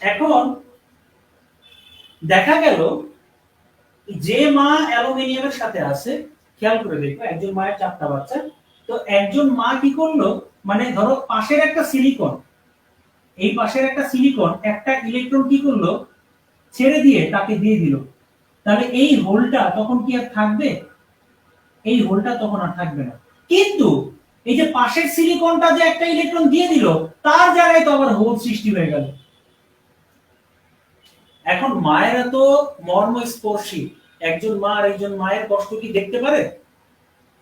Speaker 1: এখন দেখা গেল যে মা অ্যালুমিনিয়ামের সাথে আছে, খেয়াল করে দেখো একজন মায়ের 4টা বাচ্চা। তো একজন মা কি করলো, মানে ধরো পাশের একটা সিলিকন, এই পাশের একটা সিলিকন একটা ইলেকট্রন কি করলো, ছেড়ে দিয়ে তাকে দিয়ে দিল। তাহলে এই হোলটা তখন কি আর থাকবে? এই হোলটা তখন আর থাকবে না। কিন্তু এই যে পাশের সিলিকনটা যে একটা ইলেকট্রন দিয়ে দিল, তার জায়গায় তো আবার হোল সৃষ্টি হয়ে গেল। এখন মায়েরা তো মর্মস্পর্শী, একজন মা আর একজন মায়ের কষ্ট কি দেখতে পারে?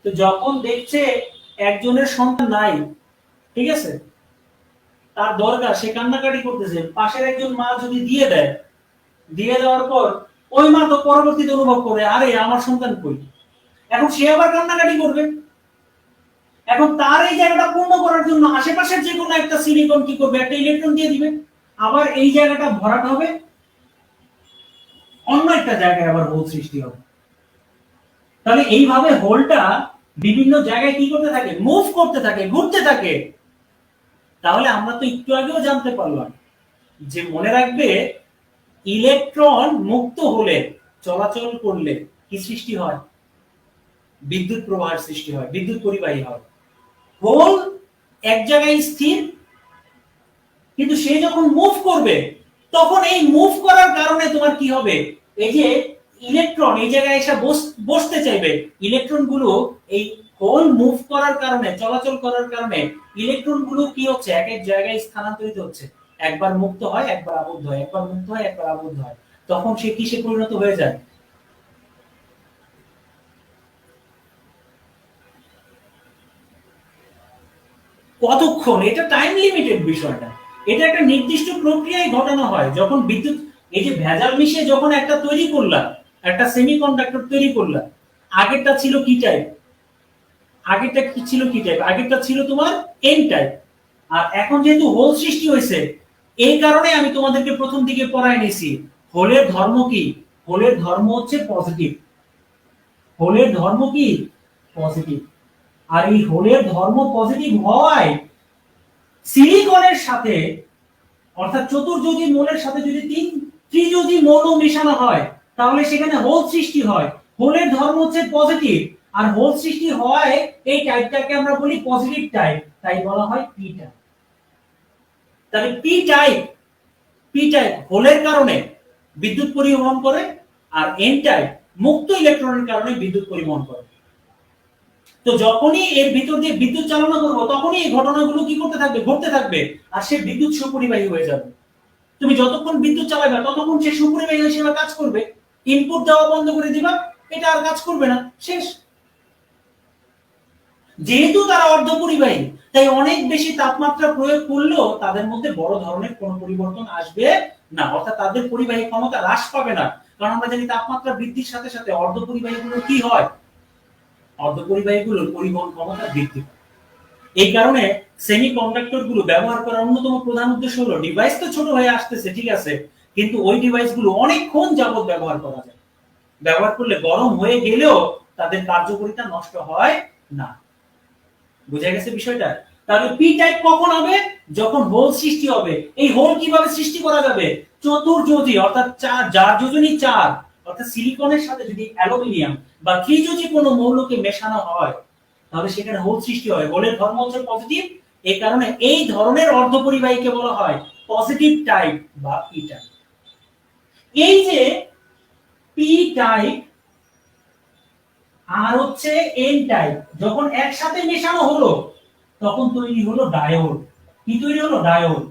Speaker 1: তো যখন দেখছে একজনের সন্তান নাই, ঠিক আছে, তার দরকার, সে কান্নাকাটি করতেছে, পাশের একজন মা যদি দিয়ে দেয়, দিয়ে দেওয়ার পর ওই মা তো পরবর্তীতে অনুভব করে, আরে আমার সন্তান কই। এখন সে আবার কান্নাকাটি করবে। এখন তার এই জায়গাটা পূর্ণ করার জন্য আশেপাশের যে কোনো একটা সিলিকন কি করবে, একটা ইলেকট্রন দিয়ে দিবে। আবার এই জায়গাটা ভরাট হবে, অন্য একটা জায়গায় আবার হোল সৃষ্টি হবে। তাহলে এইভাবে হোলটা বিভিন্ন জায়গায় কি করতে থাকে, মুভ করতে থাকে, ঘুরতে থাকে। তাহলে আমরা তো একটু আগেও জানতে পারলাম যে, মনে রাখবে ইলেকট্রন মুক্ত হলে, চলাচল করলে কি সৃষ্টি হয়? বিদ্যুৎ প্রবাহের সৃষ্টি হয়, বিদ্যুৎ পরিবাহী হয়। হোল এক জায়গায় স্থির, কিন্তু সে যখন মুভ করবে, তখন এই মুভ করার কারণে তোমার কি হবে, এই যে ইলেকট্রন এই জায়গায় এসে বসতে চাইবে, ইলেকট্রন গুলো এই হোল মুভ করার কারণে, চলাচল করার কারণে ইলেকট্রন গুলো কি হচ্ছে, এক এক জায়গায় স্থানান্তরিত হচ্ছে। একবার মুক্ত হয়, একবার আবদ্ধ হয়, একবার মুক্ত হয়, একবার আবদ্ধ হয়। তখন সে কিসে পরিণত হয়ে যায়? কতক্ষণ, এটা টাইম লিমিটেড বিষয়টা। এটা একটা নির্দিষ্ট প্রক্রিয়ায় ঘটানো হয়। যখন বিদ্যুৎ, এই যে ভেজাল মিশিয়ে যখন একটা তৈরি করলাম, একটা সেমিকন্ডাক্টর তৈরি করলাম, আগেরটা ছিল কি টাইপ? আগেরটা কি ছিল, কি টাইপ? আগেরটা ছিল তোমার এন টাইপ। আর এখন যেহেতু হোল সৃষ্টি হয়েছে, এই কারণে আমি তোমাদেরকে প্রথম দিকে পড়ায় নিয়েছি, হোলের ধর্ম কি? হোলের ধর্ম হচ্ছে পজিটিভ। হোলের ধর্ম কি? পজিটিভ। আর এই হোলের ধর্ম পজিটিভ হওয়ায় সিলিকনের সাথে, অর্থাৎ চতুর্যোজী মৌলের সাথে যদি ত্রিযোজী মৌল মেশানো হয়, তাহলে সেখানে হোল সৃষ্টি হয়। হোলের ধর্ম হচ্ছে পজিটিভ, আর হোল সৃষ্টি হওয়ায় এই টাইপটাকে আমরা বলি পজিটিভ টাইপ, তাই বলা হয় পি টাইপ। তাহলে পি টাইপ হোলের কারণে বিদ্যুৎ পরিবহন করে, আর এন টাইপ মুক্ত ইলেকট্রনের কারণে বিদ্যুৎ পরিবহন করে। তো যখনই এর ভিতর দিয়ে বিদ্যুৎ চালনা করব, তখনই এই ঘটনাগুলো কি করতে থাকবে, ঘটতে থাকবে, আর সে বিদ্যুৎ সুপরিবাহী হয়ে যাবে। তুমি যতক্ষণ বিদ্যুৎ চালাবে ততক্ষণ সে সুপরিবাহী হিসেবে কাজ করবে। ইনপুট দেওয়া বন্ধ করে দিবা, এটা আর কাজ করবে না, শেষ। যেহেতু তারা অর্ধপরিবাহী, তাই অনেক বেশি তাপমাত্রা প্রয়োগ করলেও তাদের মধ্যে বড় ধরনের কোনো পরিবর্তন আসবে না, অর্থাৎ তাদের পরিবাহী ক্ষমতা হ্রাস পাবে না। কারণ আমরা জানি তাপমাত্রা বৃদ্ধির সাথে সাথে অর্ধপরিবাহীগুলো কি হয়, অর্ধপরিবাহীগুলোর পরিবহন ক্ষমতা বৃদ্ধি পায়। এই কারণে সেমিকন্ডাক্টর গুলো ব্যবহার করার অন্যতম প্রধান উদ্দেশ্য হলো, ডিভাইস তো ছোট হয়ে আসতেছে, ঠিক আছে, কিন্তু ওই ডিভাইস গুলো অনেকক্ষণ যাবত ব্যবহার করা যায়। ব্যবহার করলে গরম হয়ে গেলেও তাদের কার্যকারিতা নষ্ট হয় না। বুঝা গেছে বিষয়টা? তাহলে পি টাইপ কখন হবে? যখন হোল সৃষ্টি হবে। এই হোল কিভাবে সৃষ্টি করা যাবে? চতুর্যোজী, অর্থাৎ যার যোজনী 4, অর্থাৎ সিলিকনের সাথে যদি অ্যালুমিনিয়াম বা ত্রিযোজী কোনো মৌলকে মেশানো হয়, তাহলে সেখানে হোল সৃষ্টি হয়। হোলের ধর্ম হচ্ছে পজিটিভ, এই কারণে এই ধরনের অর্ধপরিবাহীকে বলা হয় পজিটিভ টাইপ বা পি টাইপ। এই যে পি টাইপ আর হচ্ছে এন টাইপ যখন একসাথে মেশানো হলো, তখন তৈরি হলো ডায়োড। কি তৈরি হলো? ডায়োড।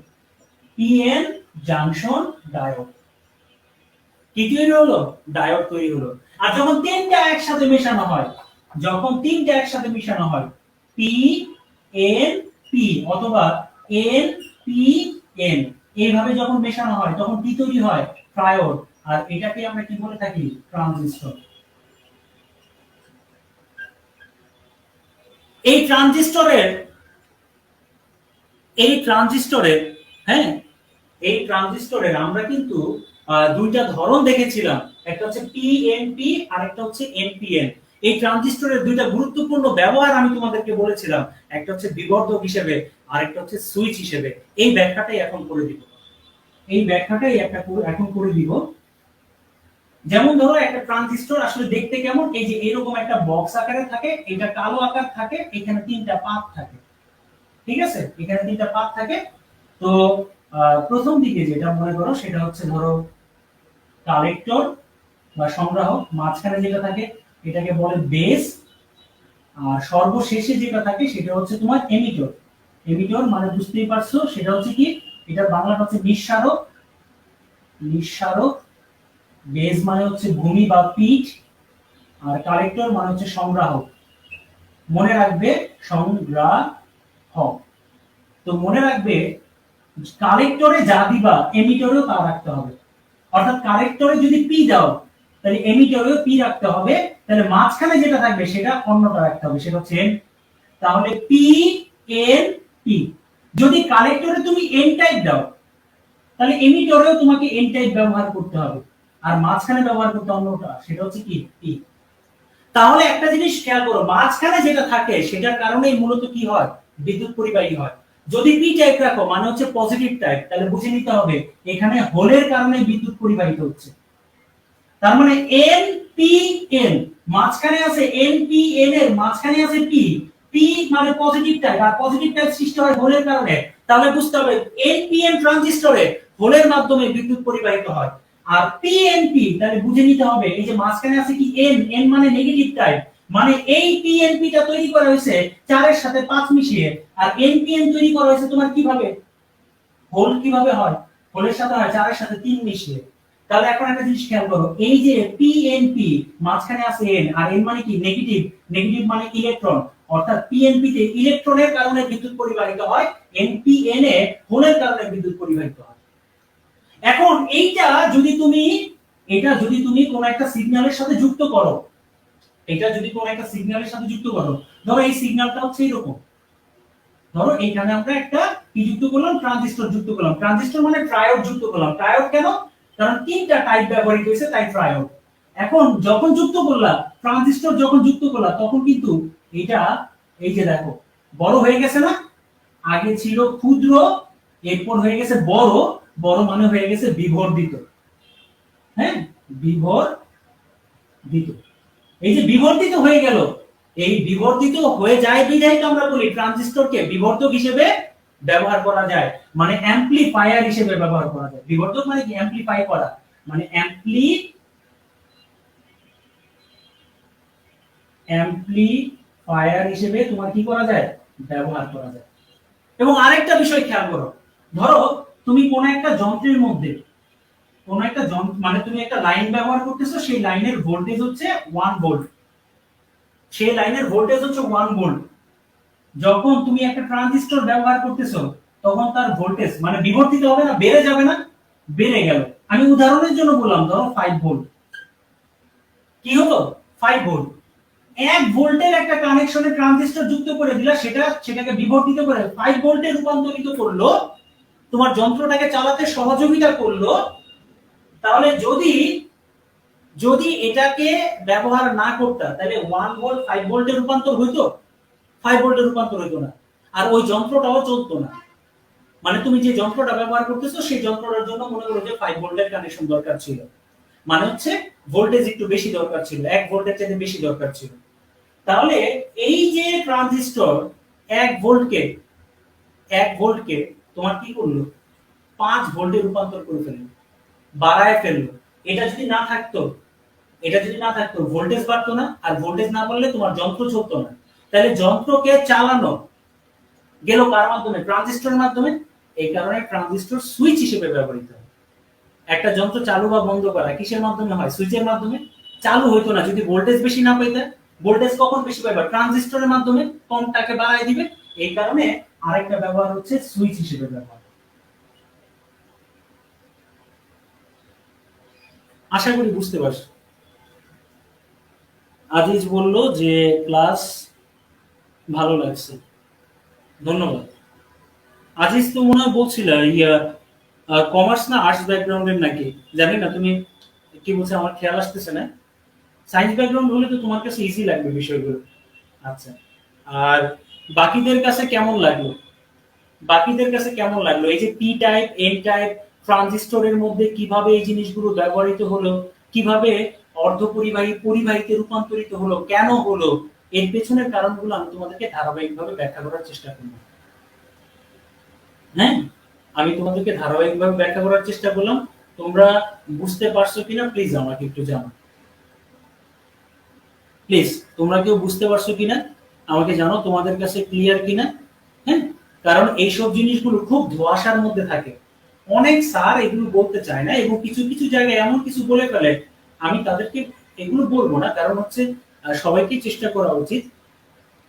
Speaker 1: PN junction diode. কি তৈরি হলো? ডায়োড তৈরি হলো। আর যখন তিনটা একসাথে মেশানো হয়, যখন তিনটা একসাথে মেশানো হয়, পি এন পি অথবা এন পি এন, এইভাবে যখন মেশানো হয় তখন কি তৈরি হয়? ট্রায়োড। আর এটাকে আমরা কি বলে থাকি? ট্রানজিস্টর। এই ট্রানজিস্টরের এই ট্রানজিস্টরের হ্যাঁ এই ট্রানজিস্টরের আমরা কিন্তু দুইটা ধরন দেখেছিলাম, একটা হচ্ছে পিএনপি আর একটা হচ্ছে এনপিএন। এই ট্রানজিস্টরের দুইটা গুরুত্বপূর্ণ ব্যবহার আমি তোমাদেরকে বলেছিলাম, একটা হচ্ছে বিবর্ধক হিসেবে আর একটা হচ্ছে সুইচ হিসেবে। এই ব্যাখ্যাটাই এখন করে দিব। এখন করে দিব। যেমন ধরো একটা ট্রানজিস্টর আসলে দেখতে কেমন, এই যে এরকম একটা বক্স আকারে থাকে, এটা কালো আকার থাকে, এখানে তিনটা পাত থাকে, ঠিক আছে, এখানে তিনটা পাত থাকে। তো প্রথম দিকে যেটা মনে করো সেটা হচ্ছে ধরো কালেক্টর বা সংগ্রাহক, মাঝখানে যেটা থাকে এটাকে বলে বেস, আর সর্বশেষে যেটা থাকে সেটা হচ্ছে তোমার এমিটর। এমিটর মানে বুঝতেই পারছো সেটা হচ্ছে কি, এটার বাংলাটা হচ্ছে নিঃসারক। নিঃসারক, বেস মানে হচ্ছে ভূমি বা পিঠ, আর কালেক্টর মানে হচ্ছে সংগ্রাহক। মনে রাখবে সংগ্রাহক। তো মনে রাখবে কালেক্টরে যা দিবা এমিটরেও তা রাখতে হবে। অর্থাৎ কালেক্টরে যদি পি দাও তাহলে এমিটরেও পি রাখতে হবে, তাহলে মাঝখানে যেটা থাকবে সেটা অন্যটা রাখতে হবে, সেটা হচ্ছে এন। তাহলে পি এন পি। যদি কালেক্টরে তুমি এন টাইপ দাও তাহলে এমিটরেও তোমাকে এন টাইপ ব্যবহার করতে হবে, আর মাঝখানে ব্যবহার করতে অন্যটা, সেটা হচ্ছে কি পি। তাহলে একটা জিনিস খেয়াল করো, মাঝখানে যেটা থাকে সেটার কারণেই মূলত কি হয়? বিদ্যুৎ পরিবাহী হয়। যদি পি টাইপ রাখো মানে হচ্ছে পজিটিভ টাইপ, তাহলে বুঝে নিতে হবে এখানে হোলের কারণে বিদ্যুৎ পরিবাহিত হচ্ছে। তার মানে এন পি এন, মাঝখানে আছে এন পি এন এর মাঝখানে আছে পি। পি মানে পজিটিভ টাইপ, আর পজিটিভ টাইপ সৃষ্টি হয় হোলের কারণে। তাহলে বুঝতে হবে এন পি এন ট্রানজিস্টরে হোলের মাধ্যমে বিদ্যুৎ পরিবাহিত হয়। আর পিএনপি তাহলে বুঝে নিতে হবে এই যে মাঝখানে আছে কি এন, এন মানে নেগেটিভ টাইপ, মানে এই পিএনপি টা তৈরি করা হয়েছে 4 এর সাথে 5 মিশিয়ে। আর এনপিএন তৈরি করা হয়েছে তোমার কিভাবে? হোল কিভাবে হয়? হোলের সাথে হয় 4 এর সাথে 3 মিশিয়ে। তাহলে এখন একটা জিনিস খেয়াল করো, এই যে পিএনপি মাঝখানে আছে এন, আর এন মানে কি নেগেটিভ, নেগেটিভ মানে ইলেকট্রন, অর্থাৎ পিএনপি তে ইলেকট্রনের কারণে বিদ্যুৎ পরিবাহিত হয়, এনপিএন এ হোলের কারণে বিদ্যুৎ পরিবাহিত হয়। এখন এটা যদি তুমি কোন একটা সিগন্যালের সাথে যুক্ত করো, এটা যদি কোন একটা সিগন্যালের সাথে যুক্ত করো, ধরো এই সিগন্যালটা হচ্ছে এরকম, ধরো এইখানে আমরা একটা কি যুক্ত করলাম? ট্রানজিস্টর যুক্ত করলাম। ট্রানজিস্টর মানে ট্রায়োড যুক্ত করলাম। ট্রায়োড কেন? কারণ তিনটা টাইপ ব্যবহৃত হয়েছে তাই ট্রায়োড। এখন যখন যুক্ত করলাম ট্রানজিস্টর, যখন যুক্ত করলাম তখন কিন্তু এটা এই যে দেখো বড় হয়ে গেছে না? আগে ছিল ক্ষুদ্র, এরপর হয়ে গেছে বড়, বড় মানে হয়ে গেছে বিবর্ধিত। হ্যাঁ, বিবর্ধিত। এই যে বিবর্ধিত হয়ে গেল, এই বিবর্ধিত হয়ে যায় বিধায় তো আমরা বলি ট্রানজিস্টরকে বিবর্ধক হিসেবে ব্যবহার করা যায়, মানে অ্যাম্পলিফায়ার হিসেবে ব্যবহার করা যায়। বিবর্ধক মানে কি? অ্যাম্পলিফাই করা, মানে অ্যাম্পলিফায়ার হিসেবে তোমার কি করা যায়? ব্যবহার করা যায়। এবং আরেকটা বিষয় খেয়াল করো, ধরো তুমি কোন একটা যন্ত্রের মধ্যে কোন একটা যন্ত্র মানে তুমি একটা লাইন ব্যবহার করতেছো, সেই লাইনের ভোল্টেজ হচ্ছে 1 ভোল্ট, সেই লাইনের ভোল্টেজ হচ্ছে 1 ভোল্ট। যখন তুমি একটা ট্রানজিস্টর ব্যবহার করতেছো তখন তার ভোল্টেজ মানে বিবর্তিত হবে না, বেড়ে যাবে না? বেড়ে গেল। আমি উদাহরণের জন্য বললাম, ধরো 5 ভোল্ট। কি হলো? 5 ভোল্ট। 1 ভোল্টের একটা কানেকশনে ট্রানজিস্টর যুক্ত করে দিলা, সেটাকে বিবর্তিত করে 5 ভোল্টে রূপান্তরিত করলো, তোমার যন্ত্রটাকে চালাতে সহযোগিতা করলো। তাহলে যদি যদি এটাকে ব্যবহার না করতা তাহলে 1 ভোল্ট 5 ভোল্টে রূপান্তর হইতো? 5 ভোল্টে রূপান্তর হইতো না, আর ওই যন্ত্রটাও চলতো না। মানে তুমি যে যন্ত্রটা ব্যবহার করতেছো সেই যন্ত্রটার জন্য মনে করো যে 5 ভোল্টের কানেকশন দরকার ছিল, মানে হচ্ছে ভোল্টেজ একটু বেশি দরকার ছিল, 1 ভোল্টের চেয়ে বেশি দরকার ছিল। তাহলে এই যে ট্রানজিস্টর 1 ভোল্টকে 1 ভোল্টকে তোমার কি করলো? 5 ভোল্টে রূপান্তর করে ফেললো, বাড়ায় ফেললো। এটা যদি না থাকতো, ভোল্টেজ বাড়তো না, আর ভোল্টেজ না বাড়লে তোমার যন্ত্র চলতো না। তাহলে যন্ত্রকে চালানো গেল কার মাধ্যমে? ট্রানজিস্টরের মাধ্যমে। এই কারণে ট্রানজিস্টর সুইচ হিসেবে ব্যবহৃত হয়। একটা যন্ত্র চালু বা বন্ধ করা কিসের মাধ্যমে হয়? সুইচের মাধ্যমে। চালু হইতো না যদি ভোল্টেজ বেশি না পাইতে। ভোল্টেজ কখন বেশি পাইবা? ট্রানজিস্টরের মাধ্যমে, কমটাকে বাড়ায় দিবে। এই কারণে আরেকটা ব্যবহার হচ্ছে সুইচ হিসেবে ব্যবহার। আশা করি বুঝতে পারছো। আজিজ বলল যে ক্লাস ভালো লাগছে, ধন্যবাদ। আজিজ তো মনে হয় বলছিল ইয়া কমার্স না আর্টস ব্যাকগ্রাউন্ডের নাকি, জানি না তুমি কি বলছো, আমার খেয়াল আসতেছে না। সায়েন্স ব্যাকগ্রাউন্ড হলে তো তোমার কাছে ইজি লাগবে বিষয়গুলো। আচ্ছা, আর বাকিদের কাছে কেমন লাগলো? বাকিদের কাছে কেমন লাগলো এই যে পি টাইপ এন টাইপ ট্রানজিস্টরের মধ্যে কিভাবে এই জিনিসগুলো ব্যবহৃত হলো, কিভাবে অর্ধপরিবাহী পরিবাহীতে রূপান্তরিত হলো, কেন হলো, এর পেছনের কারণগুলো আমি তোমাদেরকে ধারাবাহিকভাবে ব্যাখ্যা করার চেষ্টা করব। হ্যাঁ, আমি তোমাদেরকে ধারাবাহিকভাবে ব্যাখ্যা করার চেষ্টা করলাম। তোমরা বুঝতে পারছো কিনা প্লিজ আমাকে একটু জানাও। প্লিজ তোমরা কেউ বুঝতে পারছো কিনা আমাকে জানো, তোমাদের কাছে ক্লিয়ার কিনা। হ্যাঁ, কারণ এইসব জিনিসগুলো খুব ধোঁয়াশার মধ্যে থাকে। অনেক স্যার এগুলো বলতে চায় না এবং কিছু কিছু জায়গায় এমন কিছু বলে ফেলে, আমি তাদেরকে এগুলো বলবো না, কারণ হচ্ছে সবাইকে চেষ্টা করা উচিত।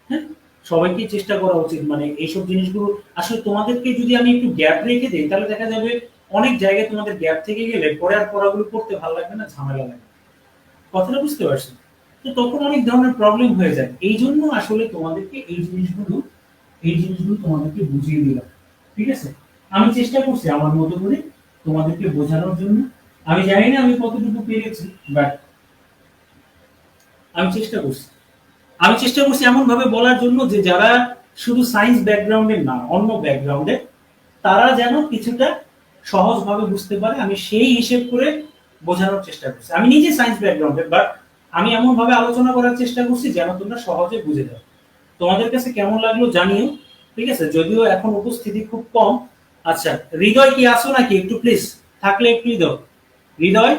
Speaker 1: হ্যাঁ, সবাইকে চেষ্টা করা উচিত, মানে এইসব জিনিসগুলো আসলে তোমাদেরকে যদি আমি একটু গ্যাপ রেখে দিই তাহলে দেখা যাবে অনেক জায়গায় তোমাদের গ্যাপ থেকে গেলে পরে আর পড়াগুলো করতে ভালো লাগবে না, ঝামেলা লাগবে। কথাটা বুঝতে পারছো? তো তখন অনেক ধরনের প্রবলেম হয়ে যায়, এই জন্য আসলে তোমাদেরকে এই জিনিসগুলো তোমাদেরকে বুঝিয়ে দিলাম। ঠিক আছে, আমি চেষ্টা করছি আমার মতো করে তোমাদেরকে বোঝানোর জন্য। আমি জানি না আমি কতটুকু পেরেছি, বাট আমি চেষ্টা করছি। আমি চেষ্টা করছি এমন ভাবে বলার জন্য যে যারা শুধু সায়েন্স ব্যাকগ্রাউন্ডের না, অন্য ব্যাকগ্রাউন্ডের, তারা যেন কিছুটা সহজভাবে বুঝতে পারে, আমি সেই হিসেব করে বোঝানোর চেষ্টা করছি। আমি নিজে সায়েন্স ব্যাকগ্রাউন্ডের, বাট আমি এমন ভাবে আলোচনা করার চেষ্টা করছি যেন তোমরা সহজে বুঝে যাও। তোমাদের কাছে কেমন লাগলো জানিও। ঠিক আছে, যদিও এখন উপস্থিতি খুব কম। আচ্ছা, হৃদয় কি আসো নাকি একটু প্লিজ, থাকলে একটু দাও। হৃদয়।